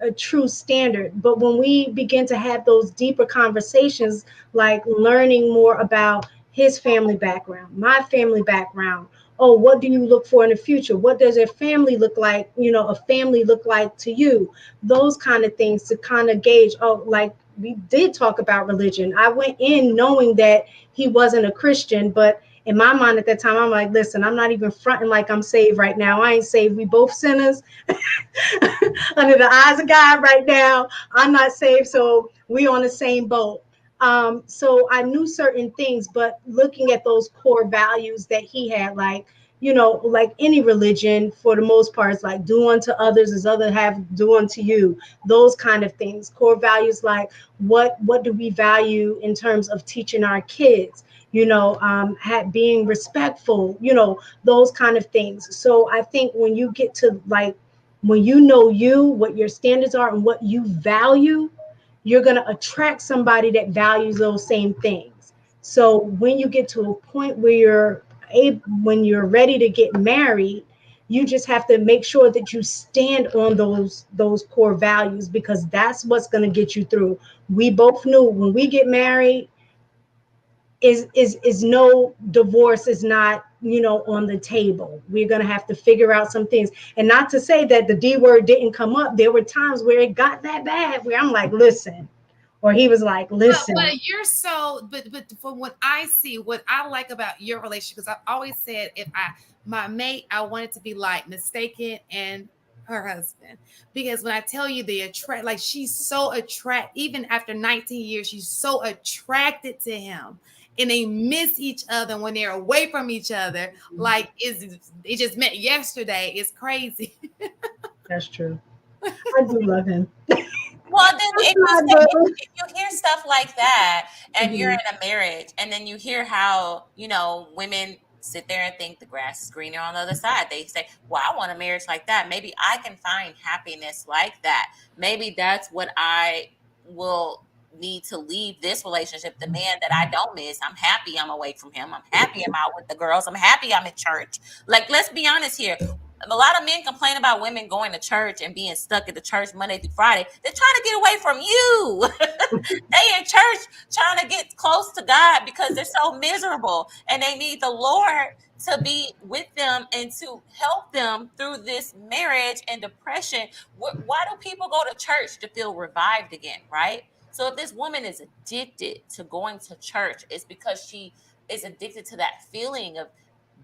a true standard. But when we begin to have those deeper conversations, like learning more about his family background, my family background, oh, what do you look for in the future? What does a family look like? A family look like to you? Those kind of things to kind of gauge, oh, like we did talk about religion. I went in knowing that he wasn't a Christian, but in my mind at that time, I'm like, listen, I'm not even fronting like I'm saved right now. I ain't saved. We both sinners under the eyes of God right now. I'm not saved, so we on the same boat. So I knew certain things, but looking at those core values that he had, like, like any religion, for the most part, it's like do unto others as others have do unto you. Those kind of things, core values, like what do we value in terms of teaching our kids? Being respectful, those kind of things. So I think when you get to like, when you know what your standards are and what you value, you're going to attract somebody that values those same things. So when you get to a point where when you're ready to get married, you just have to make sure that you stand on those core values, because that's what's going to get you through. We both knew when we get married, is no divorce is not on the table. We're going to have to figure out some things. And not to say that the D word didn't come up. There were times where it got that bad where I'm like, listen, or he was like, listen. But you're so, but from what I see, what I like about your relationship, because I've always said, my mate, I want it to be like Mistaken and her husband, because when I tell you like she's so even after 19 years, she's so attracted to him, and they miss each other when they're away from each other. Like it just met yesterday. It's crazy. That's true. I do love him. Well, then if you hear stuff like that, and you're in a marriage, and then you hear how women sit there and think the grass is greener on the other side. They say, well, I want a marriage like that. Maybe I can find happiness like that. Maybe that's what I will need to leave this relationship. The man that I don't miss, I'm happy I'm away from him. I'm happy I'm out with the girls. I'm happy I'm in church. Like, let's be honest here. A lot of men complain about women going to church and being stuck at the church Monday through Friday. They're trying to get away from you. They in church trying to get close to God because they're so miserable, and they need the Lord to be with them and to help them through this marriage and depression. Why do people go to church? To feel revived again, right? So if this woman is addicted to going to church, it's because she is addicted to that feeling of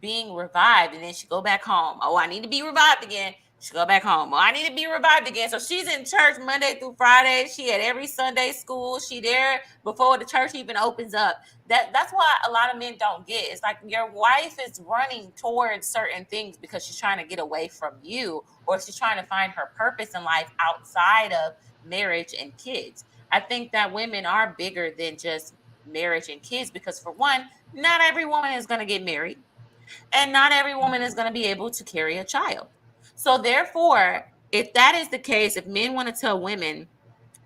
being revived, and then she go back home. Oh, I need to be revived again. She go back home. Oh, I need to be revived again. So she's in church Monday through Friday. She at every Sunday school. She there before the church even opens up. That's why a lot of men don't get. It's like your wife is running towards certain things because she's trying to get away from you, or she's trying to find her purpose in life outside of marriage and kids. I think that women are bigger than just marriage and kids, because for one, not every woman is going to get married. And not every woman is going to be able to carry a child. So therefore, if that is the case, if men want to tell women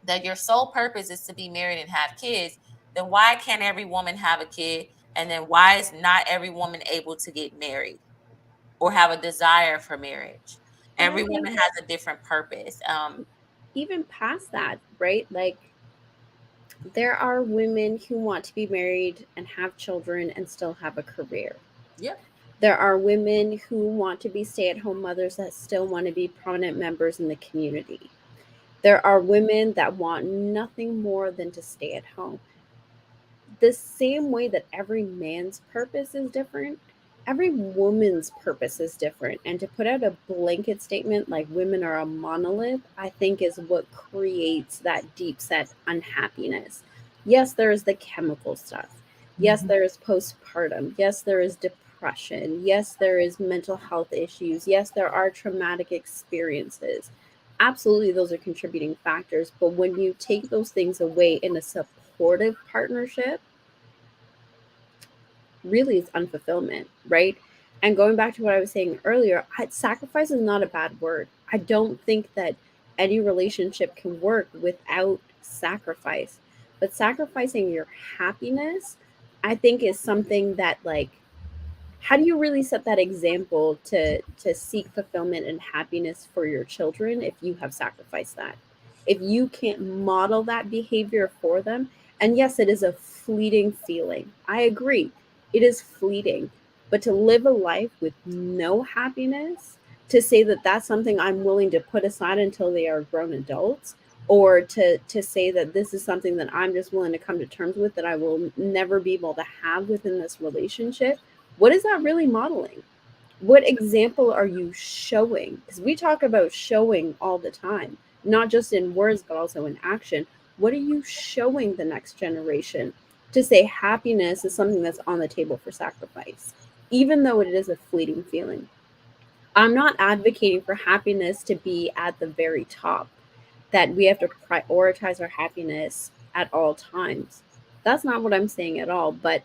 that your sole purpose is to be married and have kids, then why can't every woman have a kid? And then why is not every woman able to get married or have a desire for marriage? Every woman has a different purpose. Even past that, right? Like, there are women who want to be married and have children and still have a career. Yep. There are women who want to be stay-at-home mothers that still want to be prominent members in the community. There are women that want nothing more than to stay at home. The same way that every man's purpose is different, every woman's purpose is different. And to put out a blanket statement like women are a monolith, I think is what creates that deep set unhappiness. Yes, there is the chemical stuff. Yes, there is postpartum. Yes, there is depression. Yes, there is mental health issues. Yes, there are traumatic experiences. absolutely those are contributing factors. But when you take those things away in a supportive partnership, really it's unfulfillment, right? And going back to what I was saying earlier, sacrifice is not a bad word. I don't think that any relationship can work without sacrifice. But sacrificing your happiness, I think, is something that, like, how do you really set that example to seek fulfillment and happiness for your children if you have sacrificed that? If you can't model that behavior for them, and yes, it is a fleeting feeling. I agree. It is fleeting. But to live a life with no happiness, to say that that's something I'm willing to put aside until they are grown adults, or to say that this is something that I'm just willing to come to terms with, that I will never be able to have within this relationship, what is that really modeling? What example are you showing? Because we talk about showing all the time, not just in words, but also in action. What are you showing the next generation to say happiness is something that's on the table for sacrifice, even though it is a fleeting feeling? I'm not advocating for happiness to be at the very top, that we have to prioritize our happiness at all times. That's not what I'm saying at all, but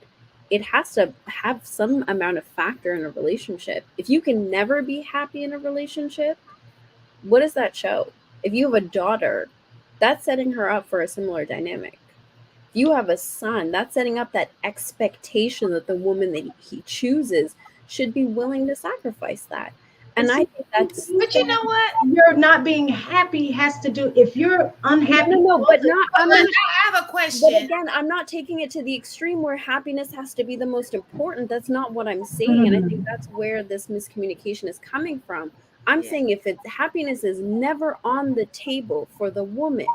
it has to have some amount of factor in a relationship. If you can never be happy in a relationship, what does that show? If you have a daughter, that's setting her up for a similar dynamic. If you have a son, that's setting up that expectation that the woman that he chooses should be willing to sacrifice that. And I think that's. But you know what? You're not being happy has to do, if you're unhappy. No, but not. I have a question. But again, I'm not taking it to the extreme where happiness has to be the most important. That's not what I'm saying, and I think that's where this miscommunication is coming from. I'm saying if happiness is never on the table for the woman,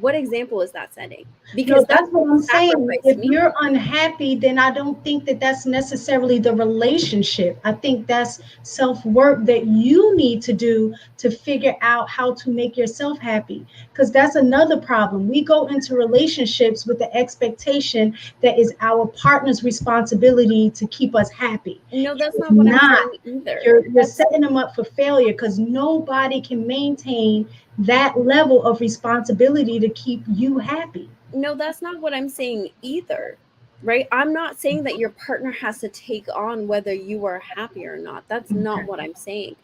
what example is that setting? Because that's what I'm saying. If me. You're unhappy, then I don't think that that's necessarily the relationship. I think that's self-work that you need to do to figure out how to make yourself happy. Because that's another problem. We go into relationships with the expectation that is our partner's responsibility to keep us happy. No, that's not what I'm saying either. You're setting them up for failure, because nobody can maintain that level of responsibility to keep you happy. No, that's not what I'm saying either, right? I'm not saying that your partner has to take on whether you are happy or not. That's not what I'm saying.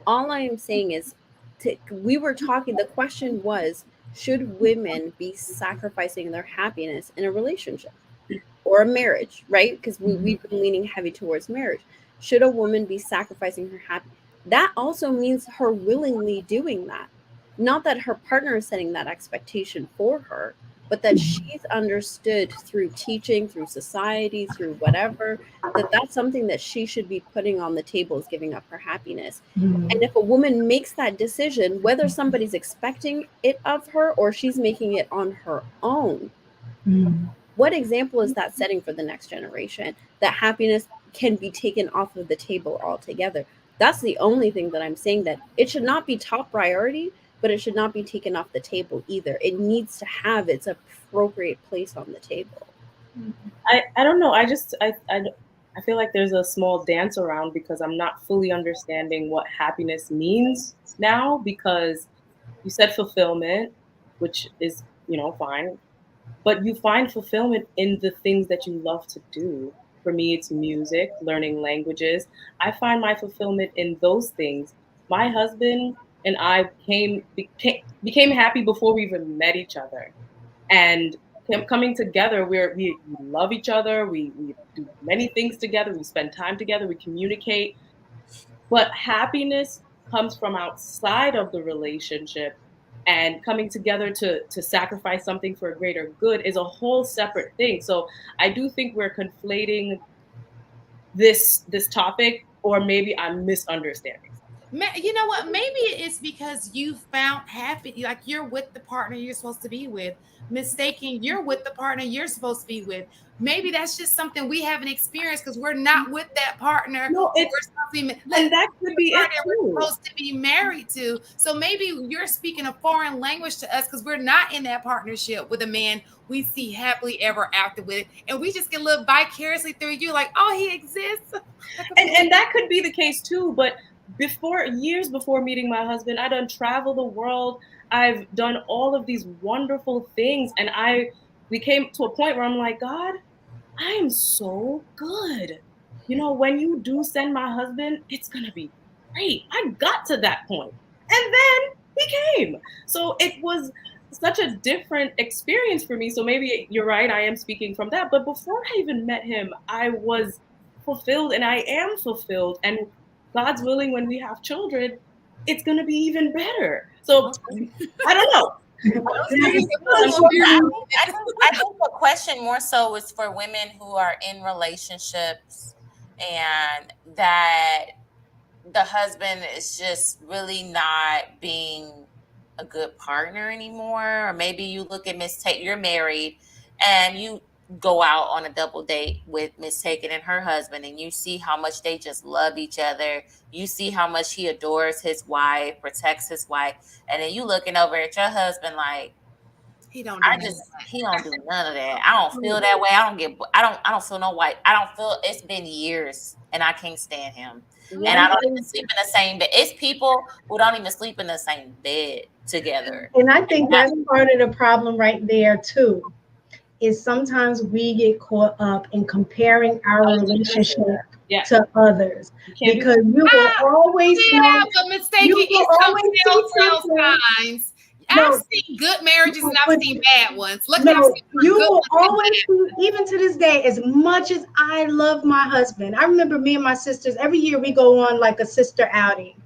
All I am saying is, we were talking, the question was, should women be sacrificing their happiness in a relationship or a marriage, right? Because we've been leaning heavy towards marriage. Should a woman be sacrificing her happiness? That also means her willingly doing that. Not that her partner is setting that expectation for her, but that she's understood through teaching, through society, through whatever, that that's something that she should be putting on the table, is giving up her happiness. And if a woman makes that decision, whether somebody's expecting it of her or she's making it on her own, what example is that setting for the next generation? That happiness can be taken off of the table altogether. That's the only thing that I'm saying, that it should not be top priority, but it should not be taken off the table either. It needs to have its appropriate place on the table. I don't know. I feel like there's a small dance around, because I'm not fully understanding what happiness means now, because you said fulfillment, which is, fine, but you find fulfillment in the things that you love to do. For me, it's music, learning languages. I find my fulfillment in those things. My husband and I became happy before we even met each other. And coming together, we love each other. We do many things together. We spend time together. We communicate. But happiness comes from outside of the relationship, and coming together to sacrifice something for a greater good is a whole separate thing. So I do think we're conflating this topic, or maybe I'm misunderstanding. You know what? Maybe it's because you found happy, like you're with the partner you're supposed to be with, mistaking you're with the partner you're supposed to be with. Maybe that's just something we haven't experienced because we're not with that partner. No, we're supposed to be, and that could be it too. We're supposed to be married to. So maybe you're speaking a foreign language to us because we're not in that partnership with a man we see happily ever after with, and we just can live vicariously through you, like, oh, he exists. And that could be the case too, but years before meeting my husband, I done traveled the world. I've done all of these wonderful things. And we came to a point where I'm like, God, I am so good. You know, when you do send my husband, it's going to be great. I got to that point. And then he came. So it was such a different experience for me. So maybe you're right. I am speaking from that. But before I even met him, I was fulfilled and I am fulfilled. And God's willing, when we have children, it's going to be even better. So I don't know. I think the question more so is for women who are in relationships and that the husband is just really not being a good partner anymore. Or maybe you look at Miss Tate, you're married and you go out on a double date with Miss Taken and her husband, and you see how much they just love each other. You see how much he adores his wife, protects his wife, and then you looking over at your husband like, he don't do none of that. I don't feel that way. I don't feel no white. I don't feel, it's been years and I can't stand him. Yeah. And I don't even sleep in the same bed. It's people who don't even sleep in the same bed together. And I think that's part of the problem right there too, is sometimes we get caught up in comparing our relationship to others. Because you will always signs. I've seen good marriages and I've seen bad ones. You will always see, even to this day, as much as I love my husband. I remember me and my sisters, every year we go on like a sister outing.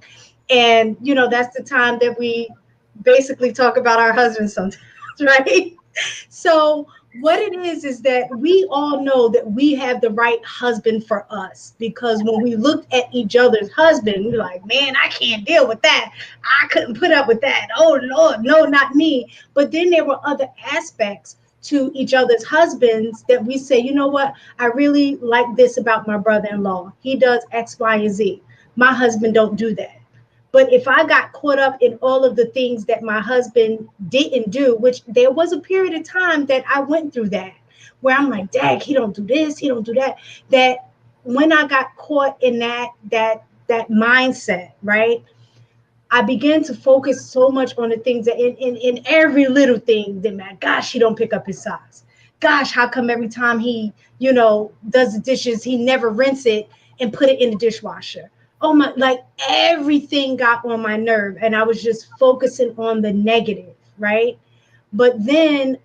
And, you know, that's the time that we basically talk about our husbands sometimes, right? So what it is that we all know that we have the right husband for us, because when we looked at each other's husband, we're like, man, I can't deal with that. I couldn't put up with that. Oh, Lord, no, not me. But then there were other aspects to each other's husbands that we say, you know what? I really like this about my brother-in-law. He does X, Y, and Z. My husband don't do that. But if I got caught up in all of the things that my husband didn't do, which there was a period of time that I went through that, where I'm like, Dad, he don't do this, he don't do that. That when I got caught in that mindset, right, I began to focus so much on the things that in every little thing that, man, gosh, he don't pick up his socks. Gosh, how come every time he, you know, does the dishes, he never rinse it and put it in the dishwasher? Oh my, like everything got on my nerve and I was just focusing on the negative, right? But then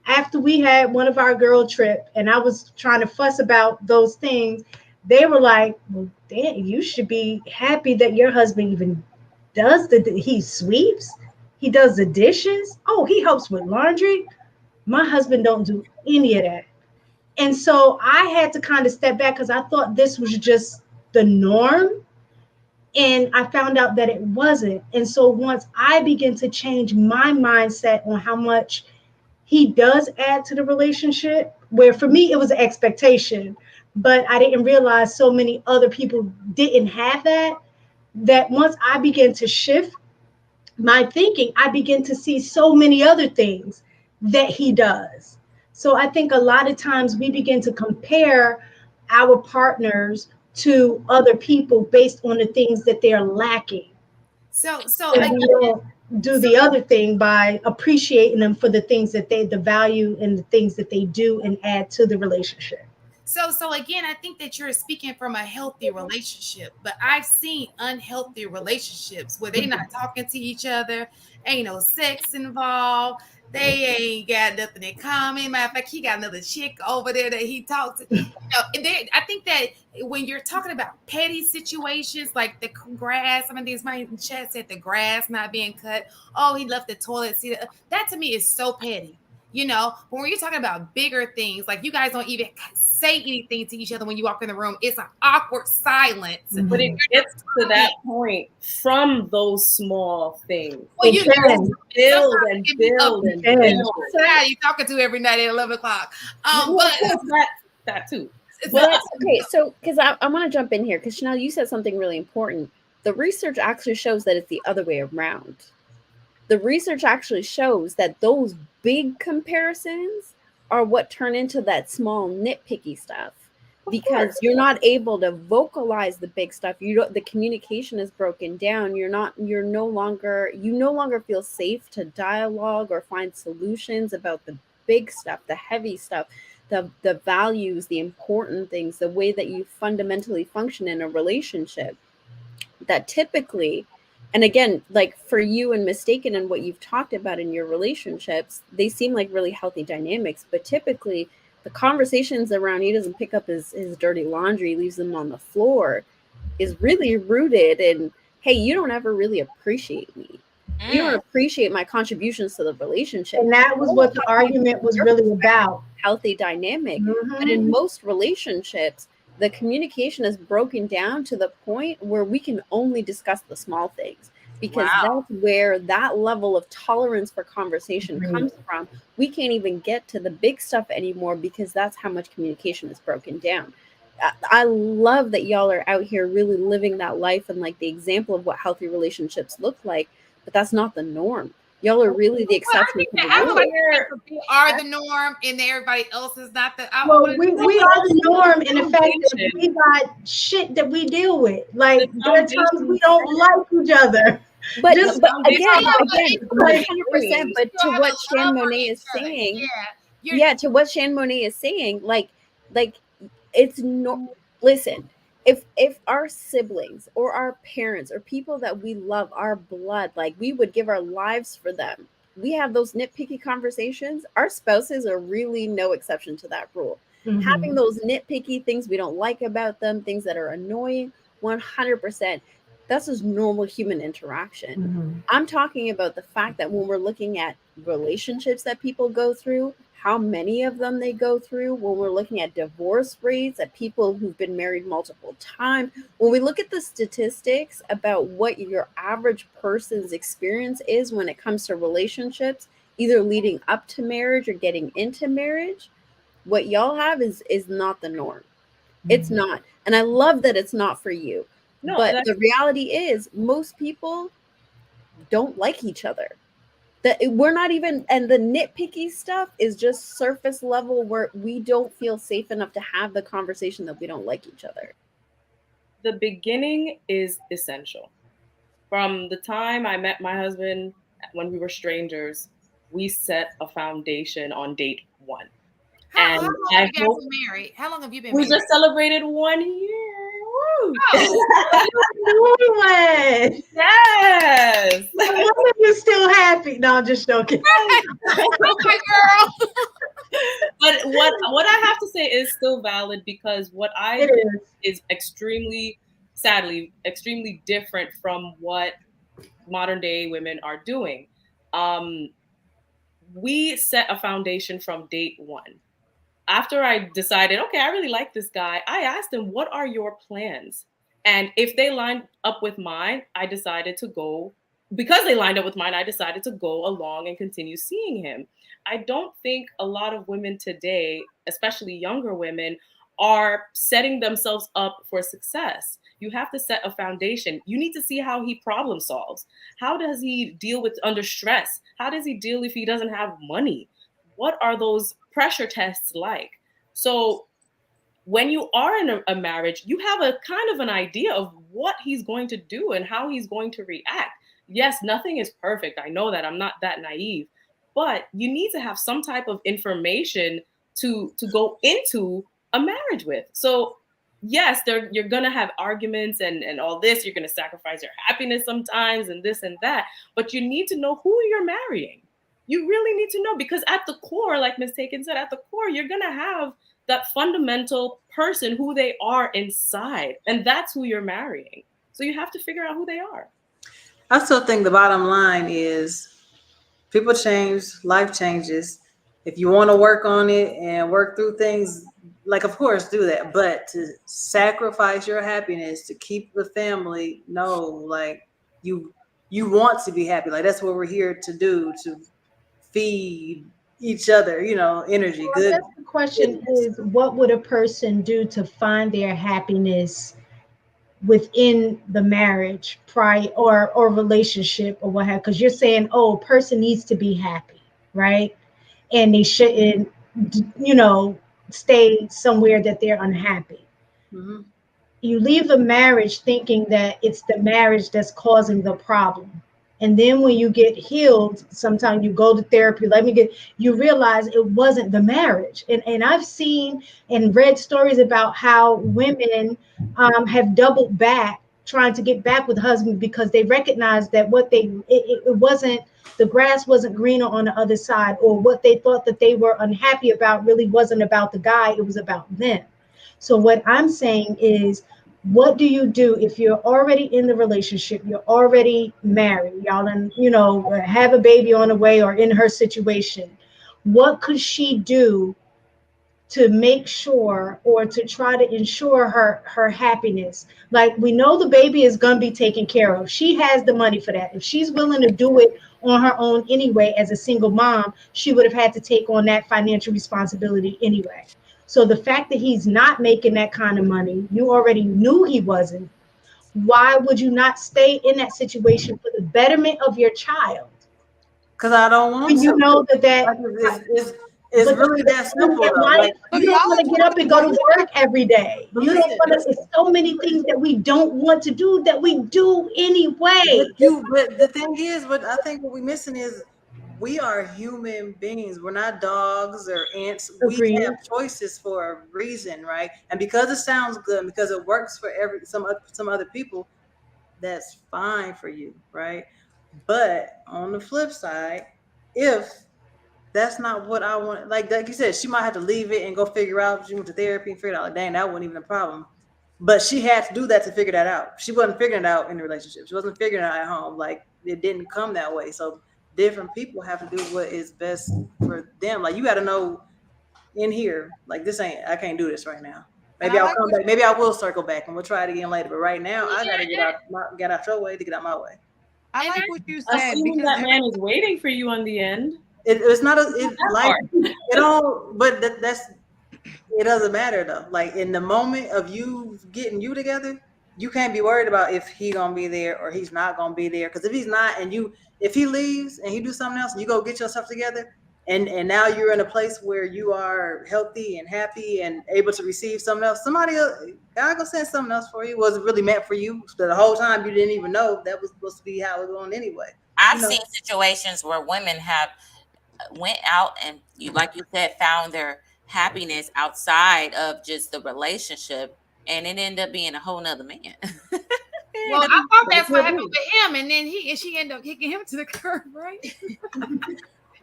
after we had one of our girl trip and I was trying to fuss about those things, they were like, well, damn, you should be happy that your husband even does he sweeps, he does the dishes. Oh, he helps with laundry. My husband don't do any of that. And so I had to kind of step back because I thought this was just the norm. And I found out that it wasn't. And so once I began to change my mindset on how much he does add to the relationship, where for me it was an expectation, but I didn't realize so many other people didn't have that once I began to shift my thinking, I began to see so many other things that he does. So I think a lot of times we begin to compare our partners to other people based on the things that they're lacking. So and we don't do the other thing by appreciating them for the things that the value and the things that they do and add to the relationship. So again, I think that you're speaking from a healthy relationship, but I've seen unhealthy relationships where they're not talking to each other, ain't no sex involved. They ain't got nothing in common. Matter of fact, he got another chick over there that he talks to. You know, I think that when you're talking about petty situations like the grass, some of these my chat said the grass not being cut. Oh, he left the toilet seat. That to me is so petty. You know, but when you're talking about bigger things, like you guys don't even say anything to each other when you walk in the room, it's an awkward silence. But it gets to that point from those small things. Well, you build and build. Yeah, you talking to every night at 11 o'clock. But that too. But, okay, so because I want to jump in here because Chanel, you said something really important. The research actually shows that it's the other way around. The research actually shows that those big comparisons are what turn into that small nitpicky stuff. because you're not able to vocalize the big stuff. You don't, the communication is broken down. You no longer feel safe to dialogue or find solutions about the big stuff, the heavy stuff, the values, the important things, the way that you fundamentally function in a relationship. That typically, and again, like for you and Mistaken and what you've talked about in your relationships, they seem like really healthy dynamics, but typically the conversations around he doesn't pick up his dirty laundry, leaves them on the floor, is really rooted in, hey, you don't ever really appreciate me. You don't appreciate my contributions to the relationship. And that was what the argument was really about. Healthy dynamic. But in most relationships, the communication is broken down to the point where we can only discuss the small things, because that's where that level of tolerance for conversation comes from. We can't even get to the big stuff anymore because that's how much communication is broken down. I love that y'all are out here really living that life and like the example of what healthy relationships look like, but that's not the norm. Y'all are really the exception. I feel like we are the norm and everybody else is not the. Well, we are the norm in the fact that we got shit that we deal with. Like there are times we don't like each other. But again, 100%. But to what Shan Monet is saying, to what Shan Monet is saying, like it's no. Listen, if our siblings or our parents or people that we love, our blood, like we would give our lives for them, we have those nitpicky conversations. Our spouses are really no exception to that rule. Having those nitpicky things we don't like about them, things that are annoying, 100%. That's just normal human interaction. I'm talking about the fact that when we're looking at relationships that people go through, how many of them they go through, when we're looking at divorce rates, at people who've been married multiple times, when we look at the statistics about what your average person's experience is when it comes to relationships, either leading up to marriage or getting into marriage, what y'all have is not the norm. It's not. And I love that it's not for you. But the reality is most people don't like each other. That we're not even, and the nitpicky stuff is just surface level where we don't feel safe enough to have the conversation that we don't like each other. The beginning is essential. From the time I met my husband, when we were strangers, we set a foundation on date one. How long have you guys been married? How long have you been married? We just celebrated 1 year. Woo! Yes. You're still happy. No, I'm just joking. Okay, girl. But what I have to say is still valid, because what I do is sadly, extremely different from what modern day women are doing. We set a foundation from date one. After I decided, okay, I really like this guy, I asked him, what are your plans? And if they lined up with mine, I decided to go. Because they lined up with mine, I decided to go along and continue seeing him. I don't think a lot of women today, especially younger women, are setting themselves up for success. You have to set a foundation. You need to see how he problem solves. How does he deal with under stress? How does he deal if he doesn't have money? What are those pressure tests like? So when you are in a marriage, you have a kind of an idea of what he's going to do and how he's going to react. Yes, nothing is perfect. I know that. I'm not that naive. But you need to have some type of information to go into a marriage with. So yes, you're going to have arguments and all this. You're going to sacrifice your happiness sometimes and this and that. But you need to know who you're marrying. You really need to know, because at the core, like Ms. Taken said, at the core, you're going to have that fundamental person, who they are inside. And that's who you're marrying. So you have to figure out who they are. I still think the bottom line is people change, life changes. If you want to work on it and work through things, like, of course, do that. But to sacrifice your happiness to keep the family, no, like you want to be happy. Like, that's what we're here to do, to feed each other, energy. Well, good. The question is, what would a person do to find their happiness within the marriage, or relationship or what have? Because you're saying, a person needs to be happy, right? And they shouldn't, stay somewhere that they're unhappy. Mhm. You leave a marriage thinking that it's the marriage that's causing the problem. And then when you get healed, sometimes you go to therapy, you realize it wasn't the marriage. And I've seen and read stories about how women have doubled back trying to get back with husbands because they recognize that it wasn't, the grass wasn't greener on the other side, or what they thought that they were unhappy about really wasn't about the guy, it was about them. So what I'm saying is, what do you do if you're already in the relationship, you're already married, y'all, and have a baby on the way or in her situation? What could she do to make sure, or to try to ensure her happiness? Like, we know the baby is going to be taken care of. She has the money for that. If she's willing to do it on her own anyway, as a single mom, she would have had to take on that financial responsibility anyway. So the fact that he's not making that kind of money, you already knew he wasn't. Why would you not stay in that situation for the betterment of your child? Because I don't want When you to. know that Like, it's really that simple though. Like, you don't want to get up and go to work every day. but You don't listen, want to. It's so many things that we don't want to do that we do anyway. but the thing is, but I think what we're missing is we are human beings. We're not dogs or ants. We Agreed. have choices for a reason, right? And because it sounds good, and because it works for some other people, that's fine for you, right? But on the flip side, if that's not what I want, like you said, she might have to leave it and go figure out. She went to therapy and figured out, like, dang, that wasn't even a problem. But she had to do that to figure that out. She wasn't figuring it out in the relationship. She wasn't figuring it out at home. Like, it didn't come that way. So different people have to do what is best for them. Like, you got to know in here, like, I can't do this right now. Maybe I'll come back. Maybe I will circle back and we'll try it again later. But right now, I got to get out your way to get out my way. I like what you said, Assuming because that man is waiting for you on the end. It's not hard. it all, but it doesn't matter though. Like, in the moment of you getting you together, you can't be worried about if he gonna be there or he's not gonna be there. Because if he's not, and if he leaves and he do something else, and you go get yourself together, and now you're in a place where you are healthy and happy and able to receive something else. God gonna send something else for you. Wasn't really meant for you. So the whole time you didn't even know that was supposed to be how it was going anyway. I've seen situations where women have went out and, like you said, found their happiness outside of just the relationship, and it ended up being a whole nother man. Well, I thought that's what happened with him, and then she ended up kicking him to the curb, right?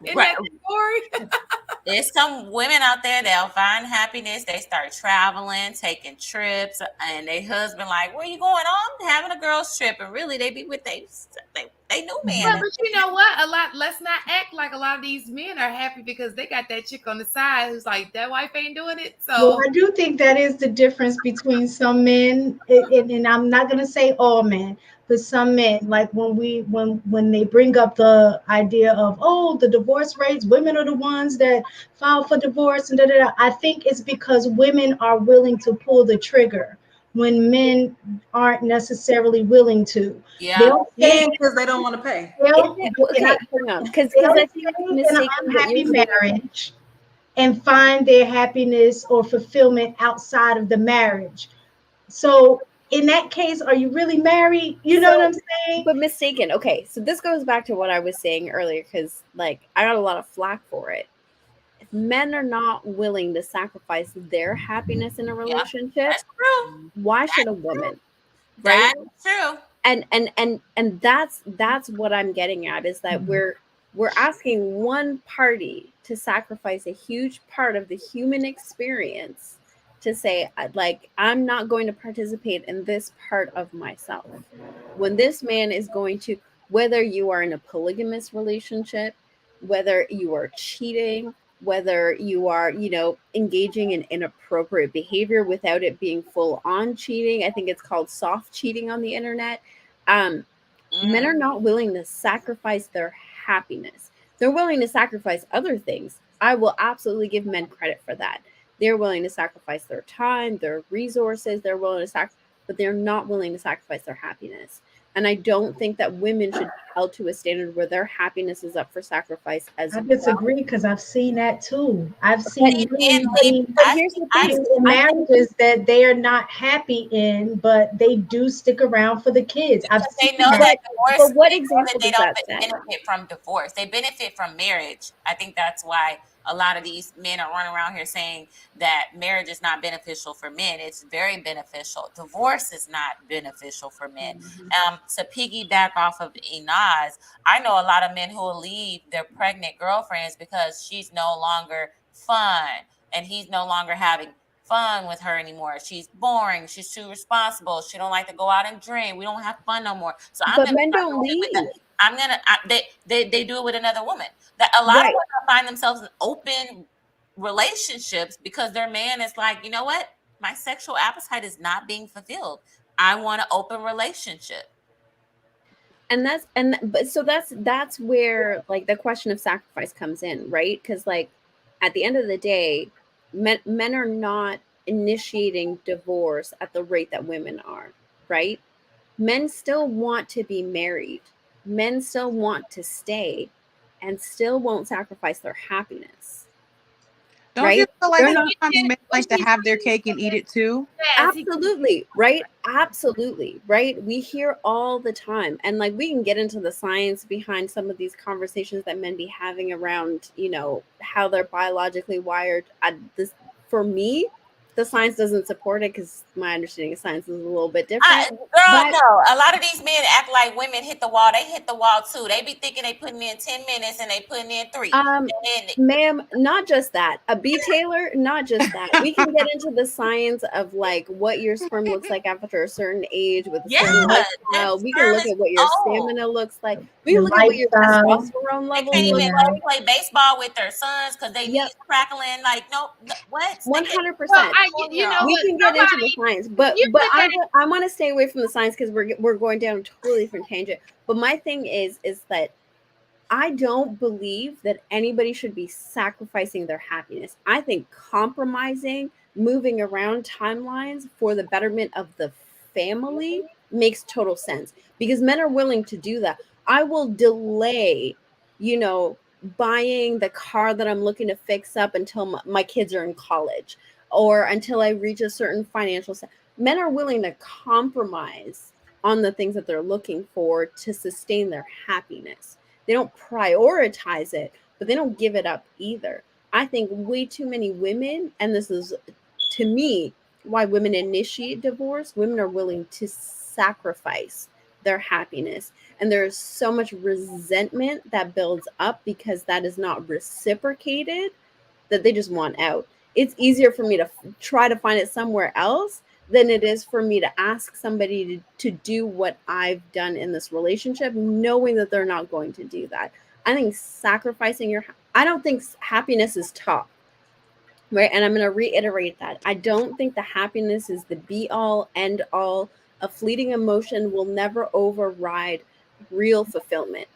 Isn't that the story? There's some women out there that'll find happiness. They start traveling, taking trips, and their husband like, "Where you going on?" Having a girls trip, and really they be with they new man. But you know what? Let's not act like a lot of these men are happy because they got that chick on the side who's like, that wife ain't doing it. So Well, I do think that is the difference between some men, and I'm not going to say all men, but some men. Like, when they bring up the idea of, oh, the divorce rates, women are the ones that file for divorce and da. I think it's because women are willing to pull the trigger when men aren't necessarily willing to. Yeah, because they don't want to pay. Because I think in an unhappy marriage and find their happiness or fulfillment outside of the marriage. So in that case, are you really married? You know what I'm saying? But mistaken. Okay, so this goes back to what I was saying earlier, because like I got a lot of flack for it. If men are not willing to sacrifice their happiness in a relationship, that's true. Why should a woman? Right? That's true. And that's what I'm getting at, is that we're asking one party to sacrifice a huge part of the human experience to say, like, I'm not going to participate in this part of myself. When this man is going to, whether you are in a polygamous relationship, whether you are cheating, whether you are, engaging in inappropriate behavior without it being full on cheating. I think it's called soft cheating on the internet. Men are not willing to sacrifice their happiness. They're willing to sacrifice other things. I will absolutely give men credit for that. They're willing to sacrifice their time, their resources. They're willing to sacrifice, but they're not willing to sacrifice their happiness. And I don't think that women should be held to a standard where their happiness is up for sacrifice as I well. disagree because I've seen that too. I've But, seen but here's the thing. in marriages that they are not happy in, but they do stick around for the kids. I've Because they seen know that. that divorce, But what they know example that they does don't that set? benefit from divorce. They benefit from marriage. I think that's why a lot of these men are running around here saying that marriage is not beneficial for men. It's very beneficial. Divorce is not beneficial for men. To piggyback off of Inaz, I know a lot of men who will leave their pregnant girlfriends because she's no longer fun and he's no longer having fun with her anymore. She's boring. She's too responsible. She don't like to go out and drink. We don't have fun no more. So I'm But gonna men start don't doing it with leave. they do it with another woman. That a lot of Right. women find themselves in open relationships because their man is like, you know what? My sexual appetite is not being fulfilled. I want an open relationship. And that's where like the question of sacrifice comes in, right? Because like at the end of the day, men are not initiating divorce at the rate that women are, right? Men still want to be married. Men still want to stay and still won't sacrifice their happiness. Don't Right? you feel like They're not sometimes men like to have their cake and eat it too? absolutely right, absolutely right. We hear all the time, and like we can get into the science behind some of these conversations that men be having around, you know, how they're biologically wired. This, for me, the science doesn't support it because my understanding of science is a little bit different. Girl, but no. A lot of these men act like women hit the wall. They hit the wall too. They be thinking they putting in 10 minutes and they putting in 3. Ma'am, not just that. A B Taylor, not just that. We can get into the science of like what your sperm looks like after a certain age with a certain lifestyle. We can look at what your stamina looks like. We can look at what your testosterone They levels can't look even like. play baseball with their sons because they knees crackling. Like, no, what? 100%. You know we what? can get into the science, but I want to stay away from the science because we're going down a totally different tangent. But my thing is that I don't believe that anybody should be sacrificing their happiness. I think compromising, moving around timelines for the betterment of the family makes total sense because men are willing to do that. I will delay, you know, buying the car that I'm looking to fix up until my kids are in college or until I reach a certain financial set. Men are willing to compromise on the things that they're looking for to sustain their happiness. They don't prioritize it, but they don't give it up either. I think way too many women, and this is to me why women initiate divorce, women are willing to sacrifice their happiness. And there's so much resentment that builds up because that is not reciprocated that they just want out. It's easier for me to try to find it somewhere else than it is for me to ask somebody to do what I've done in this relationship, knowing that they're not going to do that. I think sacrificing I don't think happiness is top, right? And I'm going to reiterate that. I don't think the happiness is the be all, end all. A fleeting emotion will never override real fulfillment.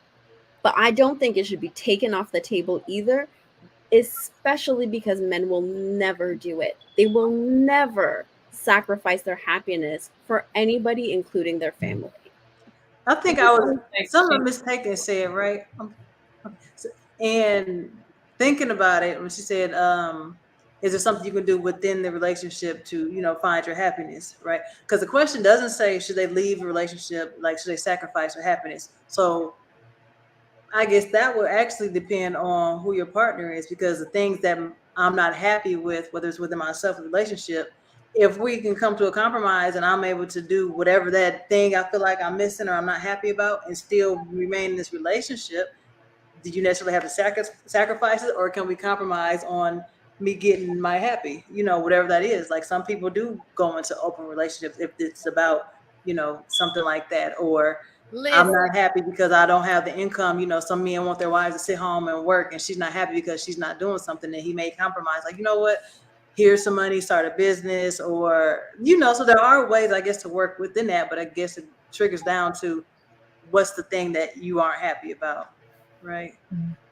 But I don't think it should be taken off the table either, especially because men will never do it. They will never sacrifice their happiness for anybody, including their family. I think I was someone mistaken said, right? And thinking about it, when she said, is there something you can do within the relationship to, you know, find your happiness, right? Because the question doesn't say should they leave a relationship, like should they sacrifice their happiness? So I guess that will actually depend on who your partner is, because the things that I'm not happy with, whether it's within myself or relationship, if we can come to a compromise and I'm able to do whatever that thing I feel like I'm missing or I'm not happy about and still remain in this relationship, do you necessarily have to sacrifice it, or can we compromise on me getting my happy, you know, whatever that is? Like some people do go into open relationships if it's about, you know, something like that, or I'm not happy because I don't have the income. You know, some men want their wives to sit home and work, and she's not happy because she's not doing something, and he may compromise. Like, you know what? Here's some money, start a business, or, you know, so there are ways, I guess, to work within that, but I guess it triggers down to what's the thing that you aren't happy about. Right.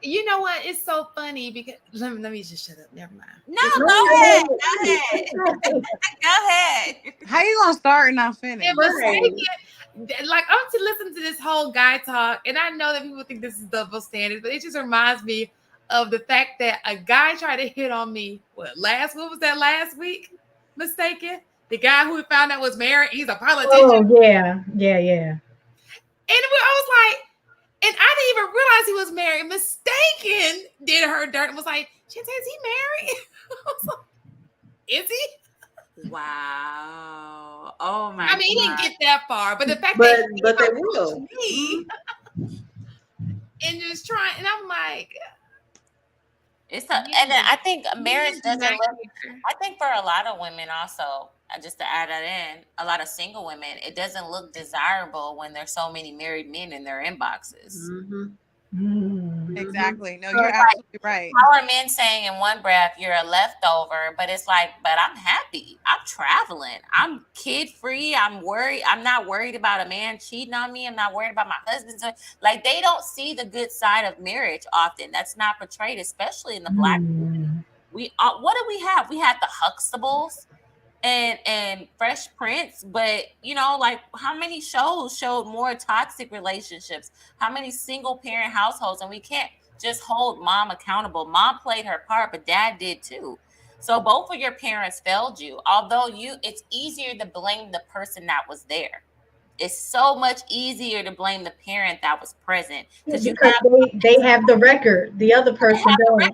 You know what? It's so funny because let me just shut up. Never mind. No, go ahead. Go ahead. Go ahead. How you gonna start and not finish? And mistaken, like I'm to listen to this whole guy talk, and I know that people think this is double standards, but it just reminds me of the fact that a guy tried to hit on me. What was that last week? Mistaken. The guy who we found out was married. He's a politician. Oh yeah. And I was like, and I didn't even realize he was married. Mistaken did her dirt and was like, "Is he married?" I was like, "Is he?" Wow. Oh my! I mean, he didn't get that far, but the fact But that they will. me and just trying, and I'm like, and then I think marriage doesn't look. I think for a lot of women also, just to add that in, a lot of single women, it doesn't look desirable when there's so many married men in their inboxes. Exactly. No, So you're it's absolutely right. How are men saying in one breath you're a leftover, but it's like, but I'm happy. I'm traveling. I'm kid free. I'm worried. I'm not worried about a man cheating on me. I'm not worried about my husband. Like they don't see the good side of marriage often. That's not portrayed, especially in the Black community. What do we have? We had the Huxtables and Fresh Prince, but like how many shows showed more toxic relationships? How many single parent households? And we can't just hold mom accountable. Mom played her part, but dad did too. So both of your parents failed you. Although it's easier to blame the person that was there. It's so much easier to blame the parent that was present because they have the record. The other person don't.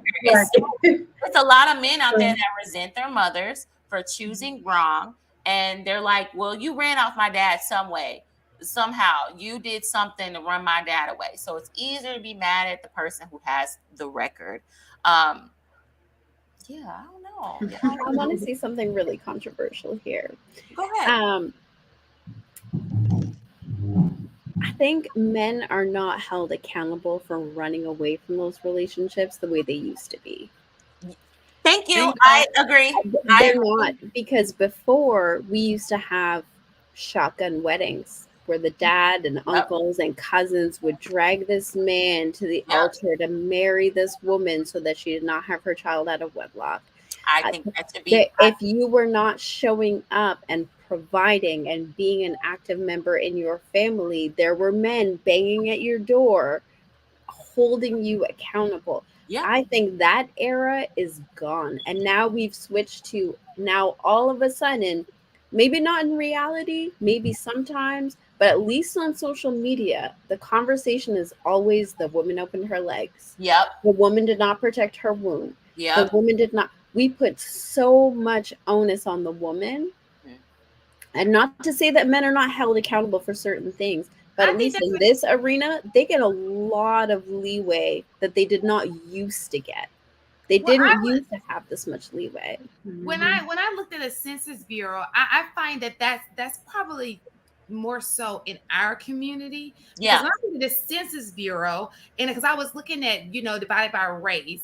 It's a lot of men out there that resent their mothers for choosing wrong, and they're like, well, you ran off my dad some way, somehow you did something to run my dad away. So it's easier to be mad at the person who has the record. I don't know. I want to say something really controversial here. Go ahead. I think men are not held accountable for running away from those relationships the way they used to be. Thank you. I agree. They're not, because before we used to have shotgun weddings where the dad and uncles and cousins would drag this man to the altar to marry this woman so that she did not have her child out of wedlock. I think that should be. If you were not showing up and providing and being an active member in your family, there were men banging at your door, holding you accountable. Yeah. I think that era is gone. And now we've switched to now all of a sudden, maybe not in reality, maybe sometimes, but at least on social media, the conversation is always the woman opened her legs. Yep. The woman did not protect her womb. Yep. The woman did not. We put so much onus on the woman. And not to say that men are not held accountable for certain things, but at least in this arena, they get a lot of leeway that they did not used to get. They didn't used to have this much leeway. When I looked at the Census Bureau, I find that's probably more so in our community. Yeah. Because I looked at the Census Bureau, and because I was looking at divided by race,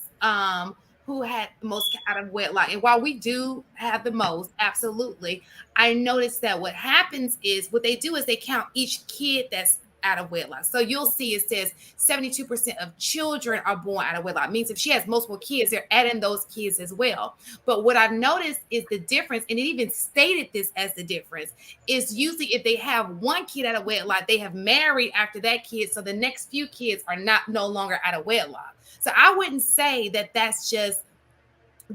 who had the most out of wedlock. And while we do have the most, absolutely, I noticed that what happens is what they do is they count each kid that's out of wedlock. So you'll see it says 72% of children are born out of wedlock. It means if she has multiple kids, they're adding those kids as well. But what I've noticed is the difference, and it even stated this as the difference, is usually if they have one kid out of wedlock, they have married after that kid. So the next few kids are no longer out of wedlock. So I wouldn't say that that's just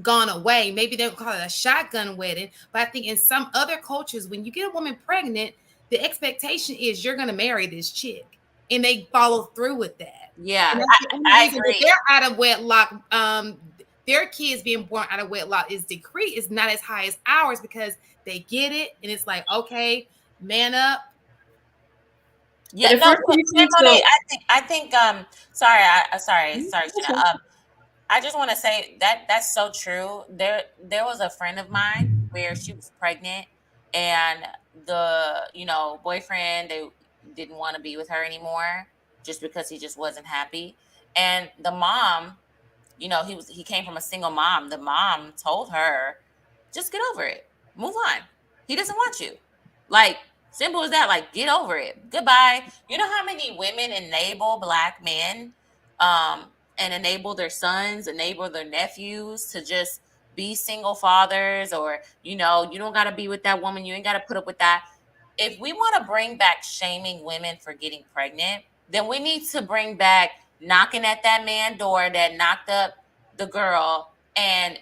gone away. Maybe they'll call it a shotgun wedding. But I think in some other cultures, when you get a woman pregnant, the expectation is you're going to marry this chick. And they follow through with that. Yeah, I agree. They're out of wedlock. Their kids being born out of wedlock is not as high as ours because they get it. And it's like, okay, man up. Yeah, no, I think sorry, Gina. I just want to say that's so true. There was a friend of mine where she was pregnant and the boyfriend, they didn't want to be with her anymore just because he just wasn't happy. And the mom, he came from a single mom. The mom told her, just get over it. Move on. He doesn't want you. Like, simple as that. Like, get over it. Goodbye. You know how many women enable Black men and enable their sons, enable their nephews to just be single fathers, or you don't got to be with that woman, you ain't got to put up with that. If we want to bring back shaming women for getting pregnant, then we need to bring back knocking at that man door that knocked up the girl and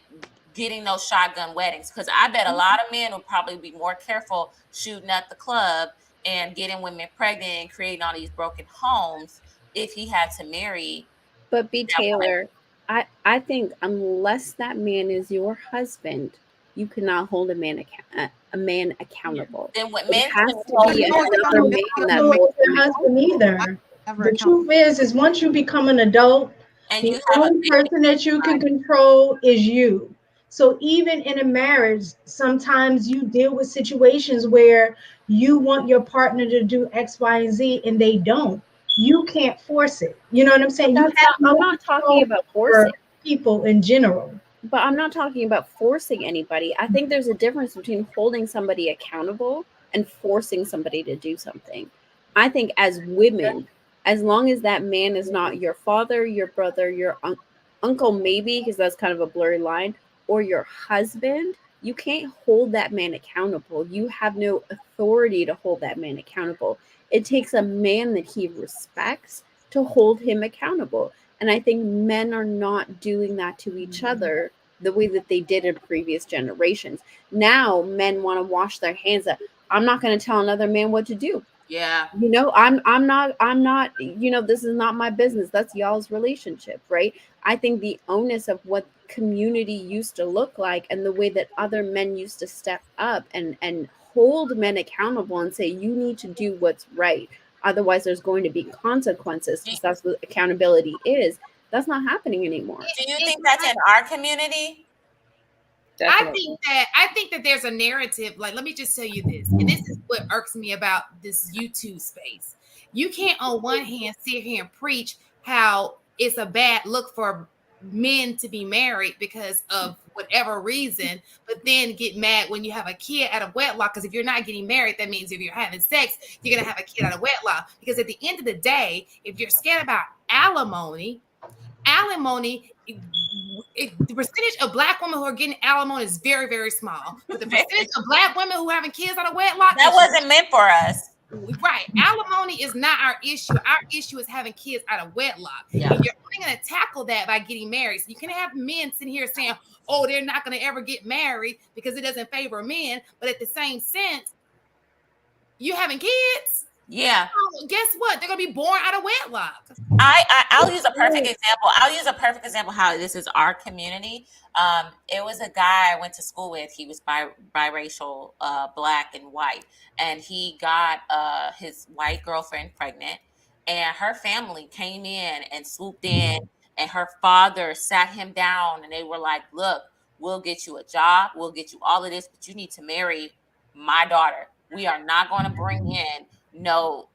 getting those shotgun weddings. Because I bet a lot of men would probably be more careful shooting at the club and getting women pregnant and creating all these broken homes if he had to marry. But B. Taylor, I think unless that man is your husband, you cannot hold a man accountable. Then what It men has to be another man that Hold holds your him husband either. Never The accountable. truth is once you become an adult, and the you have a only person that you can control is you. So even in a marriage, sometimes you deal with situations where you want your partner to do X, Y, and Z, and they don't. You can't force it. You know what I'm saying? You That's have not, I'm no not talking control about over forcing. people in general. But I'm not talking about forcing anybody. I think there's a difference between holding somebody accountable and forcing somebody to do something. I think as women, as long as that man is not your father, your brother, your uncle, maybe, because that's kind of a blurry line, or your husband, you can't hold that man accountable. You have no authority to hold that man accountable. It takes a man that he respects to hold him accountable. And I think men are not doing that to each other the way that they did in previous generations. Now men want to wash their hands up. I'm not going to tell another man what to do. Yeah. I'm not, this is not my business. That's y'all's relationship, right? I think the onus of what community used to look like and the way that other men used to step up and hold men accountable and say, you need to do what's right. Otherwise, there's going to be consequences, because that's what accountability is. That's not happening anymore. Do you think that's in our community? Definitely. I think that there's a narrative. Like, let me just tell you this, and this is what irks me about this YouTube space. You can't, on one hand, sit here and preach how it's a bad look for men to be married because of whatever reason, but then get mad when you have a kid out of wedlock. Because if you're not getting married, that means if you're having sex, you're gonna have a kid out of wedlock. Because at the end of the day, if you're scared about alimony, the percentage of Black women who are getting alimony is very, very small. But the percentage of Black women who are having kids out of wedlock, that wasn't meant for us. Right. Alimony is not our issue. Our issue is having kids out of wedlock. Yeah. And you're only going to tackle that by getting married. So you can have men sitting here saying, oh, they're not going to ever get married because it doesn't favor men. But at the same sense, you having kids? Yeah. Oh, guess what? They're going to be born out of wedlock. I'll use a perfect example. I'll use a perfect example how this is our community. It was a guy I went to school with. He was biracial, Black and white, and he got his white girlfriend pregnant, and her family came in and swooped in, and her father sat him down, and they were like, "Look, we'll get you a job, we'll get you all of this, but you need to marry my daughter. We are not going to bring in no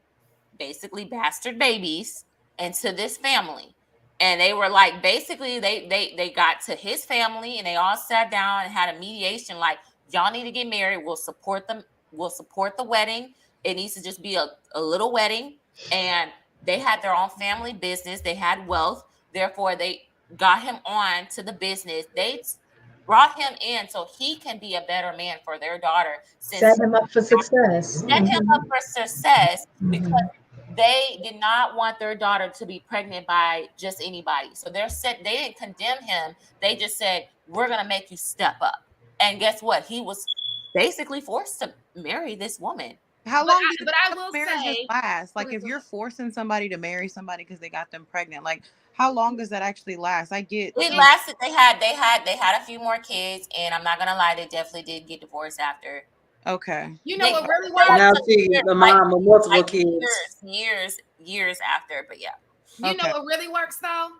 basically bastard babies into this family." And they were like, basically they got to his family and they all sat down and had a mediation, like, y'all need to get married, we'll support them, we'll support the wedding, it needs to just be a little wedding. And they had their own family business, they had wealth, therefore they got him on to the business. They brought him in so he can be a better man for their daughter. Set him up for success. Set him up for success, because they did not want their daughter to be pregnant by just anybody. So they didn't condemn him. They just said, we're going to make you step up. And guess what? He was basically forced to marry this woman. How long But I will marriages say, last? Like, if you're forcing somebody to marry somebody because they got them pregnant, like, how long does that actually last? I get it lasted. They had a few more kids, and I'm not gonna lie, they definitely did get divorced after. Okay. You know what really Now works? she's the mom of multiple kids. Years after, but yeah. You know what really works though?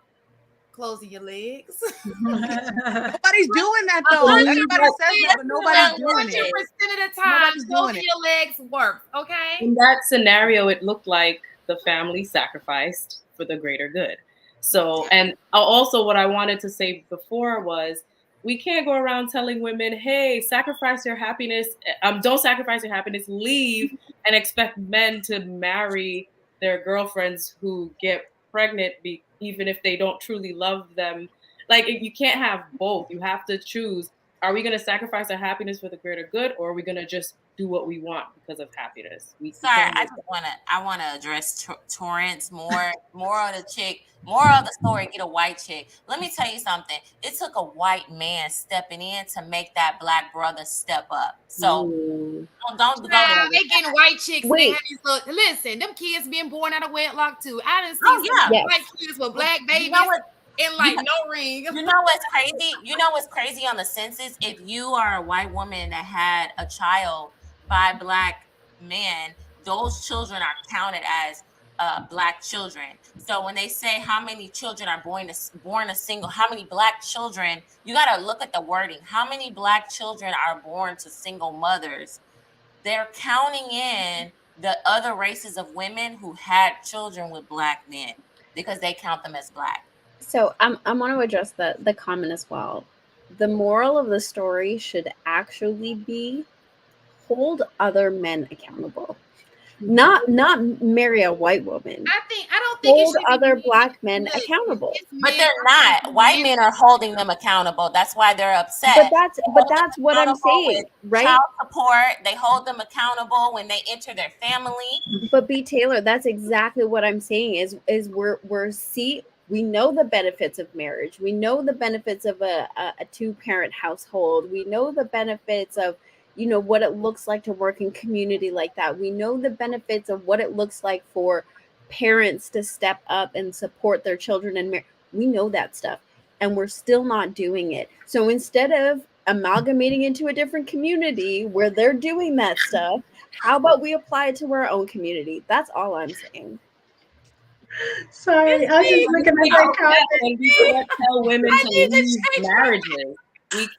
Closing your legs. Nobody's doing that though. Everybody says it, but nobody's doing it. 100% of the time, closing your legs works. Okay. In that scenario, it looked like the family sacrificed for the greater good. So, and also what I wanted to say before was, we can't go around telling women, hey, sacrifice your happiness. Don't sacrifice your happiness, leave, and expect men to marry their girlfriends who get pregnant even if they don't truly love them. Like, you can't have both. You have to choose. Are we going to sacrifice our happiness for the greater good, or are we going to just do what we want because of happiness? Sorry, I want to address Torrance more. More of the story. Get a white chick. Let me tell you something. It took a white man stepping in to make that black brother step up. So don't go there. They getting white chicks Wait. now. Listen, them kids being born out of wedlock too. I done seen yeah. white kids with black babies. You know what? And like no ring. You know what's crazy? You know what's crazy on the census? If you are a white woman that had a child by black men, those children are counted as black children. So when they say how many children are born a single, how many black children, you got to look at the wording. How many black children are born to single mothers? They're counting in the other races of women who had children with black men because they count them as black. So I want to address the comment as well. The moral of the story should actually be hold other men accountable. Not marry a white woman. I don't think hold other black men accountable. But they're not. White men are holding them accountable. That's why they're upset. But that's what I'm saying, right? Child support. They hold them accountable when they enter their family. But B. Taylor, that's exactly what I'm saying. Is we know the benefits of marriage. We know the benefits of a 2-parent household. We know the benefits of, what it looks like to work in community like that. We know the benefits of what it looks like for parents to step up and support their children and we know that stuff, and we're still not doing it. So instead of amalgamating into a different community where they're doing that stuff, how about we apply it to our own community? That's all I'm saying. Sorry, I was just looking at that comment. We can't tell women to leave marriages.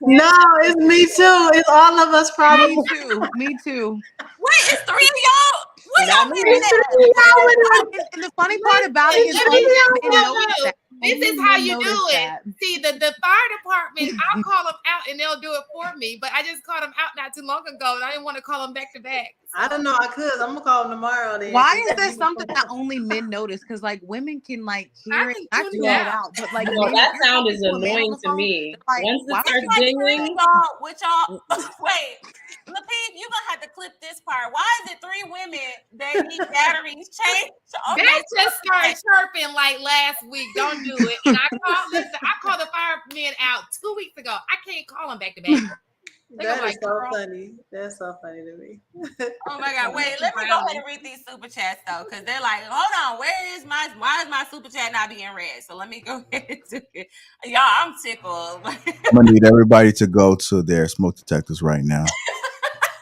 No, it's me too. It's all of us probably. Me too. Wait, it's 3 of y'all. What y'all mean? And the funny part about it is this is how you do it. See, the fire department, I'll call them out and they'll do it for me. But I just called them out not too long ago, and I didn't want to call them back to back. I don't know. I could. I'm gonna call them tomorrow. Then. Why is there something that only men notice? Because like women can like hear it, I tune it out. But like that sound is annoying to me. Like, once it starts dinging, with y'all. Wait, Lapeep, you gonna have to clip this part. Why is it 3 women that need batteries changed? Okay. That just started chirping like last week. Don't do it. And I called the firemen out 2 weeks ago. I can't call them back to back. That is so funny. That's so funny to me. Oh my God. Wait, let me go ahead and read these super chats though. Because they're like, hold on, why is my super chat not being read? So let me go ahead and do it. Y'all, I'm tickled. I'm gonna need everybody to go to their smoke detectors right now.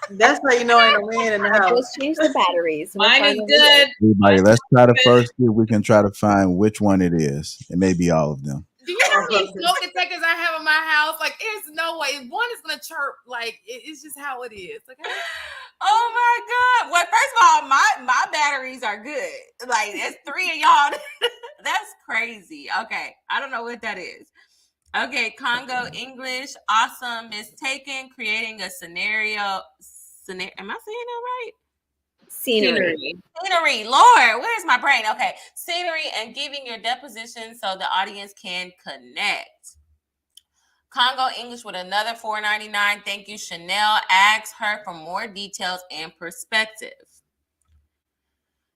That's how you know ain't a man in the house. Let's change the batteries. Mine is good. Everybody, let's try to first see if we can try to find which one it is. It may be all of them. Do you know how many smoke detectors I have in my house? Like, there's no way one is gonna chirp. Like, it's just how it is. Okay. Oh my God. Well, first of all, my batteries are good. Like, it's 3 of y'all. That's crazy. Okay. I don't know what that is. Okay. Congo English. Awesome is taken. Creating a scenario. Am I saying that right? Scenery. Lord, where's my brain? Okay. Scenery and giving your deposition so the audience can connect. Congo English with another $4.99. Thank you, Chanel. Ask her for more details and perspective.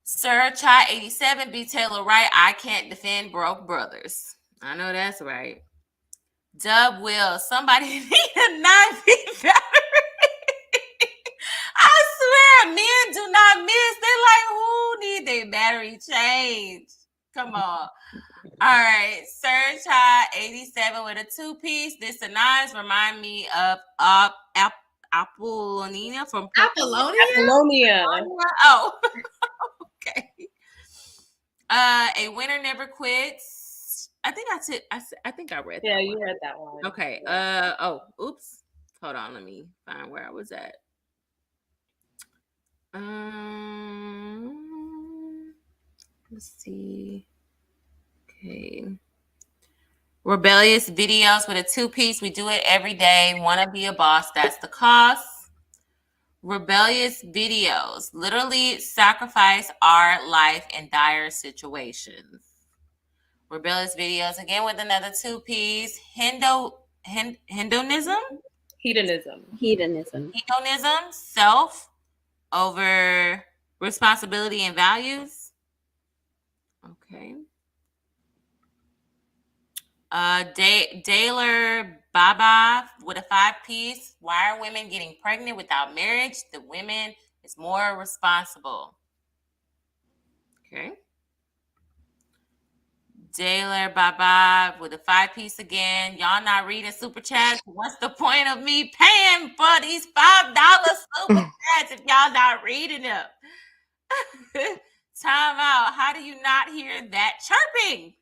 Sir Chai 87, B. Taylor Wright. I can't defend broke brothers. I know that's right. Dub Will. Somebody need a 9-feet battery. I swear, men do not miss. They're like, who need their battery changed? Come on. All right. Sir Chai 87 with a 2-piece. This anonymous remind me of Apollonia from Apollonia. Oh, okay. A winner never quits. I think I think I read that. Yeah, one. you read that one. Okay. Oops. Hold on. Let me find where I was at. Let's see. Okay. Rebellious videos with a 2-piece. We do it every day. Want to be a boss. That's the cost. Rebellious videos. Literally sacrifice our life in dire situations. Rebellious videos again with another 2 piece. Hedonism, Hedonism. self over responsibility and values. Okay. Daler Baba with a 5-piece. Why are women getting pregnant without marriage? The women is more responsible. Okay. Daler Baba with a 5-piece again. Y'all not reading super chats. What's the point of me paying for these $5 super chats if y'all not reading them? Time out. How do you not hear that chirping?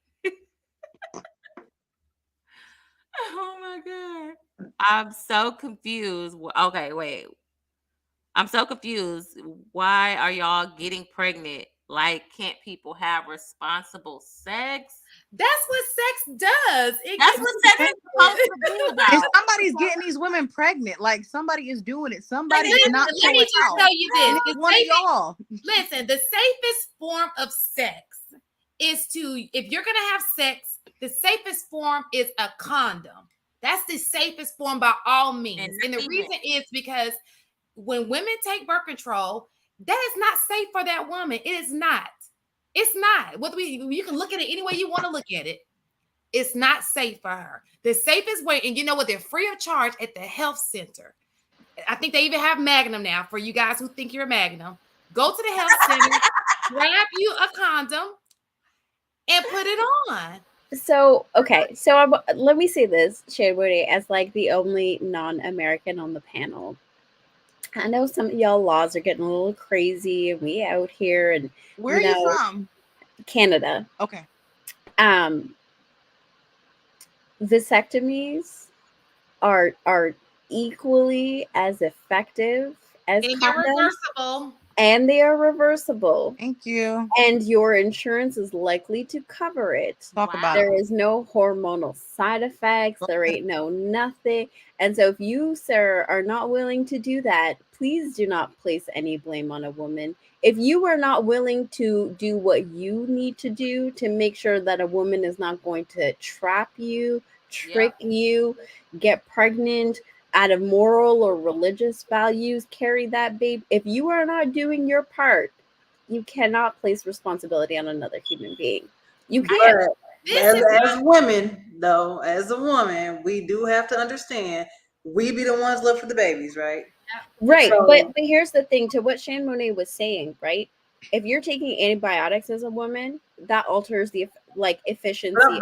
Oh my God. I'm so confused. Okay, wait. I'm so confused. Why are y'all getting pregnant? Like, can't people have responsible sex? That's what sex does. That's what sex is supposed to be about. And somebody's getting these women pregnant. Like somebody is doing it. Somebody is not let me showing just out. tell you this. And it's one of y'all. Listen, the safest form of sex is if you're gonna have sex, the safest form is a condom. That's the safest form by all means. And the reason is because when women take birth control, that is not safe for that woman. It is not. It's not. You can look at it any way you want to look at it. It's not safe for her. The safest way, and you know what? They're free of charge at the health center. I think they even have Magnum now for you guys who think you're a Magnum. Go to the health center, grab you a condom, and put it on. So, okay. So let me say this, Shadwoody, as like the only non-American on the panel. I know some of y'all laws are getting a little crazy, and we out here, and where are you from? Canada. Okay. Vasectomies are equally as effective as condoms, and they are reversible. Thank you. And your insurance is likely to cover it. Talk about there it. is no hormonal side effects. There ain't no nothing. And so if you, sir, are not willing to do that, please do not place any blame on a woman. If you are not willing to do what you need to do to make sure that a woman is not going to trap you, trick you, get pregnant out of moral or religious values, carry that babe. If you are not doing your part, you cannot place responsibility on another human being. You can't. As women, though, as a woman, we do have to understand we be the ones left for the babies, right? Right. So, but here's the thing, to what Shan Monet was saying, right? If you're taking antibiotics as a woman, that alters the efficiency. Not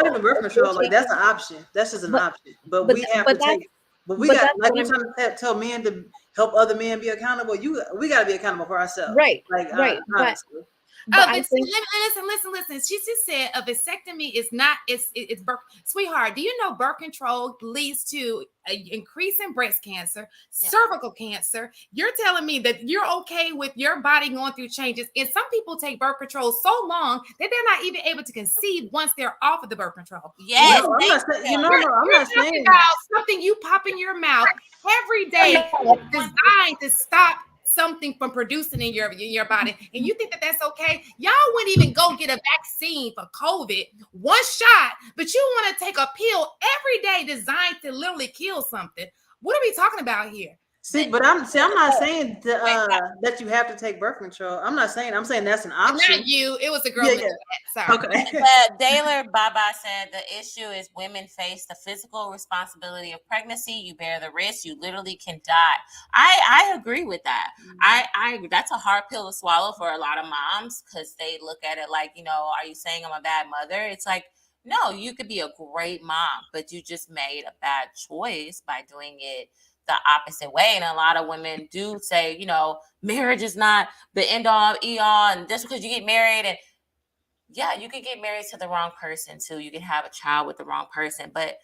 even birth control. Like that's an option. That's just an option. But we have to take. But we got like we're trying to tell men to help other men be accountable. We got to be accountable for ourselves. Right. Like honestly. But listen. She just said a vasectomy is not. It's birth. Sweetheart, do you know birth control leads to an increase in breast cancer, cervical cancer? You're telling me that you're okay with your body going through changes, and some people take birth control so long that they're not even able to conceive once they're off of the birth control. Yes, I'm not saying about something you pop in your mouth every day designed to stop something from producing in your body, and you think that that's okay? Y'all wouldn't even go get a vaccine for COVID, one shot, but you want to take a pill every day designed to literally kill something. What are we talking about here? See, but I'm not saying that you have to take birth control. I'm saying that's an option. Not you. It was a girl. Yeah. Sorry. Okay. Daler Baba said the issue is women face the physical responsibility of pregnancy. You bear the risk. You literally can die. I agree with that. I agree. That's a hard pill to swallow for a lot of moms because they look at it like, are you saying I'm a bad mother? It's like, no, you could be a great mom, but you just made a bad choice by doing it the opposite way. And a lot of women do say, marriage is not the end all and just because you get married, and you could get married to the wrong person too. You can have a child with the wrong person. But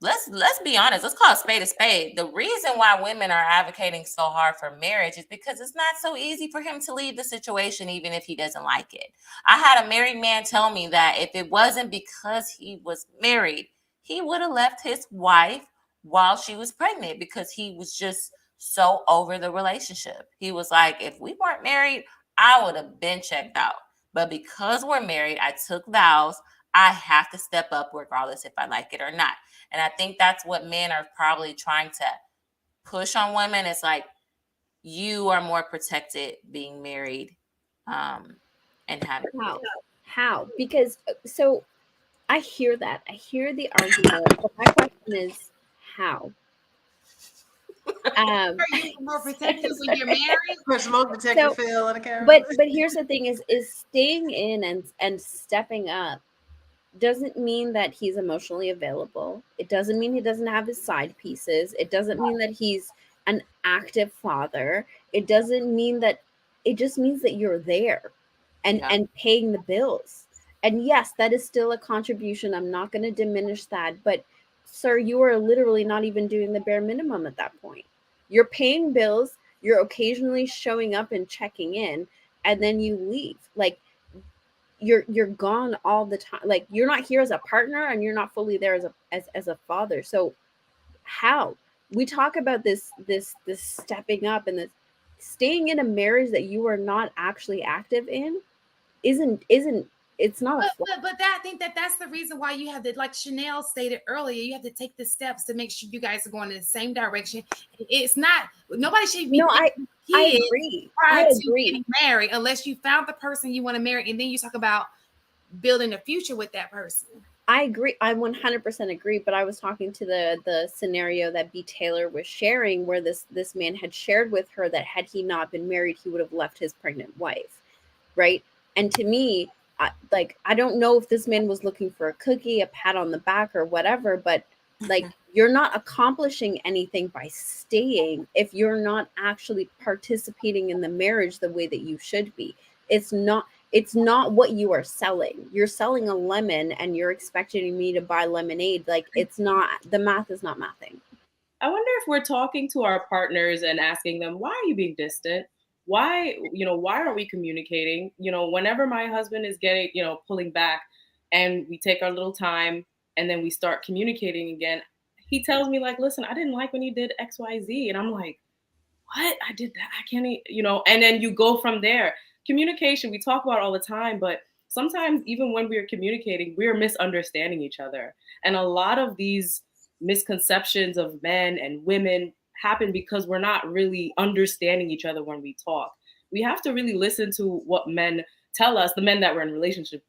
let's be honest. Let's call a spade a spade. The reason why women are advocating so hard for marriage is because it's not so easy for him to leave the situation, even if he doesn't like it. I had a married man tell me that if it wasn't because he was married, he would have left his wife while she was pregnant because he was just so over the relationship. He was like, if we weren't married, I would have been checked out. But because we're married, I took vows. I have to step up regardless if I like it or not. And I think that's what men are probably trying to push on women. It's like, you are more protected being married and having How? Because so I hear that. I hear the argument, but my question is how? Are you more protected when you're married? Push most protected Phil in the camera. But here's the thing: is staying in and stepping up doesn't mean that he's emotionally available. It doesn't mean he doesn't have his side pieces. It doesn't mean that he's an active father. It doesn't mean that. It just means that you're there and paying the bills. And yes, that is still a contribution. I'm not going to diminish that. But sir, you are literally not even doing the bare minimum at that point. You're paying bills. You're occasionally showing up and checking in, and then you leave. Like, you're gone all the time. Like, you're not here as a partner, and you're not fully there as a father. So how? We talk about this stepping up and this staying in a marriage that you are not actually active in isn't it's not but I think that's the reason why you have to, like Chanel stated earlier, you have to take the steps to make sure you guys are going in the same direction. It's not, nobody should be I agree. prior to getting married unless you found the person you want to marry, and then you talk about building a future with that person. I agree. I 100% agree. But I was talking to the scenario that B. Taylor was sharing, where this man had shared with her that had he not been married, he would have left his pregnant wife, right? And to me, I don't know if this man was looking for a cookie, a pat on the back, or whatever, but like, you're not accomplishing anything by staying if you're not actually participating in the marriage the way that you should be. It's not what you are selling. You're selling a lemon and you're expecting me to buy lemonade. Like, it's not, the math is not mathing. I wonder if we're talking to our partners and asking them, why are you being distant? Why aren't we communicating? Whenever my husband is getting, pulling back, and we take our little time and then we start communicating again, he tells me, like, listen, I didn't like when you did XYZ. And I'm like, what? I did that. I can't, and then you go from there. Communication, we talk about all the time, but sometimes even when we're communicating, we're misunderstanding each other. And a lot of these misconceptions of men and women happen because we're not really understanding each other when we talk. We have to really listen to what men tell us, the men that we're in relationships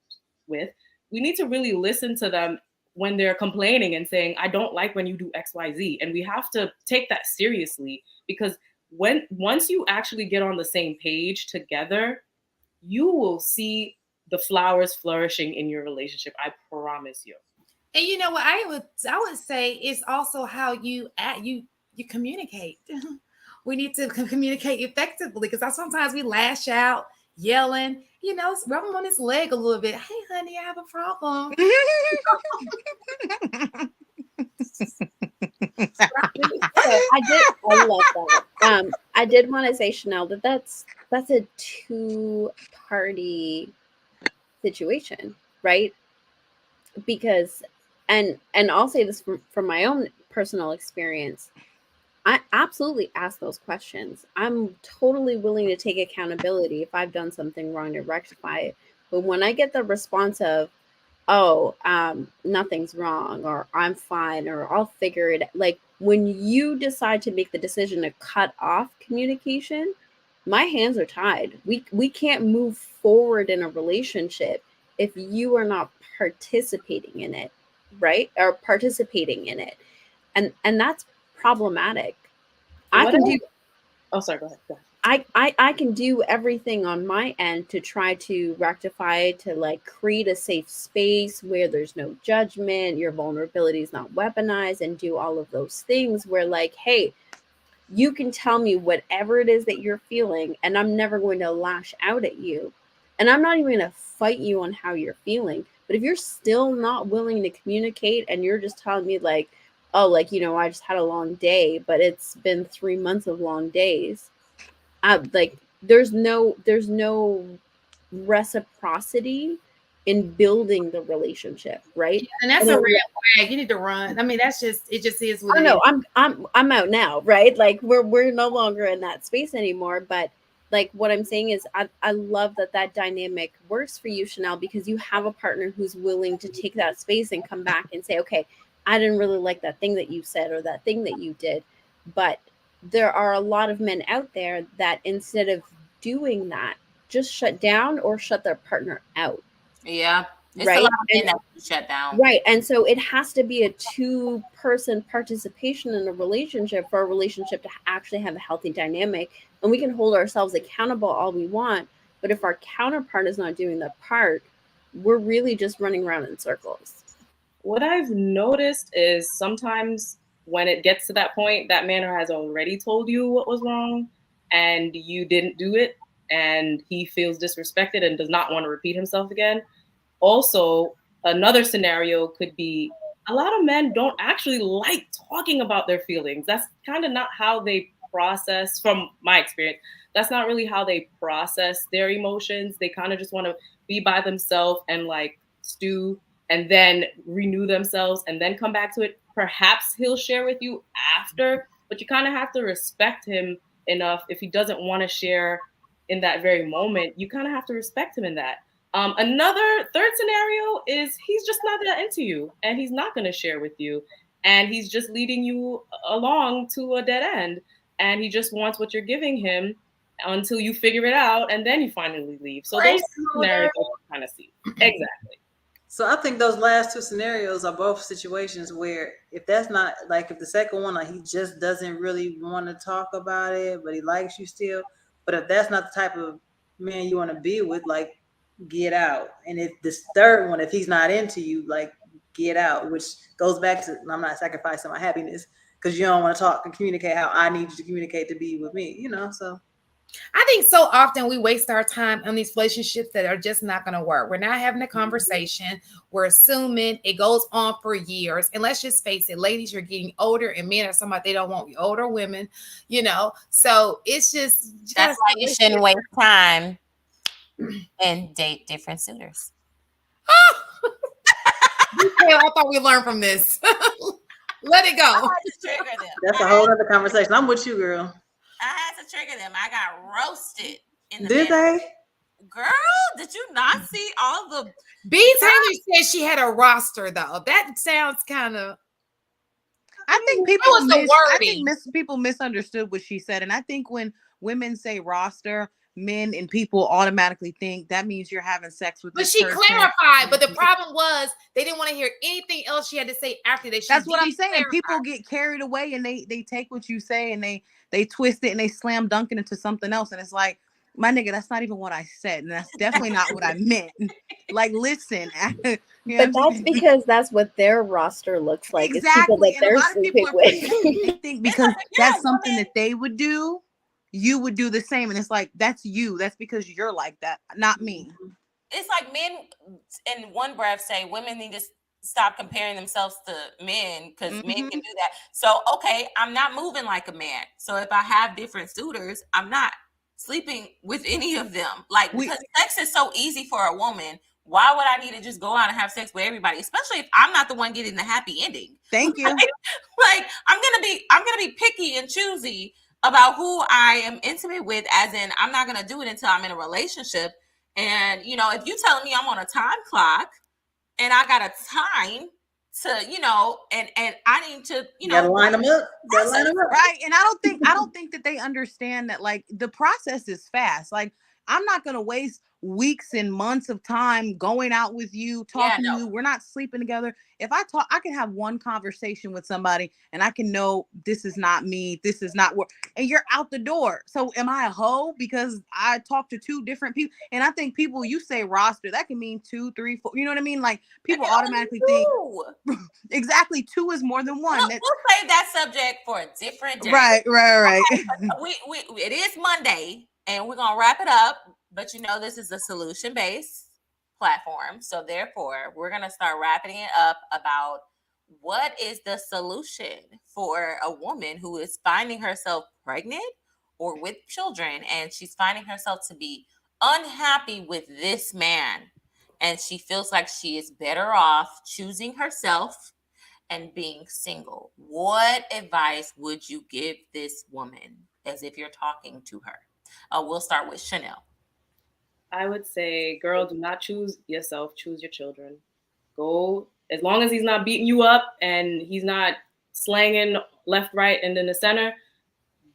with. We need to really listen to them when they're complaining and saying, I don't like when you do XYZ. And we have to take that seriously, because once you actually get on the same page together, you will see the flowers flourishing in your relationship. I promise you. And you know what I would say is also how you communicate. We need to communicate effectively, because sometimes we lash out, yelling, rub him on his leg a little bit. Hey, honey, I have a problem. I love that. I did want to say, Chanel, that's a two-party situation, right? Because, and I'll say this from my own personal experience, I absolutely ask those questions. I'm totally willing to take accountability if I've done something wrong to rectify it. But when I get the response of, nothing's wrong, or I'm fine, or I'll figure it, like, when you decide to make the decision to cut off communication, my hands are tied. We can't move forward in a relationship if you are not participating in it, right? Or participating in it. And that's problematic. I can do. Oh, sorry. Go ahead. I can do everything on my end to try to rectify it, to like create a safe space where there's no judgment, your vulnerability is not weaponized, and do all of those things where, like, hey, you can tell me whatever it is that you're feeling, and I'm never going to lash out at you. And I'm not even going to fight you on how you're feeling. But if you're still not willing to communicate, and you're just telling me like, oh, like, I just had a long day, but it's been 3 months of long days. Like, there's no reciprocity in building the relationship, right? Yeah, and that's a red flag. You need to run. I mean, it just is what it is. I'm out now, right? Like, we're no longer in that space anymore. But like what I'm saying is I love that dynamic works for you, Chanel, because you have a partner who's willing to take that space and come back and say, okay, I didn't really like that thing that you said or that thing that you did. But there are a lot of men out there that instead of doing that, just shut down or shut their partner out. Yeah. It's right? a lot of men that shut down. Right. And so it has to be a two-person participation in a relationship for a relationship to actually have a healthy dynamic. And we can hold ourselves accountable all we want, but if our counterpart is not doing the part, we're really just running around in circles. What I've noticed is sometimes when it gets to that point, that man has already told you what was wrong and you didn't do it, and he feels disrespected and does not want to repeat himself again. Also, another scenario could be a lot of men don't actually like talking about their feelings. That's kind of not how they process, from my experience. That's not really how they process their emotions. They kind of just want to be by themselves and like stew and then renew themselves and then come back to it. Perhaps he'll share with you after, but you kind of have to respect him enough. If he doesn't want to share in that very moment, you kind of have to respect him in that. Another third scenario is he's just not that into you and he's not going to share with you and he's just leading you along to a dead end and he just wants what you're giving him until you figure it out and then you finally leave. So those scenarios I kind of see. Exactly. So I think those last two scenarios are both situations where if that's not, like if the second one, like he just doesn't really want to talk about it, but he likes you still. But if that's not the type of man you want to be with, like, get out. And if this third one, if he's not into you, like, get out, which goes back to I'm not sacrificing my happiness because you don't want to talk and communicate how I need you to communicate to be with me, you know. So I think so often we waste our time on these relationships that are just not going to work. We're not having a conversation. We're assuming it goes on for years. And let's just face it, ladies, you're getting older and men are somebody they don't want older women, you know. So it's just that's why you shouldn't waste time and date different suitors. I thought we learned from this. Let it go. That's a whole other conversation. I'm with you, girl. I had to trigger them. I got roasted in the Did they? Girl, did you not see all the B. Taylor said she had a roster though. That sounds kind of I think people misunderstood what she said. And I think when women say roster, men and people automatically think that means you're having sex with this person. But she clarified. But the problem was they didn't want to hear anything else she had to say after that. That's what I'm saying. Clarify. People get carried away and they take what you say and they twist it and they slam dunk it into something else. And it's like, my nigga, that's not even what I said. And that's definitely not what I meant. Like, listen. But that's because that's what their roster looks like. Exactly. It's people that and they're a lot of people with. think because that's something that they would do, you would do the same. And it's like, that's you. That's because you're like that, not me. It's like men in one breath say women need to stop comparing themselves to men because men can do that. So, okay, I'm not moving like a man. So if I have different suitors, I'm not sleeping with any of them. Like, because sex is so easy for a woman. Why would I need to just go out and have sex with everybody? Especially if I'm not the one getting the happy ending. Thank you. Like I'm gonna be picky and choosy about who I am intimate with, as in I'm not gonna do it until I'm in a relationship. And you know, if you telling me I'm on a time clock and I got a time to, you know, and I need to, you know, line them up. Right. And I don't think that they understand that like the process is fast. Like I'm not gonna waste weeks and months of time going out with you, talking to you. We're not sleeping together. If I talk, I can have one conversation with somebody and I can know this is not me, this is not what, and you're out the door. So am I a hoe because I talked to two different people? And I think people, you say roster, that can mean 2, 3, 4, you know what I mean? Like people automatically think exactly 2 is more than one. We'll save that subject for a different day. Right. Okay, it is Monday and we're gonna wrap it up. But you know, this is a solution-based platform. So therefore, we're going to start wrapping it up about what is the solution for a woman who is finding herself pregnant or with children, and she's finding herself to be unhappy with this man. And she feels like she is better off choosing herself and being single. What advice would you give this woman as if you're talking to her We'll start with Chanel. I would say, girl, do not choose yourself. Choose your children. Go, as long as he's not beating you up and he's not slanging left, right, and in the center,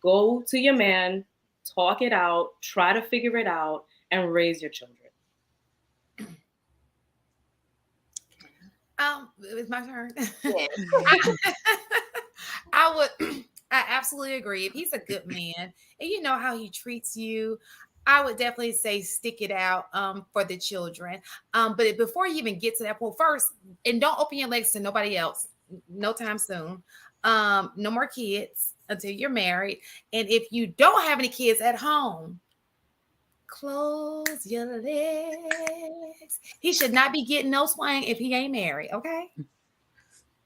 go to your man, talk it out, try to figure it out, and raise your children. It's my turn. Yeah. I absolutely agree. If he's a good man and you know how he treats you, I would definitely say stick it out for the children. But before you even get to that point, first, and don't open your legs to nobody else, no time soon. No more kids until you're married. And if you don't have any kids at home, close your legs. He should not be getting no swing if he ain't married. Okay,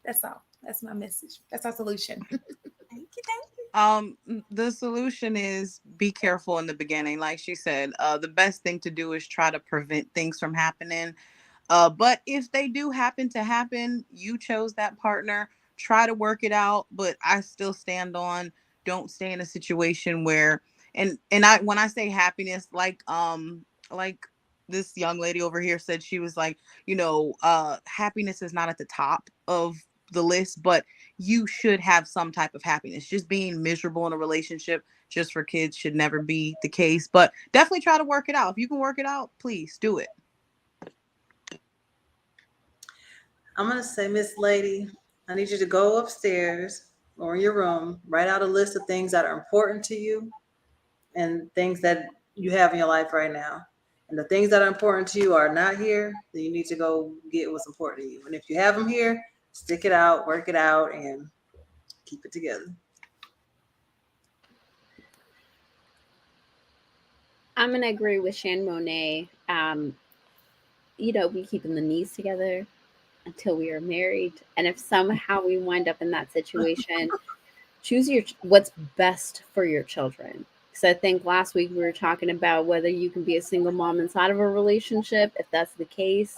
that's all. That's my message. That's our solution. Thank you. The solution is be careful in the beginning. Like she said, the best thing to do is try to prevent things from happening. But if they do happen to happen, you chose that partner, try to work it out. But I still stand on, don't stay in a situation where, and I, when I say happiness, like this young lady over here said, she was like, happiness is not at the top of the list, but you should have some type of happiness. Just being miserable in a relationship just for kids should never be the case, but definitely try to work it out. If you can work it out, please do it. I'm going to say, Miss Lady, I need you to go upstairs or in your room, write out a list of things that are important to you and things that you have in your life right now. And the things that are important to you are not here, then you need to go get what's important to you. And if you have them here, stick it out, work it out, and keep it together. I'm going to agree with Shan Monet. We keeping the knees together until we are married. And if somehow we wind up in that situation, choose what's best for your children. Because I think last week we were talking about whether you can be a single mom inside of a relationship. If that's the case,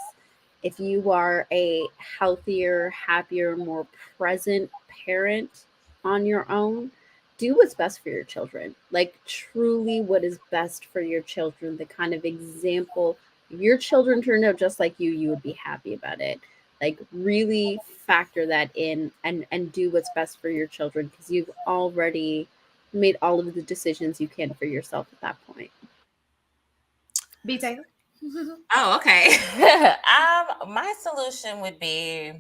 if you are a healthier, happier, more present parent on your own, do what's best for your children. Like truly what is best for your children, the kind of example your children turned out just like you would be happy about it. Like really factor that in and do what's best for your children, because you've already made all of the decisions you can for yourself at that point. B. Taylor? Oh, okay. My solution would be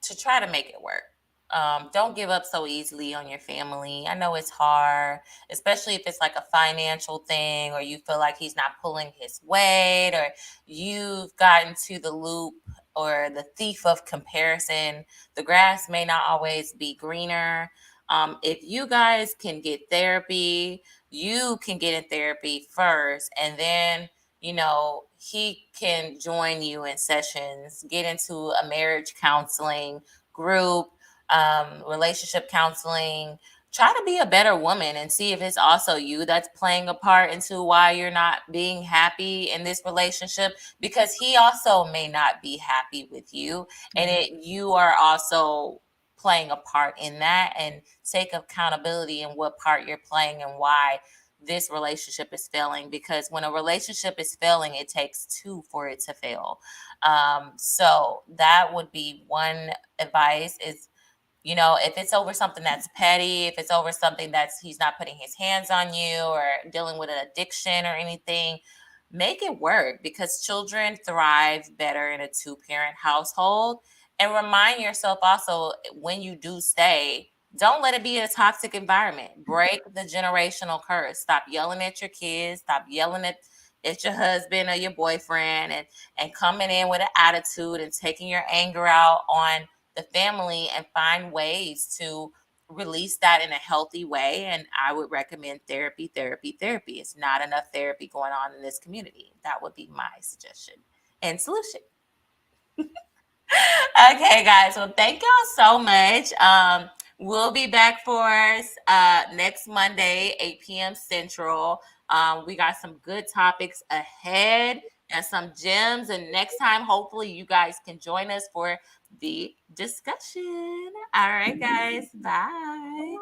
to try to make it work. Don't give up so easily on your family. I know it's hard, especially if it's like a financial thing, or you feel like he's not pulling his weight, or you've gotten to the loop or the thief of comparison. The grass may not always be greener. If you guys can get therapy, you can get in therapy first, and then he can join you in sessions, get into a marriage counseling group, relationship counseling. Try to be a better woman and see if it's also you that's playing a part into why you're not being happy in this relationship, because he also may not be happy with you, and you are also playing a part in that, and take accountability in what part you're playing and why this relationship is failing, because when a relationship is failing, it takes two for it to fail. So that would be one advice is, if it's over something that's petty, if it's over something that's he's not putting his hands on you or dealing with an addiction or anything, make it work, because children thrive better in a two-parent household. And remind yourself also, when you do stay, don't let it be a toxic environment. Break the generational curse. Stop yelling at your kids. Stop yelling at your husband or your boyfriend, and coming in with an attitude and taking your anger out on the family, and find ways to release that in a healthy way. And I would recommend therapy. It's not enough therapy going on in this community. That would be my suggestion and solution. Okay, guys. Well, thank y'all so much. We'll be back for next Monday, 8 p.m. Central. We got some good topics ahead and some gems. And next time, hopefully, you guys can join us for the discussion. All right, guys. Bye.